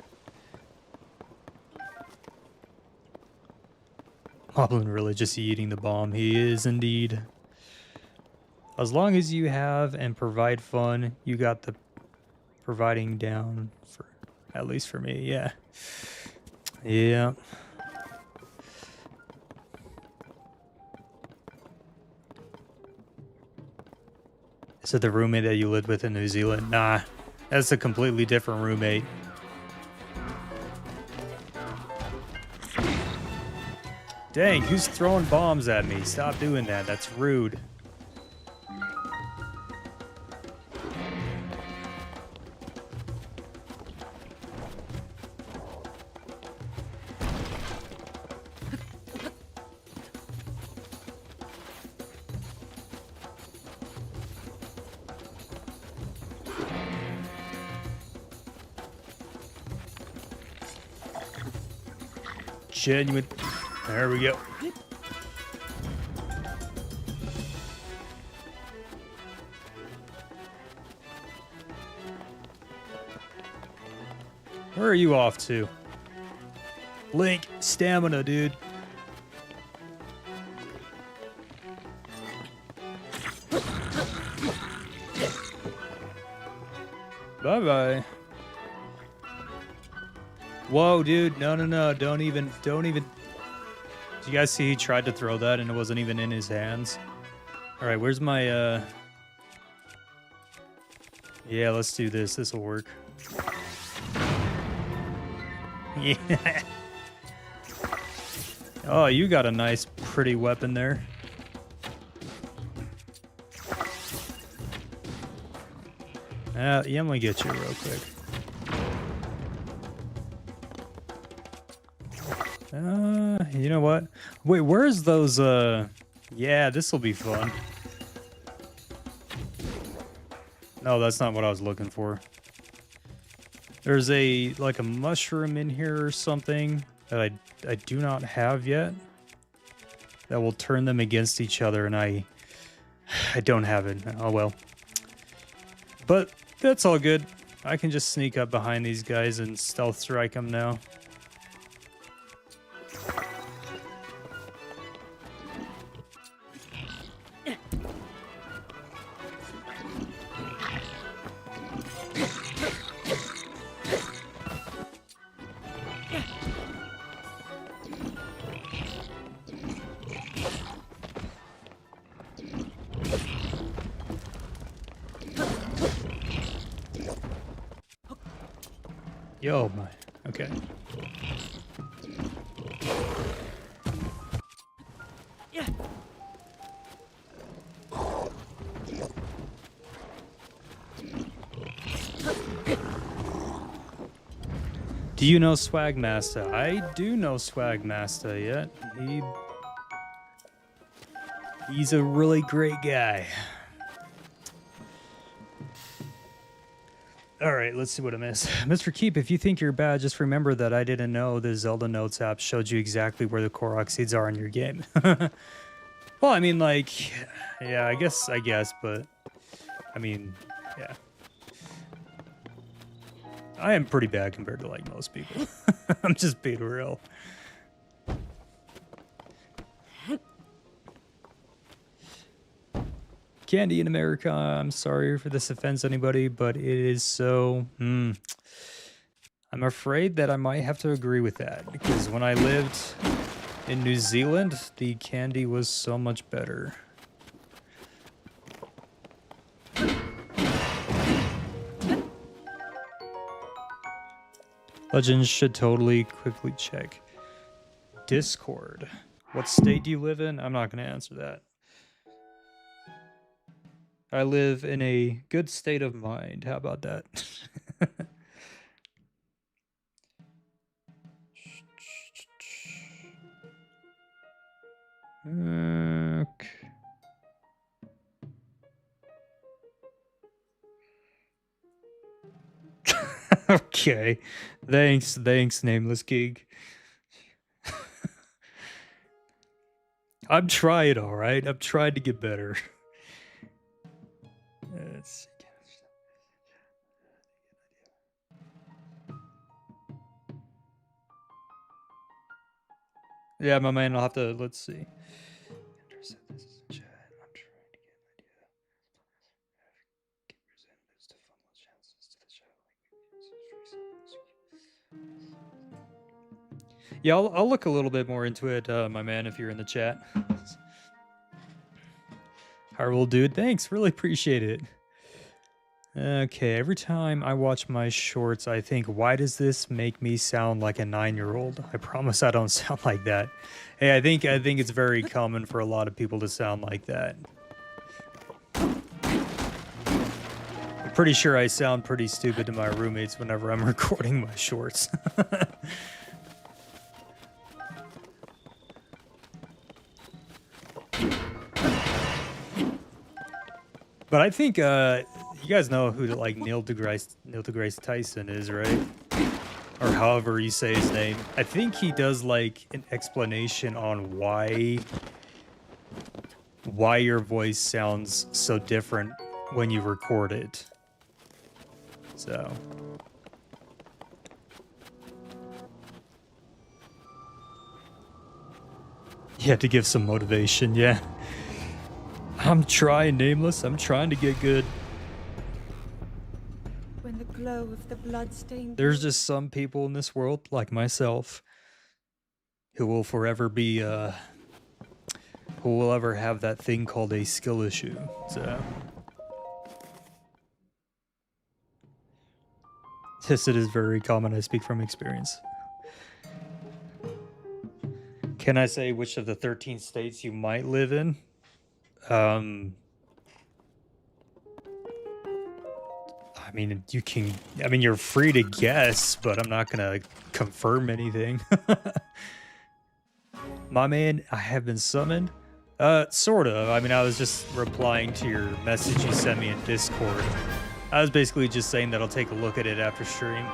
Moblin really just eating the bomb. He is indeed. As long as you have and provide fun, you got the providing down for, at least for me. Yeah. Yeah. Is it the roommate that you lived with in New Zealand? Nah, that's a completely different roommate. Dang, who's throwing bombs at me? Stop doing that. That's rude. Genuine. There we go. Where are you off to? Link, stamina, dude. Bye-bye. Whoa, dude. No, no, no. Don't even. Did you guys see he tried to throw that and it wasn't even in his hands? All right, where's my, Yeah, let's do this. This'll work. Yeah. Oh, you got a nice, pretty weapon there. Yeah, let me get you real quick. You know what? Wait, where's those, Yeah, this'll be fun. No, that's not what I was looking for. There's like a mushroom in here or something that I do not have yet. That will turn them against each other, and I don't have it. Oh well. But that's all good. I can just sneak up behind these guys and stealth strike them now. Yo, my. Okay. Yeah. Do you know Swag Master? I do know Swag Master, yeah. He's a really great guy. All right, let's see what I missed. Mr. Keep, if you think you're bad, just remember that I didn't know the Zelda Notes app showed you exactly where the Korok seeds are in your game. Well, I mean, like, yeah, I guess, but I mean, yeah, I am pretty bad compared to like most people. I'm just being real. Candy in America. I'm sorry if this offends anybody, but it is so. I'm afraid that I might have to agree with that because when I lived in New Zealand, the candy was so much better. Legends should totally quickly check. Discord. What state do you live in? I'm not going to answer that. I live in a good state of mind. How about that? Okay. Okay. Thanks, nameless geek. I'm trying, all right. I'm trying to get better. Let's see. Yeah, my man, I'll have to, let's see. Yeah, I'll look a little bit more into it, my man, if you're in the chat. Hyrule dude, thanks. Really appreciate it. Okay, every time I watch my shorts, I think, why does this make me sound like a 9-year-old? I promise I don't sound like that. Hey, I think it's very common for a lot of people to sound like that. I'm pretty sure I sound pretty stupid to my roommates whenever I'm recording my shorts. But I think you guys know who like Neil deGrasse Tyson is, right? Or however you say his name. I think he does like an explanation on why your voice sounds so different when you record it. So yeah, to give some motivation, yeah. I'm trying, nameless. I'm trying to get good. When the glow of the bloodstained. There's just some people in this world, like myself, who will forever be, who will ever have that thing called a skill issue. So, yes, it is very common. I speak from experience. Can I say which of the 13 states you might live in? I mean, you're free to guess, but I'm not gonna confirm anything. My man, I have been summoned. Sort of. I mean, I was just replying to your message you sent me in Discord. I was basically just saying that I'll take a look at it after stream.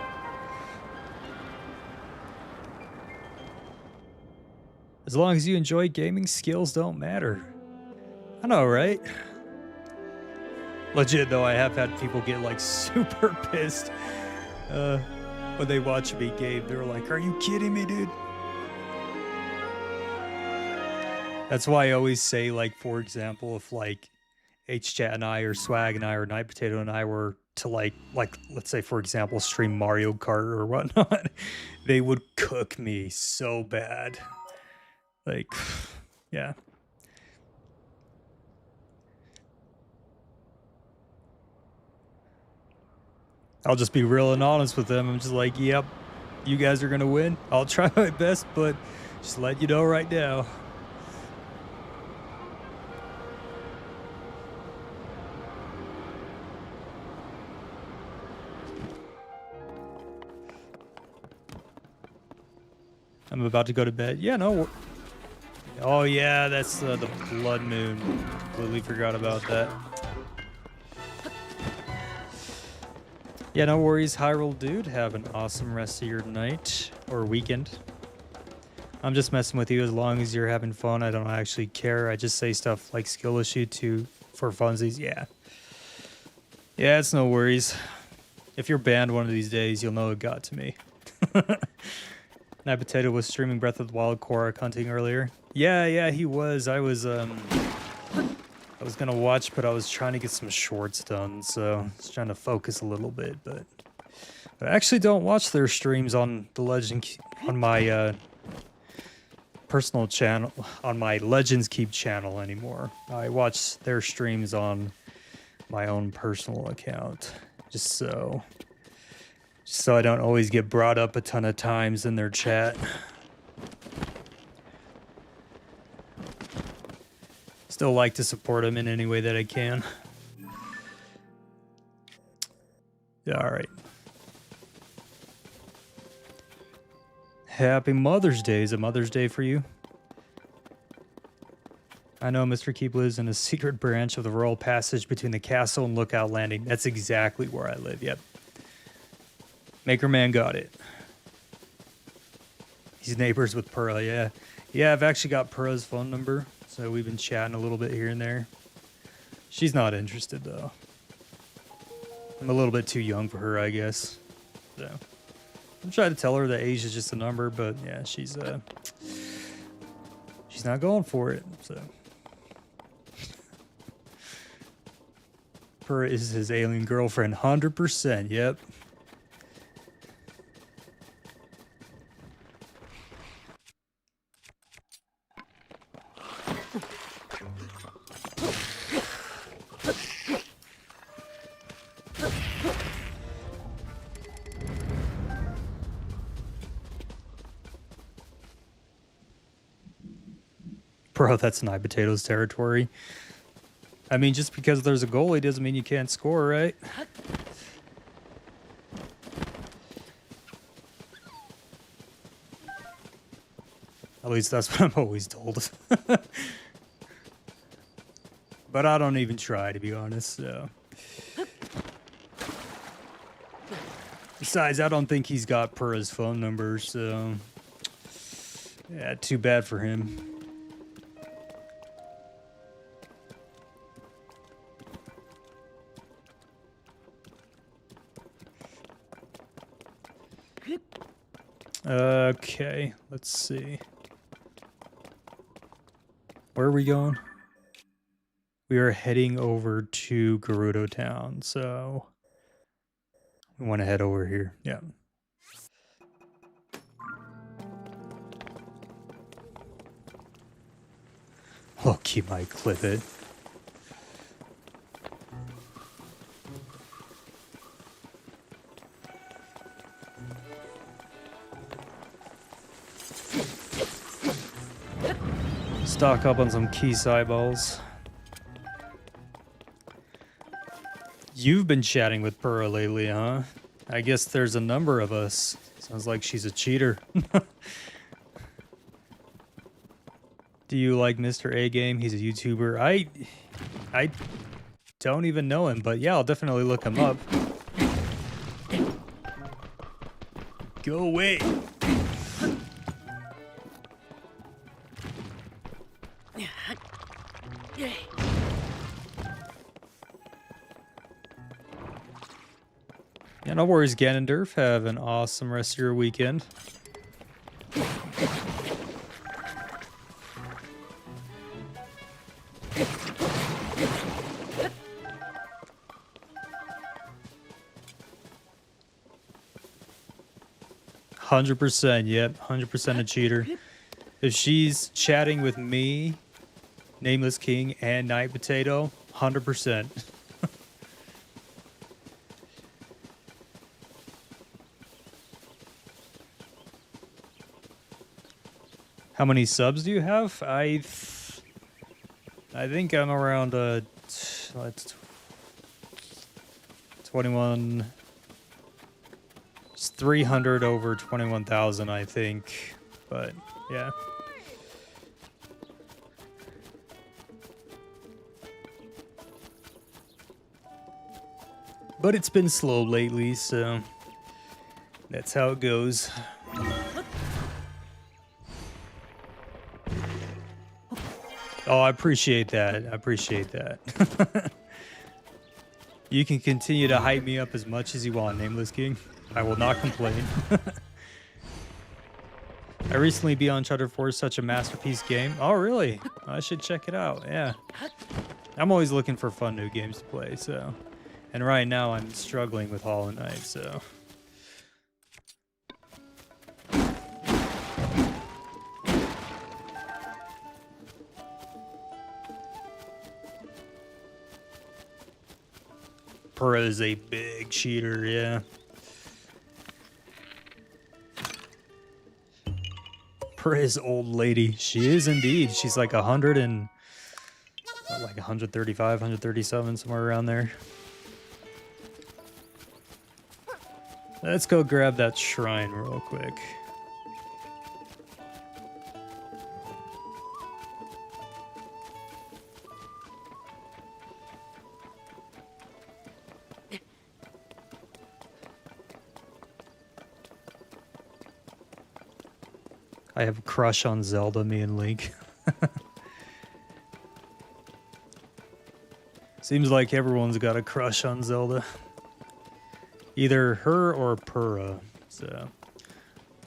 As long as you enjoy gaming, skills don't matter. I know, right? Legit, though, I have had people get, like, super pissed when they watch me game. They're like, are you kidding me, dude? That's why I always say, like, for example, if, like, HChat and I, or Swag and I, or Night Potato and I were to, like, let's say, for example, stream Mario Kart or whatnot, they would cook me so bad. Like, yeah. I'll just be real and honest with them. I'm just like, yep, you guys are going to win. I'll try my best, but just let you know right now. I'm about to go to bed. Yeah, no. Oh, yeah, that's the blood moon. Completely forgot about that. Yeah, no worries, Hyrule dude. Have an awesome rest of your night or weekend. I'm just messing with you as long as you're having fun. I don't actually care. I just say stuff like skill issue for funsies. Yeah. Yeah, it's no worries. If you're banned one of these days, you'll know it got to me. Night Potato was streaming Breath of the Wild Korok hunting earlier. Yeah, he was. I was gonna watch, but I was trying to get some shorts done, so I was trying to focus a little bit, but I actually don't watch their streams on the on my personal channel, on my Legends Keep channel anymore. I watch their streams on my own personal account, just so I don't always get brought up a ton of times in their chat. Still like to support them in any way that I can. Yeah, all right. Happy Mother's Day. Is it Mother's Day for you? I know Mr. Keep lives in a secret branch of the royal passage between the castle and Lookout Landing. That's exactly where I live, yep. Maker Man got it. He's neighbors with Pearl, yeah. Yeah, I've actually got Pearl's phone number, so we've been chatting a little bit here and there. She's not interested, though. I'm a little bit too young for her, I guess. So I'm trying to tell her that age is just a number, but yeah, she's not going for it, so. Pearl is his alien girlfriend, 100%, yep. Bro, that's Night Potato's territory. I mean, just because there's a goalie doesn't mean you can't score, right? At least that's what I'm always told. But I don't even try, to be honest, so. Besides, I don't think he's got Purra's phone number, so. Yeah, too bad for him. Okay, let's see. Where are we going? We are heading over to Gerudo Town, so we want to head over here. Yeah. I'll keep my clip it. Stock up on some key eyeballs. You've been chatting with Purra lately, huh? I guess there's a number of us. Sounds like she's a cheater. Do you like Mr. A Game? He's a YouTuber. I don't even know him, but yeah, I'll definitely look him up. Go away. Yeah, no worries, Ganondorf. Have an awesome rest of your weekend. %, yep, 100% a cheater. If she's chatting with me, Nameless King, and Night Potato, 100%. How many subs do you have? I think I'm around 21. It's 300 over 21,000, I think. But yeah. But it's been slow lately, so that's how it goes. Oh, I appreciate that. I appreciate that. You can continue to hype me up as much as you want, Nameless King. I will not complain. I recently beat Uncharted 4, such a masterpiece game. Oh, really? I should check it out. Yeah. I'm always looking for fun new games to play, so. And right now I'm struggling with Hollow Knight, so. Purah is a big cheater, yeah. Purah is old lady. She is indeed. She's like 100 and like 135, 137, somewhere around there. Let's go grab that shrine real quick. I have a crush on Zelda, me and Link. Seems like everyone's got a crush on Zelda. Either her or Purah. So,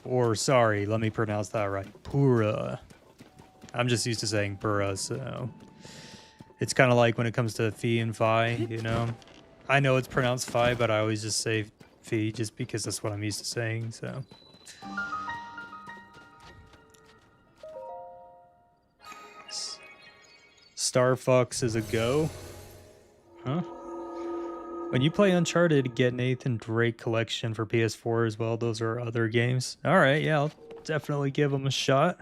or sorry, let me pronounce that right. Purah. I'm just used to saying Purah, so it's kind of like when it comes to Fi and Phi, you know. I know it's pronounced Phi, but I always just say Fi just because that's what I'm used to saying. So. Star Fox is a go. Huh? When you play Uncharted, get Nathan Drake collection for PS4 as well. Those are other games. All right, yeah, I'll definitely give them a shot.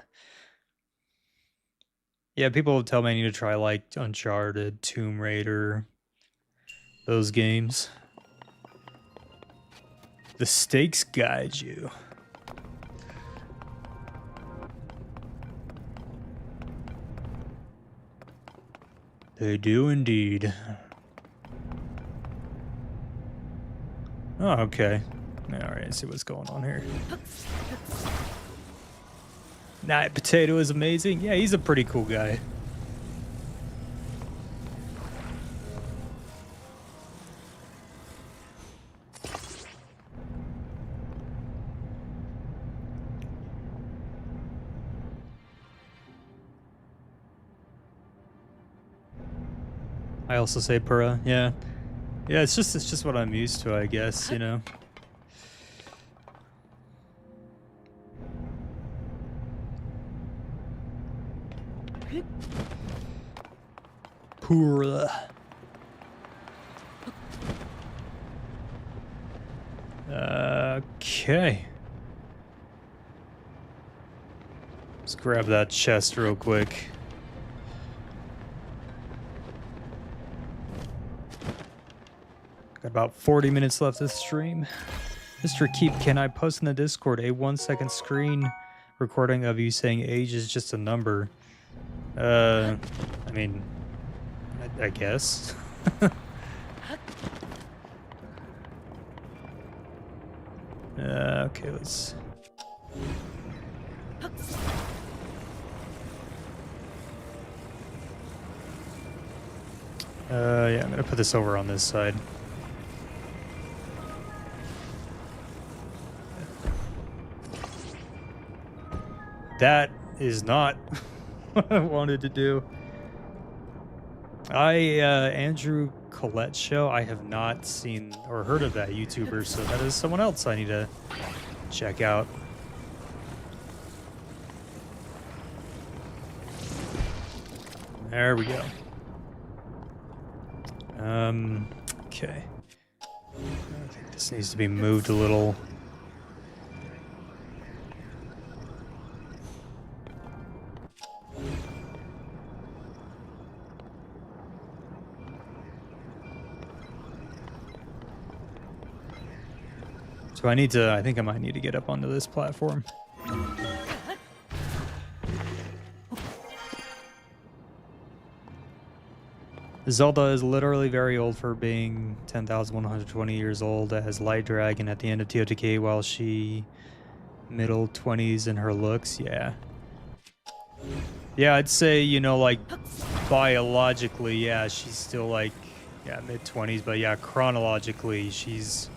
Yeah, people tell me I need to try like Uncharted, Tomb Raider, those games. The stakes guide you. They do indeed. Oh, okay. Alright, let's see what's going on here. Night Potato is amazing. Yeah, he's a pretty cool guy. I also say Purah, yeah. Yeah, it's just what I'm used to, I guess, you know. Purah. Okay. Let's grab that chest real quick. Got about 40 minutes left of the stream. Mr. Keep, can I post in the Discord a 1-second screen recording of you saying age is just a number? I mean, I guess. Okay, let's... yeah, I'm gonna put this over on this side. That is not what I wanted to do. Andrew Collette show, I have not seen or heard of that YouTuber, so that is someone else I need to check out. There we go. Okay. I think this needs to be moved a little. So I think I might need to get up onto this platform. Zelda is literally very old for being 10,120 years old as Light Dragon at the end of TOTK while she middle 20s in her looks. Yeah. Yeah, I'd say, you know, like biologically, yeah, she's still like, yeah, mid-20s, but yeah, chronologically, she's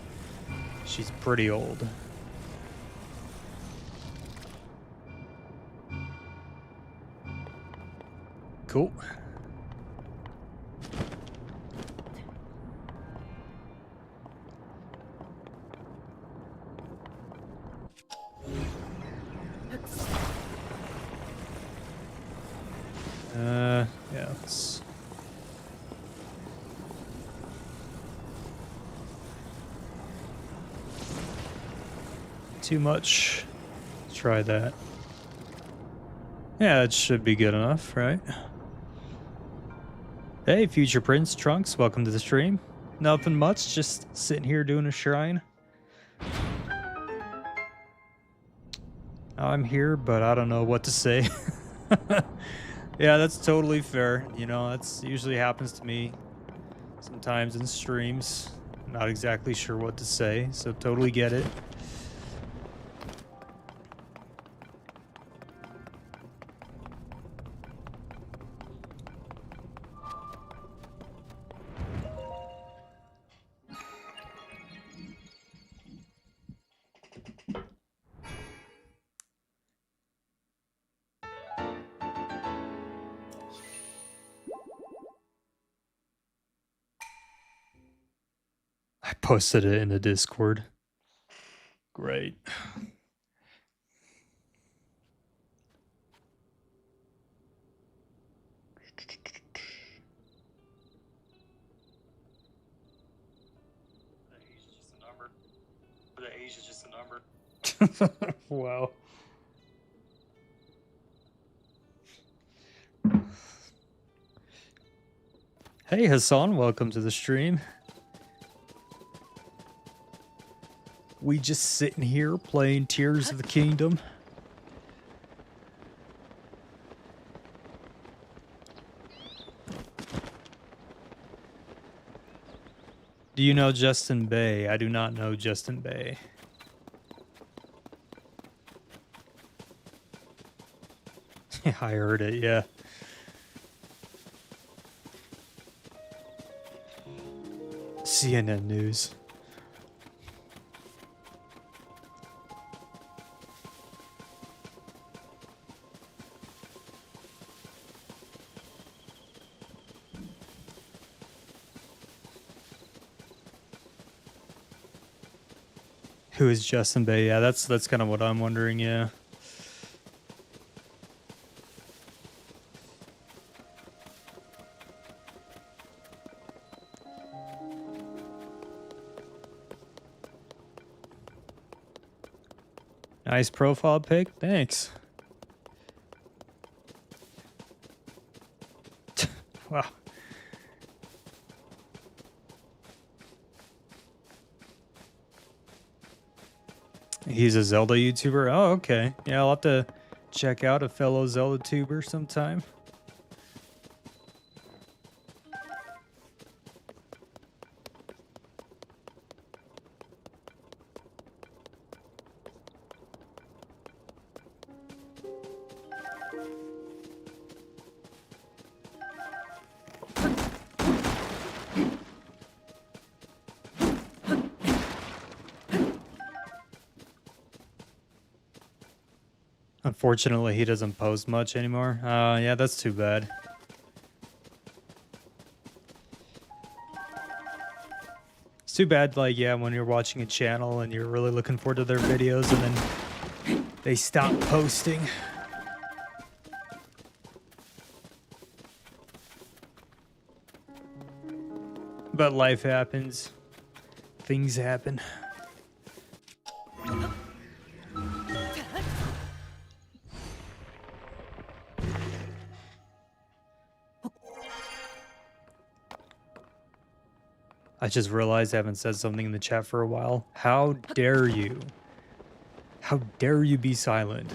pretty old. Cool. Yeah, it's too much. Let's try that. Yeah, it should be good enough, right? Hey, Future Prince Trunks, welcome to the stream. Nothing much, just sitting here doing a shrine. I'm here, but I don't know what to say. Yeah, that's totally fair. You know, that's usually happens to me sometimes in streams. I'm not exactly sure what to say, so totally get it. I posted it in the Discord. Great. The age is just a number. Wow. Hey Hassan, welcome to the stream. We just sitting here playing Tears of the Kingdom. Do you know Justin Bay? I do not know Justin Bay. I heard it, yeah. CNN News. Who is Justin Bay? Yeah, that's kind of what I'm wondering, yeah. Nice profile pic. Thanks. Wow. He's a Zelda YouTuber. Oh, okay. Yeah, I'll have to check out a fellow Zelda tuber sometime. Unfortunately, he doesn't post much anymore. Yeah, that's too bad. It's too bad, like, yeah, when you're watching a channel and you're really looking forward to their videos and then they stop posting. But life happens. Things happen. I just realized I haven't said something in the chat for a while. How dare you? How dare you be silent?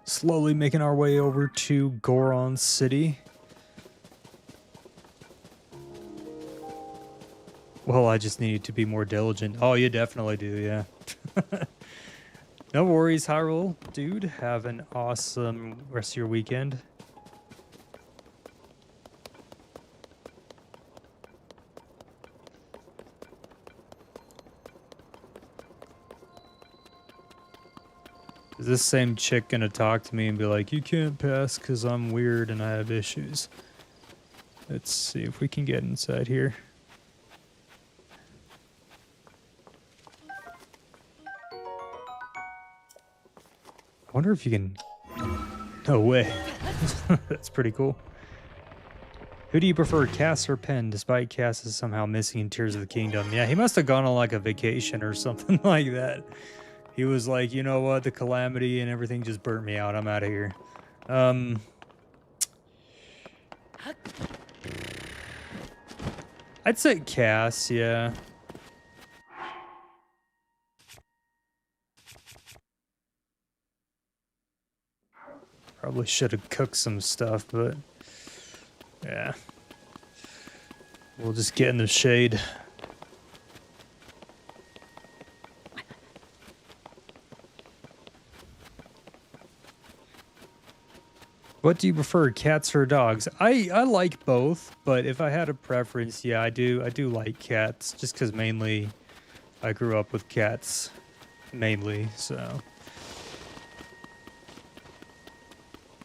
Slowly making our way over to Goron City. Well, I just need to be more diligent. Oh, you definitely do, yeah. No worries, Hyrule, dude. Have an awesome rest of your weekend. Is this same chick gonna talk to me and be like, you can't pass because I'm weird and I have issues? Let's see if we can get inside here. I wonder if you can... No way. That's pretty cool. Who do you prefer, Cass or Pen, despite Cass is somehow missing in Tears of the Kingdom? Yeah, he must have gone on like a vacation or something like that. He was like, you know what, the calamity and everything just burnt me out. I'm out of here. I'd say Cass, yeah. Probably should have cooked some stuff, but yeah. We'll just get in the shade. What do you prefer, cats or dogs? I like both, but if I had a preference, yeah, I do like cats, just because mainly I grew up with cats, mainly, so.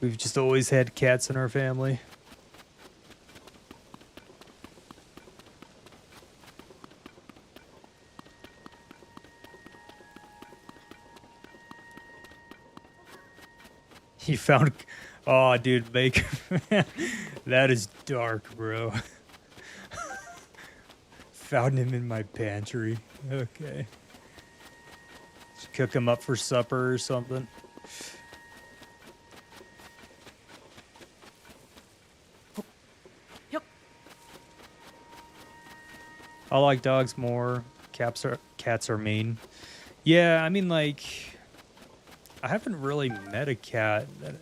We've just always had cats in our family. He found... Oh, dude, Baker. That is dark, bro. Found him in my pantry. Okay. Just cook him up for supper or something. I like dogs more. Cats are mean. Yeah, I mean, like, I haven't really met a cat that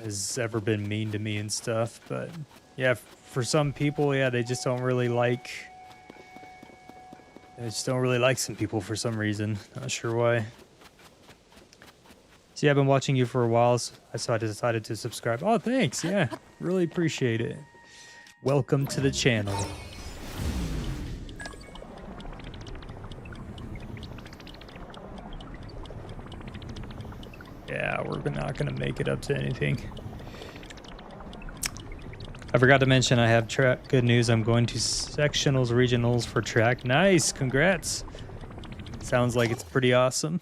has ever been mean to me and stuff, but yeah, for some people, yeah, they just don't really like. I just don't really like some people for some reason. Not sure why. See, I've been watching you for a while, so I decided to subscribe. Oh, thanks. Yeah, really appreciate it. Welcome to the channel. Yeah, we're not going to make it up to anything. I forgot to mention I have track. Good news, I'm going to sectionals, regionals for track. Nice, congrats. Sounds like it's pretty awesome.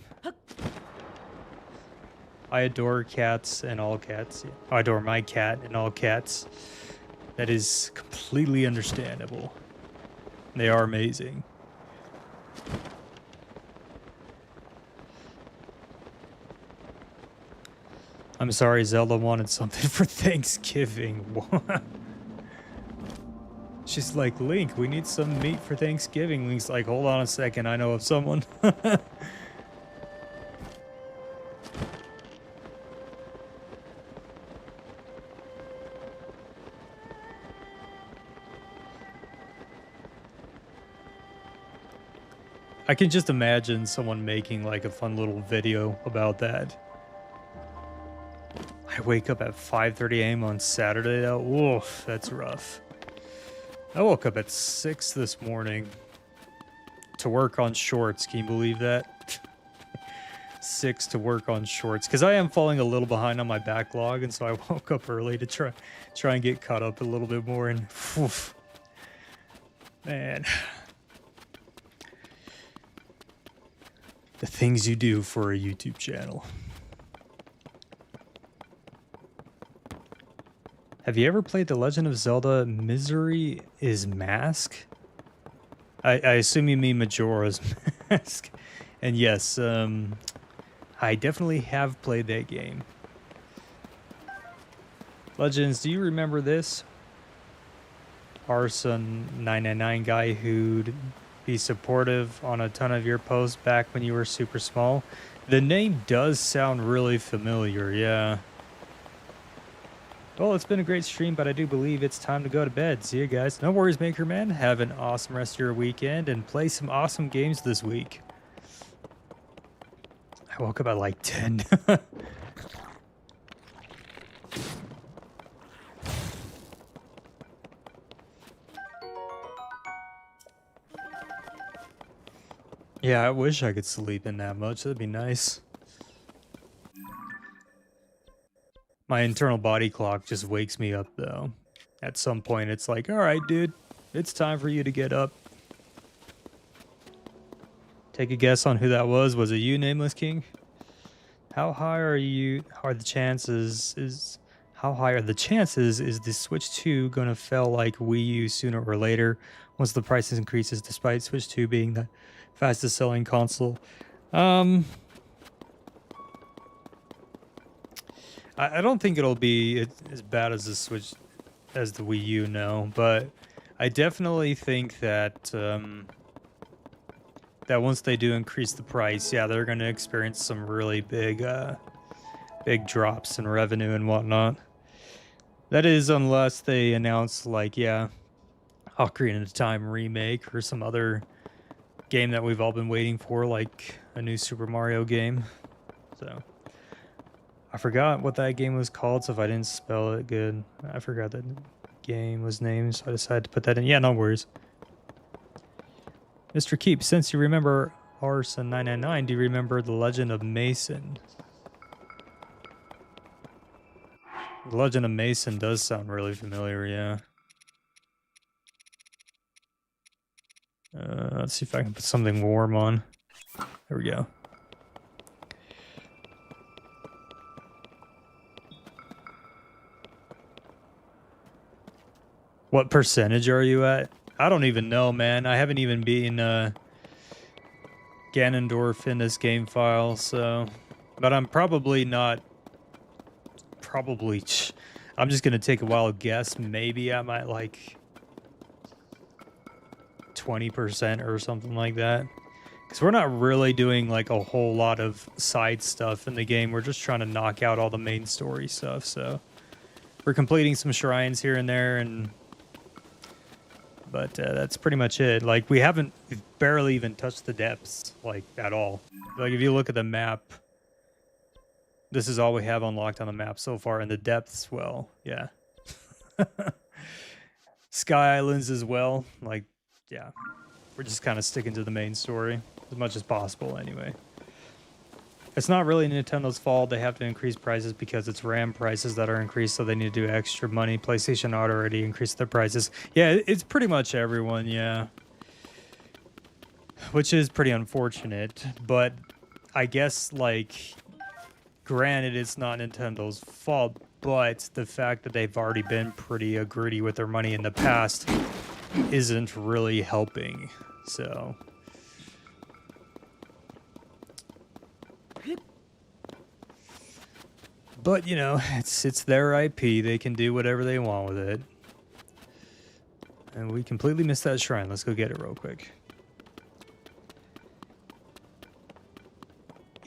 I adore cats and all cats. I adore my cat and all cats. That is completely understandable. They are amazing. I'm sorry, Zelda wanted something for Thanksgiving. She's like, Link, we need some meat for Thanksgiving. Link's like, hold on a second, I know of someone. I can just imagine someone making like a fun little video about that. I wake up at 5:30 a.m. on Saturday though. Woof, that's rough. I woke up at 6 this morning to work on shorts. Can you believe that? 6 to work on shorts. Because I am falling a little behind on my backlog, and so I woke up early to try and get caught up a little bit more. And woof, man. The things you do for a YouTube channel. Have you ever played The Legend of Zelda Misery is Mask? I assume you mean Majora's Mask. And yes, I definitely have played that game. Legends, do you remember this? Arson999 guy who'd be supportive on a ton of your posts back when you were super small. The name does sound really familiar, yeah. Well, it's been a great stream, but I do believe it's time to go to bed. See you guys. No worries, Maker Man. Have an awesome rest of your weekend and play some awesome games this week. I woke up at like 10. Yeah, I wish I could sleep in that much. That'd be nice. My internal body clock just wakes me up, though. At some point, it's like, all right, dude, it's time for you to get up. Take a guess on who that was. Was it you, Nameless King? How high are the chances is the Switch 2 gonna fail like Wii U sooner or later once the prices increases despite Switch 2 being the fastest selling console? I don't think it'll be as bad as the Switch as the Wii U, no, but I definitely think that that once they do increase the price, yeah, they're going to experience some really big drops in revenue and whatnot. That is, unless they announce like, yeah, Ocarina of Time remake or some other game that we've all been waiting for, like a new Super Mario game. So I forgot what that game was called, so if I didn't spell it good, I forgot that game was named, so I decided to put that in. Yeah, no worries. Mr. Keep, since you remember Arson 999, do you remember the Legend of Mason? The Legend of Mason does sound really familiar, yeah. Let's see if I can put something warm on. There we go. What percentage are you at? I don't even know, man. I haven't even been Ganondorf in this game file, so... But I'm probably not... I'm just gonna take a wild guess. Maybe I'm at like 20% or something like that. Because we're not really doing like a whole lot of side stuff in the game. We're just trying to knock out all the main story stuff, so... We're completing some shrines here and there, but that's pretty much it. Like, we've barely even touched the depths, like, at all. Like, if you look at the map, this is all we have unlocked on the map so far, and the depths, well, yeah. Sky Islands as well, like, yeah. We're just kind of sticking to the main story as much as possible, anyway. It's not really Nintendo's fault. They have to increase prices because it's RAM prices that are increased, so they need to do extra money. PlayStation already increased their prices. Yeah, it's pretty much everyone, yeah. Which is pretty unfortunate, but I guess, like, granted, it's not Nintendo's fault, but the fact that they've already been pretty greedy with their money in the past isn't really helping, so... But, you know, it's their IP. They can do whatever they want with it. And we completely missed that shrine. Let's go get it real quick.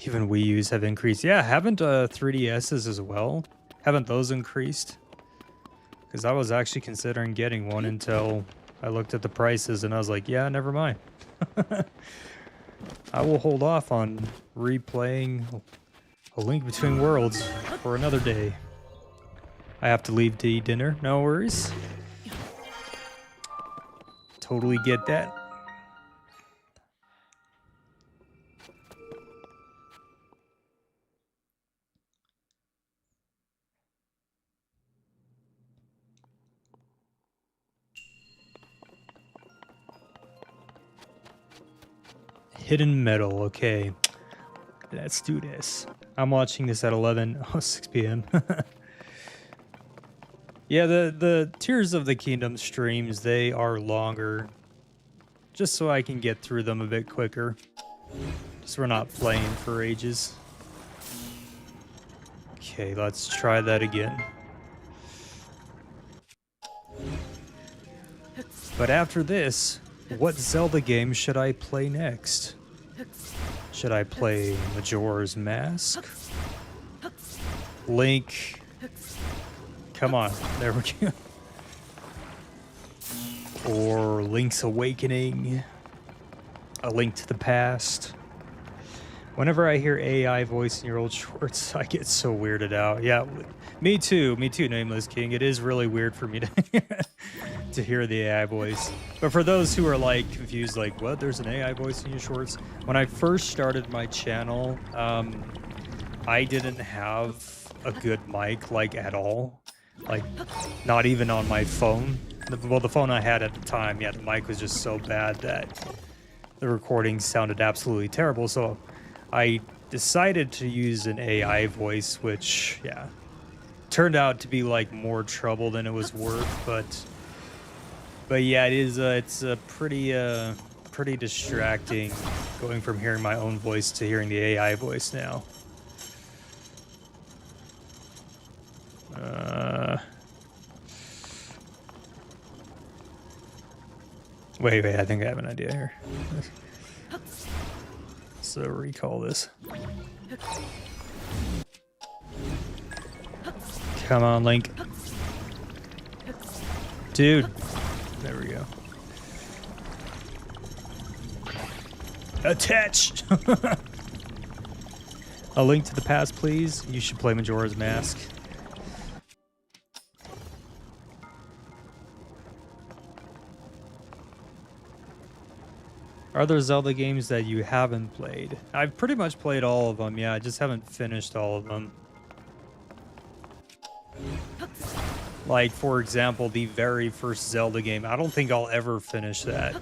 Even Wii U's have increased. Yeah, haven't 3DS's as well? Haven't those increased? Because I was actually considering getting one until I looked at the prices and I was like, yeah, never mind. I will hold off on replaying A Link Between Worlds for another day. I have to leave to eat dinner. No worries. Totally get that. Hidden Metal, okay. Let's do this. I'm watching this at 6 p.m. Yeah, the Tears of the Kingdom streams, they are longer. Just so I can get through them a bit quicker. So we're not playing for ages. Okay, let's try that again. But after this, what Zelda game should I play next? Should I play Majora's Mask? Link? Come on. There we go. Or Link's Awakening. A Link to the Past. Whenever I hear AI voice in your old shorts, I get so weirded out. Yeah, me too, Nameless King. It is really weird for me to to hear the AI voice. But for those who are like confused, like, what? There's an AI voice in your shorts? When I first started my channel, I didn't have a good mic, like, at all. Like, not even on my phone. Well, the phone I had at the time, yeah, the mic was just so bad that the recording sounded absolutely terrible. So I decided to use an AI voice, which, yeah, turned out to be like more trouble than it was worth. But yeah, it is. It's a pretty distracting going from hearing my own voice to hearing the AI voice now. Wait, I think I have an idea here. So recall this. Come on, Link. Dude. There we go. Attach! A Link to the Past, please. You should play Majora's Mask. Are there Zelda games that you haven't played? I've pretty much played all of them, yeah, I just haven't finished all of them. Like, for example, the very first Zelda game. I don't think I'll ever finish that.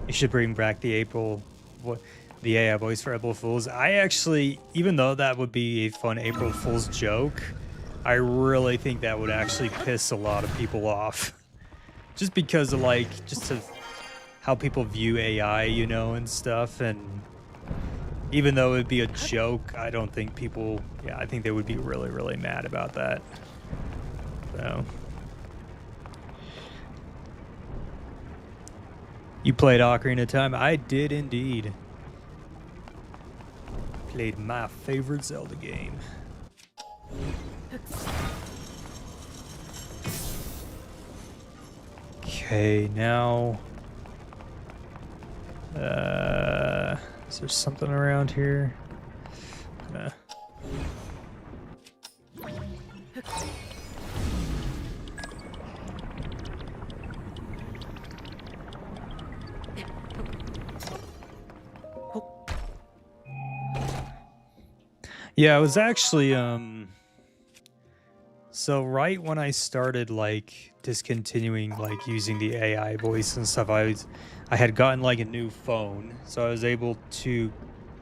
You should bring back the AI voice for April Fools. I actually, even though that would be a fun April Fool's joke, I really think that would actually piss a lot of people off. Just because of, like, just of how people view AI, you know, and stuff. And even though it would be a joke, I don't think people, yeah, I think they would be really, really mad about that. So. You played Ocarina of Time? I did indeed. Played my favorite Zelda game. Okay, now... is there something around here? Yeah, it was actually, so right when I started, like, discontinuing, like, using the AI voice and stuff, I had gotten, like, a new phone, so I was able to,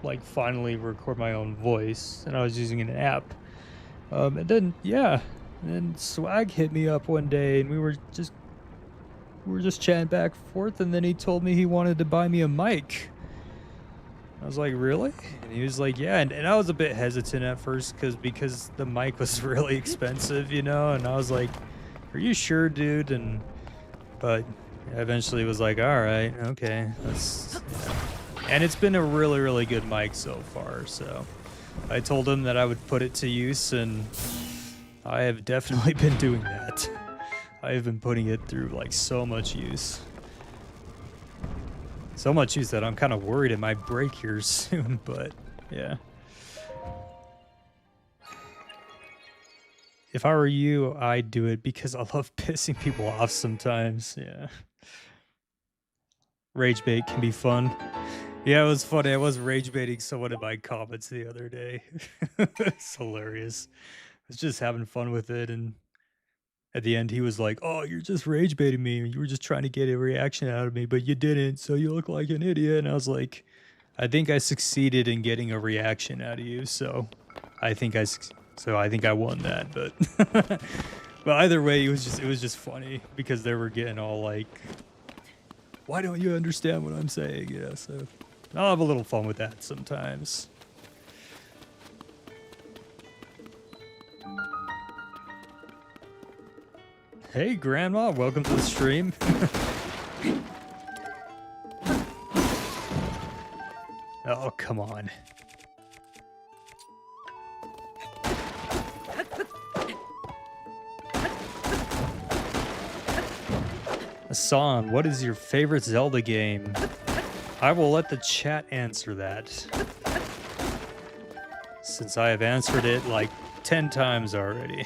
like, finally record my own voice, and I was using an app. And then, yeah, and then Swag hit me up one day, and we were just chatting back and forth, and then he told me he wanted to buy me a mic. I was like, really? And he was like, yeah. And I was a bit hesitant at first because the mic was really expensive, you know? And I was like, are you sure, dude? But I eventually was like, all right, okay. Yeah. And it's been a really, really good mic so far. So I told him that I would put it to use, and I have definitely been doing that. I have been putting it through, like, so much use. So much use that I'm kind of worried it might break here soon, but yeah. If I were you, I'd do it because I love pissing people off sometimes, yeah. Rage bait can be fun. Yeah, it was funny. I was rage baiting someone in my comments the other day. It's hilarious. I was just having fun with it, and at the end, he was like, "Oh, you're just rage baiting me. You were just trying to get a reaction out of me, but you didn't, so you look like an idiot." And I was like, "I think I succeeded in getting a reaction out of you, so I think I won that." But but either way, it was just funny because they were getting all like, "Why don't you understand what I'm saying?" Yeah, so I'll have a little fun with that sometimes. Hey, Grandma, welcome to the stream. Oh, come on. Hassan, what is your favorite Zelda game? I will let the chat answer that, since I have answered it like 10 times already.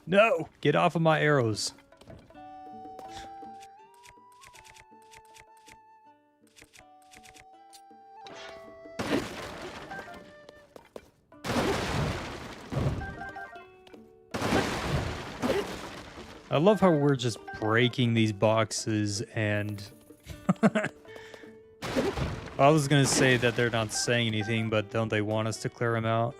No! Get off of my arrows. I love how we're just breaking these boxes and... I was gonna say that they're not saying anything, but don't they want us to clear them out?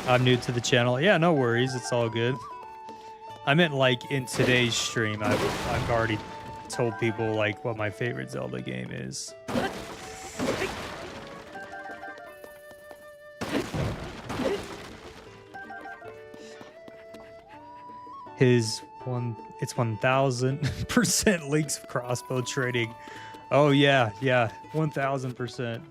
I'm new to the channel. Yeah, no worries. It's all good. I meant like in today's stream, I've already told people like what my favorite Zelda game is. It's 1000% links crossbow trading. Oh yeah, 1000%.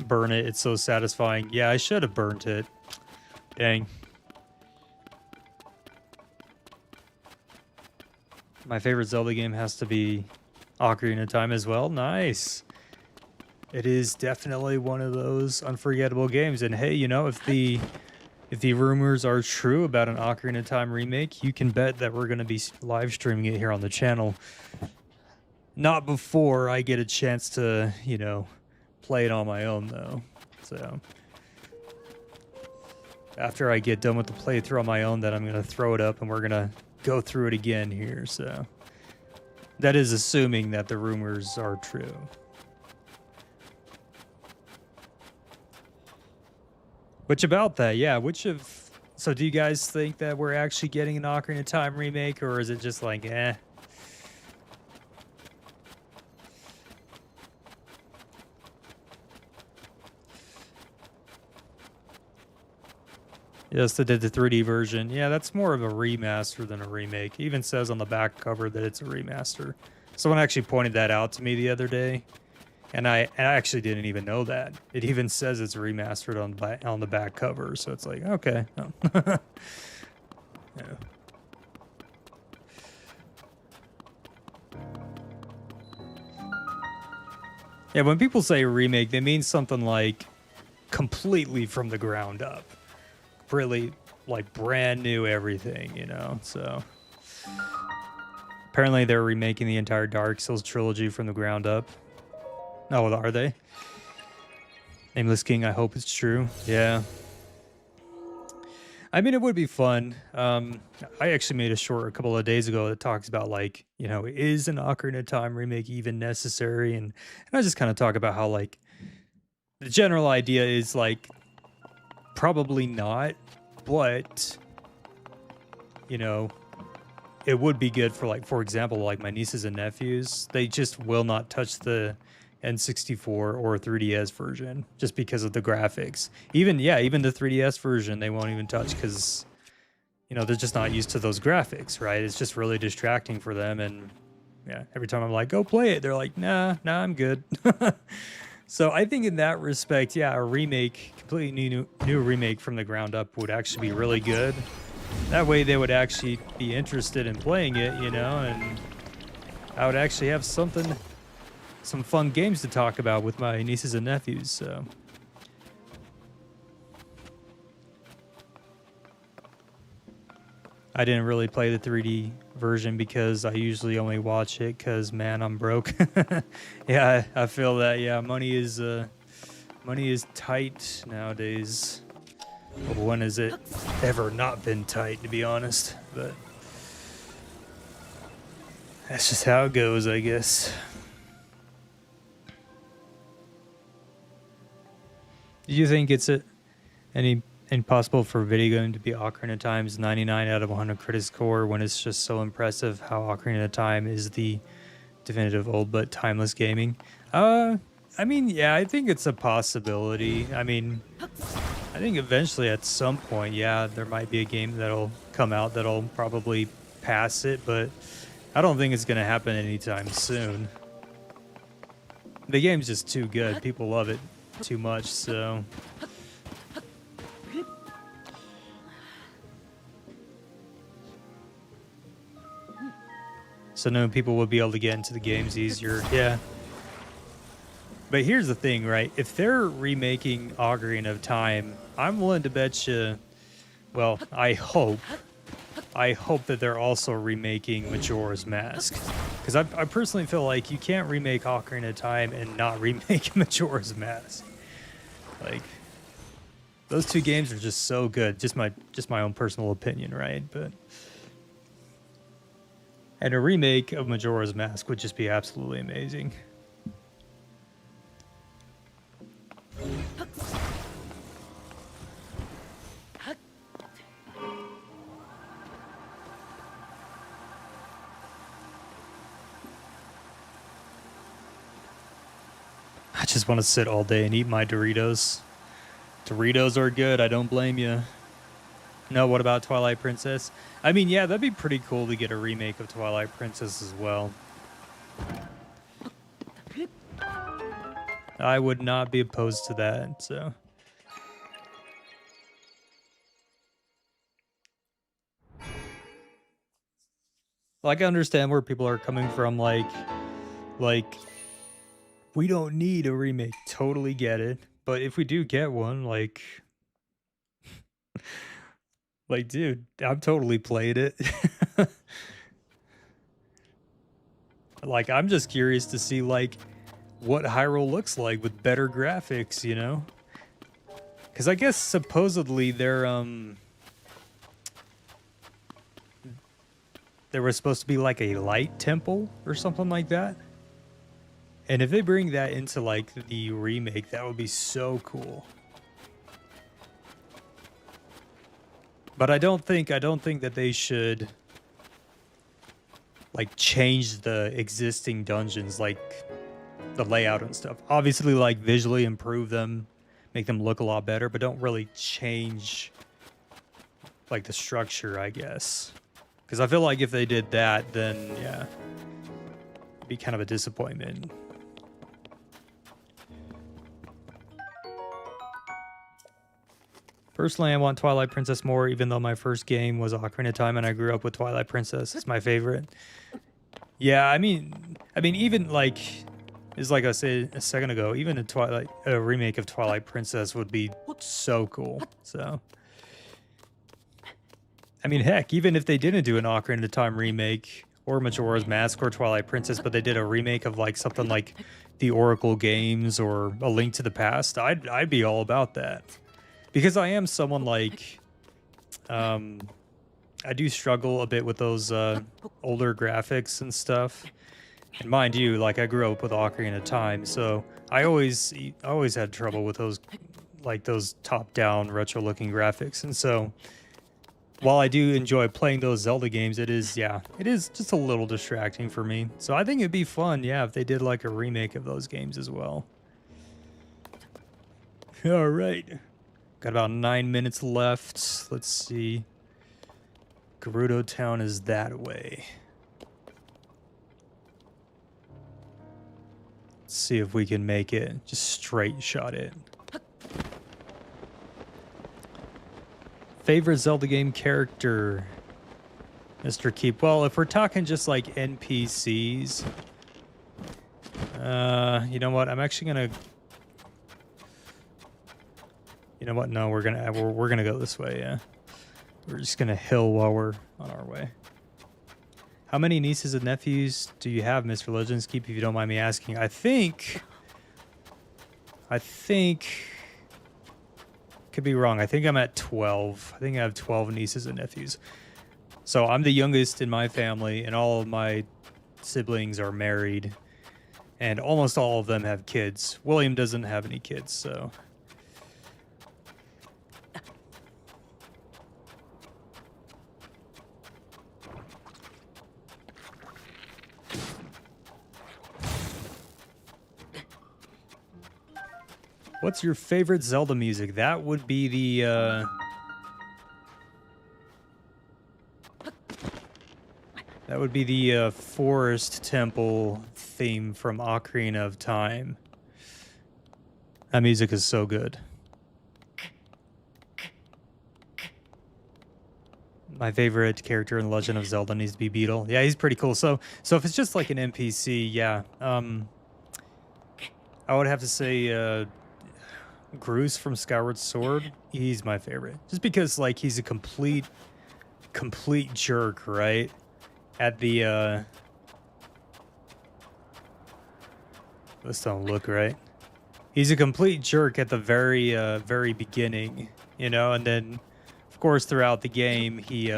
Burn it, it's so satisfying. Yeah, I should have burnt it. Dang. My favorite Zelda game has to be Ocarina of Time as well. Nice. It is definitely one of those unforgettable games. And hey, you know, if the rumors are true about an Ocarina of Time remake, you can bet that we're going to be live streaming it here on the channel. Not before I get a chance to, you know, play it on my own though. So after I get done with the playthrough on my own, then I'm going to throw it up and we're going to go through it again here. So that is assuming that the rumors are true. Which about that? Yeah, so do you guys think that we're actually getting an Ocarina of Time remake, or is it just like, eh? Yes, they did the 3D version. Yeah, that's more of a remaster than a remake. It even says on the back cover that it's a remaster. Someone actually pointed that out to me the other day. And I actually didn't even know that. It even says it's remastered on the back cover, so it's like, okay. Oh. Yeah. Yeah, when people say remake, they mean something like completely from the ground up. Really, like brand new everything, you know? So apparently they're remaking the entire Dark Souls trilogy from the ground up. Oh, are they? Nameless King, I hope it's true. Yeah. I mean, it would be fun. I actually made a short a couple of days ago that talks about, like, you know, is an Ocarina of Time remake even necessary? And I just kind of talk about how, like, the general idea is, like, probably not, but, you know, it would be good for, like, for example, like my nieces and nephews. They just will not touch the N64 or 3DS version just because of the graphics. Even the 3DS version they won't even touch because, you know, they're just not used to those graphics, right? It's just really distracting for them. And yeah, every time I'm like, go play it, they're like, nah, I'm good. So I think in that respect, yeah, a remake, completely new remake from the ground up would actually be really good. That way they would actually be interested in playing it, you know, and I would actually have some fun games to talk about with my nieces and nephews, so. I didn't really play the 3D version because I usually only watch it because, man, I'm broke. Yeah, I feel that. Yeah, money is tight nowadays. When has it ever not been tight, to be honest? But that's just how it goes, I guess. Do you think it's any impossible for a video game to be Ocarina of Time's 99 out of 100 critic score when it's just so impressive how Ocarina of Time is the definitive old but timeless gaming? I mean, yeah, I think it's a possibility. I mean, I think eventually at some point, yeah, there might be a game that'll come out that'll probably pass it, but I don't think it's going to happen anytime soon. The game's just too good. People love it too much, so. So no people will be able to get into the games easier. Yeah. But here's the thing, right? If they're remaking Ocarina of Time, I'm willing to bet you, well, I hope that they're also remaking Majora's Mask. Because I personally feel like you can't remake Ocarina of Time and not remake Majora's Mask. Like, those two games are just so good. Just my own personal opinion, right? But and a remake of Majora's Mask would just be absolutely amazing. I just want to sit all day and eat my Doritos. Doritos are good. I don't blame you. No, what about Twilight Princess? I mean, yeah, that'd be pretty cool to get a remake of Twilight Princess as well. I would not be opposed to that, so. Like, I understand where people are coming from, like, we don't need a remake. Totally get it. But if we do get one, like, dude, I've totally played it. Like, I'm just curious to see, like, what Hyrule looks like with better graphics, you know? Because I guess supposedly there was supposed to be like a light temple or something like that. And if they bring that into like the remake, that would be so cool. But I don't think that they should like change the existing dungeons, like the layout and stuff. Obviously, like visually improve them, make them look a lot better, but don't really change like the structure, I guess. Because I feel like if they did that, then yeah, it'd be kind of a disappointment. Personally, I want Twilight Princess more, even though my first game was Ocarina of Time and I grew up with Twilight Princess. It's my favorite. Yeah, I mean, even like, it's like I said a second ago, even a remake of Twilight Princess would be so cool. So, I mean, heck, even if they didn't do an Ocarina of Time remake or Majora's Mask or Twilight Princess, but they did a remake of like something like the Oracle games or A Link to the Past, I'd be all about that. Because I am someone like, I do struggle a bit with those older graphics and stuff. And mind you, like I grew up with Ocarina of Time, so I always had trouble with those, like those top-down retro-looking graphics. And so, while I do enjoy playing those Zelda games, it is just a little distracting for me. So I think it'd be fun, yeah, if they did like a remake of those games as well. All right. Got about 9 minutes left. Let's see. Gerudo Town is that way. Let's see if we can make it. Just straight shot it. Favorite Zelda game character? Mr. Keep. Well, if we're talking just like NPCs, you know what? I'm actually gonna. You know what? No, we're gonna go this way. Yeah, we're just gonna hill while we're on our way. How many nieces and nephews do you have, Mr. Legends Keep? If you don't mind me asking, I think. Could be wrong. I think I'm at 12. I think I have 12 nieces and nephews. So I'm the youngest in my family, and all of my siblings are married, and almost all of them have kids. William doesn't have any kids, so. What's your favorite Zelda music? That would be the Forest Temple theme from Ocarina of Time. That music is so good. My favorite character in Legend of Zelda needs to be Beetle. Yeah, he's pretty cool. So if it's just like an NPC, yeah. I would have to say Groose from Skyward Sword. He's my favorite. Just because like he's a complete jerk, right? At the this don't look right. He's a complete jerk at the very beginning, you know, and then of course throughout the game he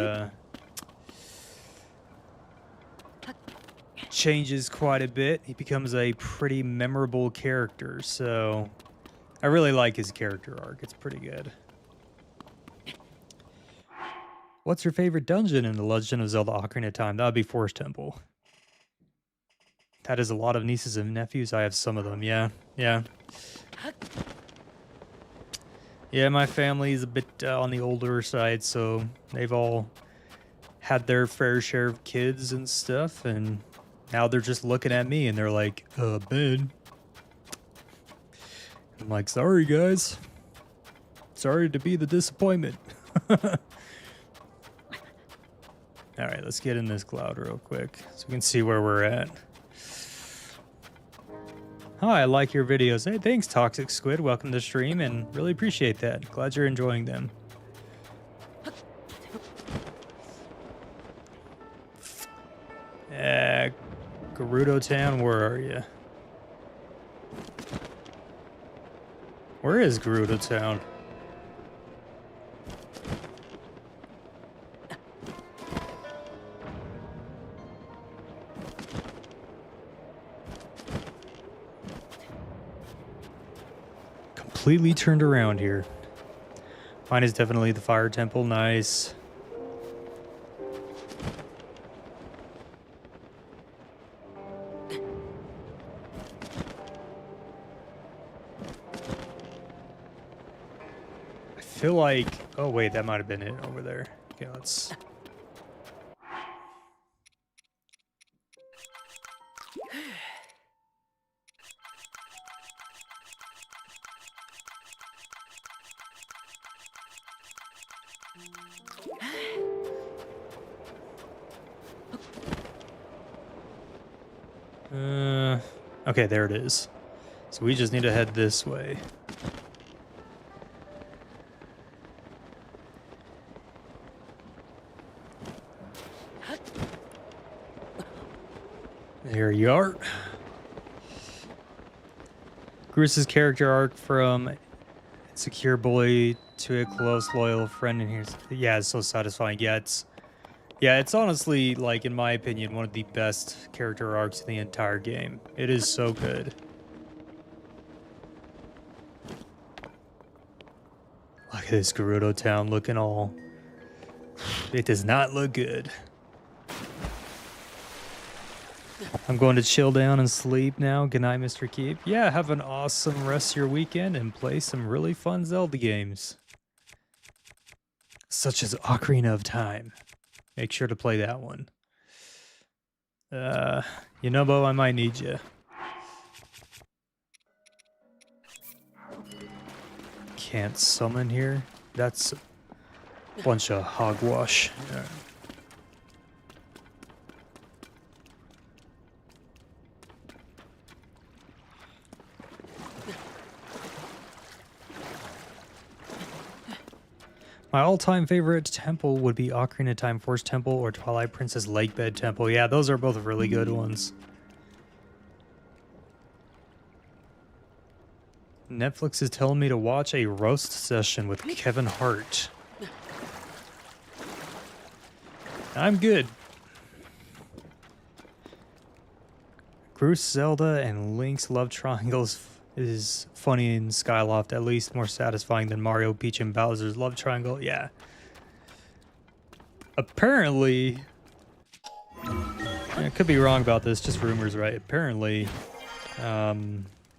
changes quite a bit. He becomes a pretty memorable character, so I really like his character arc. It's pretty good. What's your favorite dungeon in The Legend of Zelda Ocarina of Time? That would be Forest Temple. That is a lot of nieces and nephews. I have some of them, yeah. Yeah, my family is a bit on the older side, so they've all had their fair share of kids and stuff, and now they're just looking at me and they're like, Ben. I'm like, sorry, guys. Sorry to be the disappointment. All right, let's get in this cloud real quick so we can see where we're at. Hi, I like your videos. Hey, thanks, Toxic Squid. Welcome to the stream, and really appreciate that. Glad you're enjoying them. Gerudo Town, where are you? Where is Gerudo Town? Completely turned around here. Mine is definitely the Fire Temple. Nice. I feel like... Oh, wait, that might have been it over there. Okay, let's... Okay, there it is. So we just need to head this way. There you are. Groose's character arc from insecure bully to a close, loyal friend in here. Yeah, it's so satisfying. Yeah, it's honestly, like, in my opinion, one of the best character arcs in the entire game. It is so good. Look at this Gerudo Town looking all... It does not look good. I'm going to chill down and sleep now. Good night, Mr. Keep. Yeah, have an awesome rest of your weekend and play some really fun Zelda games. Such as Ocarina of Time. Make sure to play that one. Yunobo, I might need you. Can't summon here? That's a bunch of hogwash. Right. My all-time favorite temple would be Ocarina of Time Forest Temple or Twilight Princess Lakebed Temple. Yeah, those are both really good ones. Netflix is telling me to watch a roast session with Kevin Hart. I'm good. Groose, Zelda, and Link's love triangles is funny in Skyloft, at least more satisfying than Mario, Peach, and Bowser's love triangle. Yeah. Apparently, I could be wrong about this, just rumors, right? Apparently,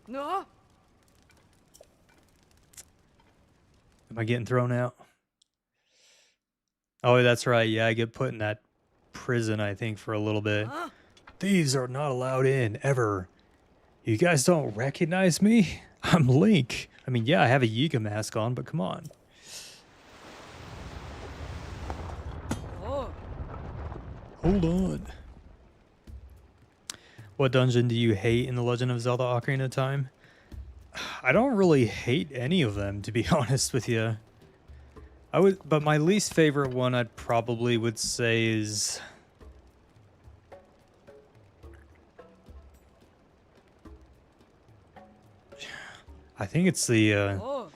No. Am I getting thrown out? Oh, that's right. Yeah, I get put in that prison, I think, for a little bit. Thieves are not allowed in, ever. You guys don't recognize me? I'm Link. I mean, yeah, I have a Yiga mask on, but come on. Oh. Hold on. What dungeon do you hate in The Legend of Zelda Ocarina of Time? I don't really hate any of them, to be honest with you. But my least favorite one I'd probably would say is... I think it's the, Oh.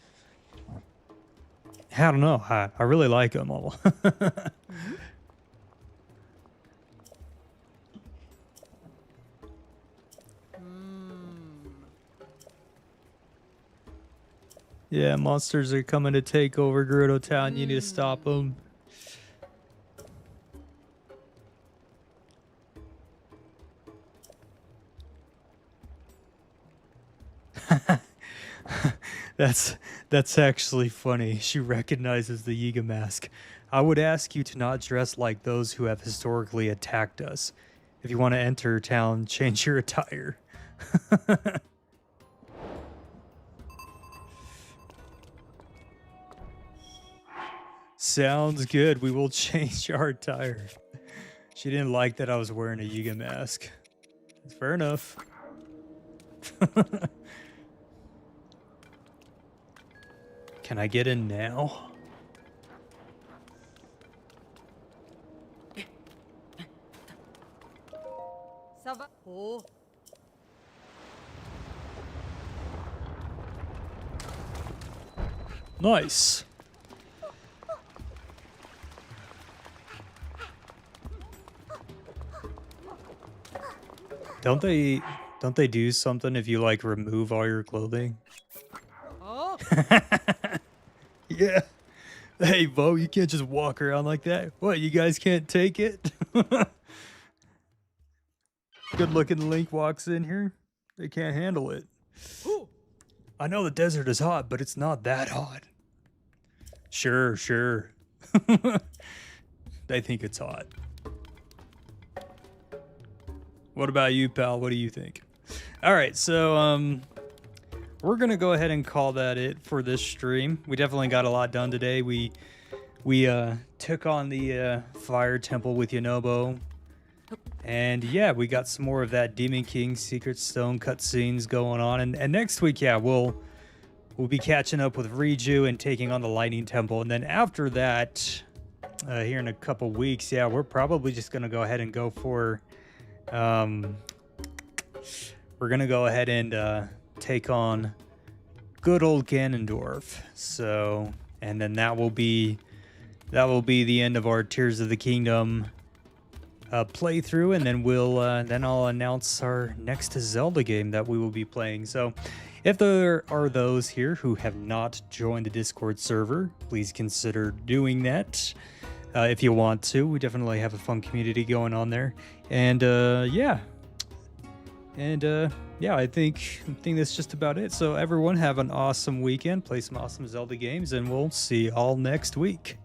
I don't know. I really like them all. Yeah, monsters are coming to take over Gerudo Town. You need to stop them. That's actually funny. She recognizes the Yiga mask. I would ask you to not dress like those who have historically attacked us. If you want to enter town, change your attire. Sounds good. We will change our attire. She didn't like that I was wearing a Yiga mask. It's fair enough. Can I get in now? Sava. Oh. Nice. Don't they do something if you like remove all your clothing? Oh. Yeah. Hey, Bo, you can't just walk around like that. What, you guys can't take it? Good looking Link walks in here. They can't handle it. Ooh. I know the desert is hot, but it's not that hot. Sure, sure. They think it's hot. What about you, pal? What do you think? All right, so we're gonna go ahead and call that it for this stream. We definitely got a lot done today. We took on the fire temple with Yunobo, and yeah, we got some more of that Demon King Secret Stone cutscenes going on. And next week, yeah, we'll be catching up with Riju and taking on the Lightning Temple, and then after that, here in a couple weeks, yeah, we're probably just gonna go ahead and go for. We're gonna go ahead and take on good old Ganondorf. So, and then that will be the end of our Tears of the Kingdom playthrough, and then I'll announce our next Zelda game that we will be playing. So, if there are those here who have not joined the Discord server, please consider doing that. If you want to, we definitely have a fun community going on there, and yeah, I think that's just about it. So everyone have an awesome weekend, play some awesome Zelda games, and we'll see y'all next week.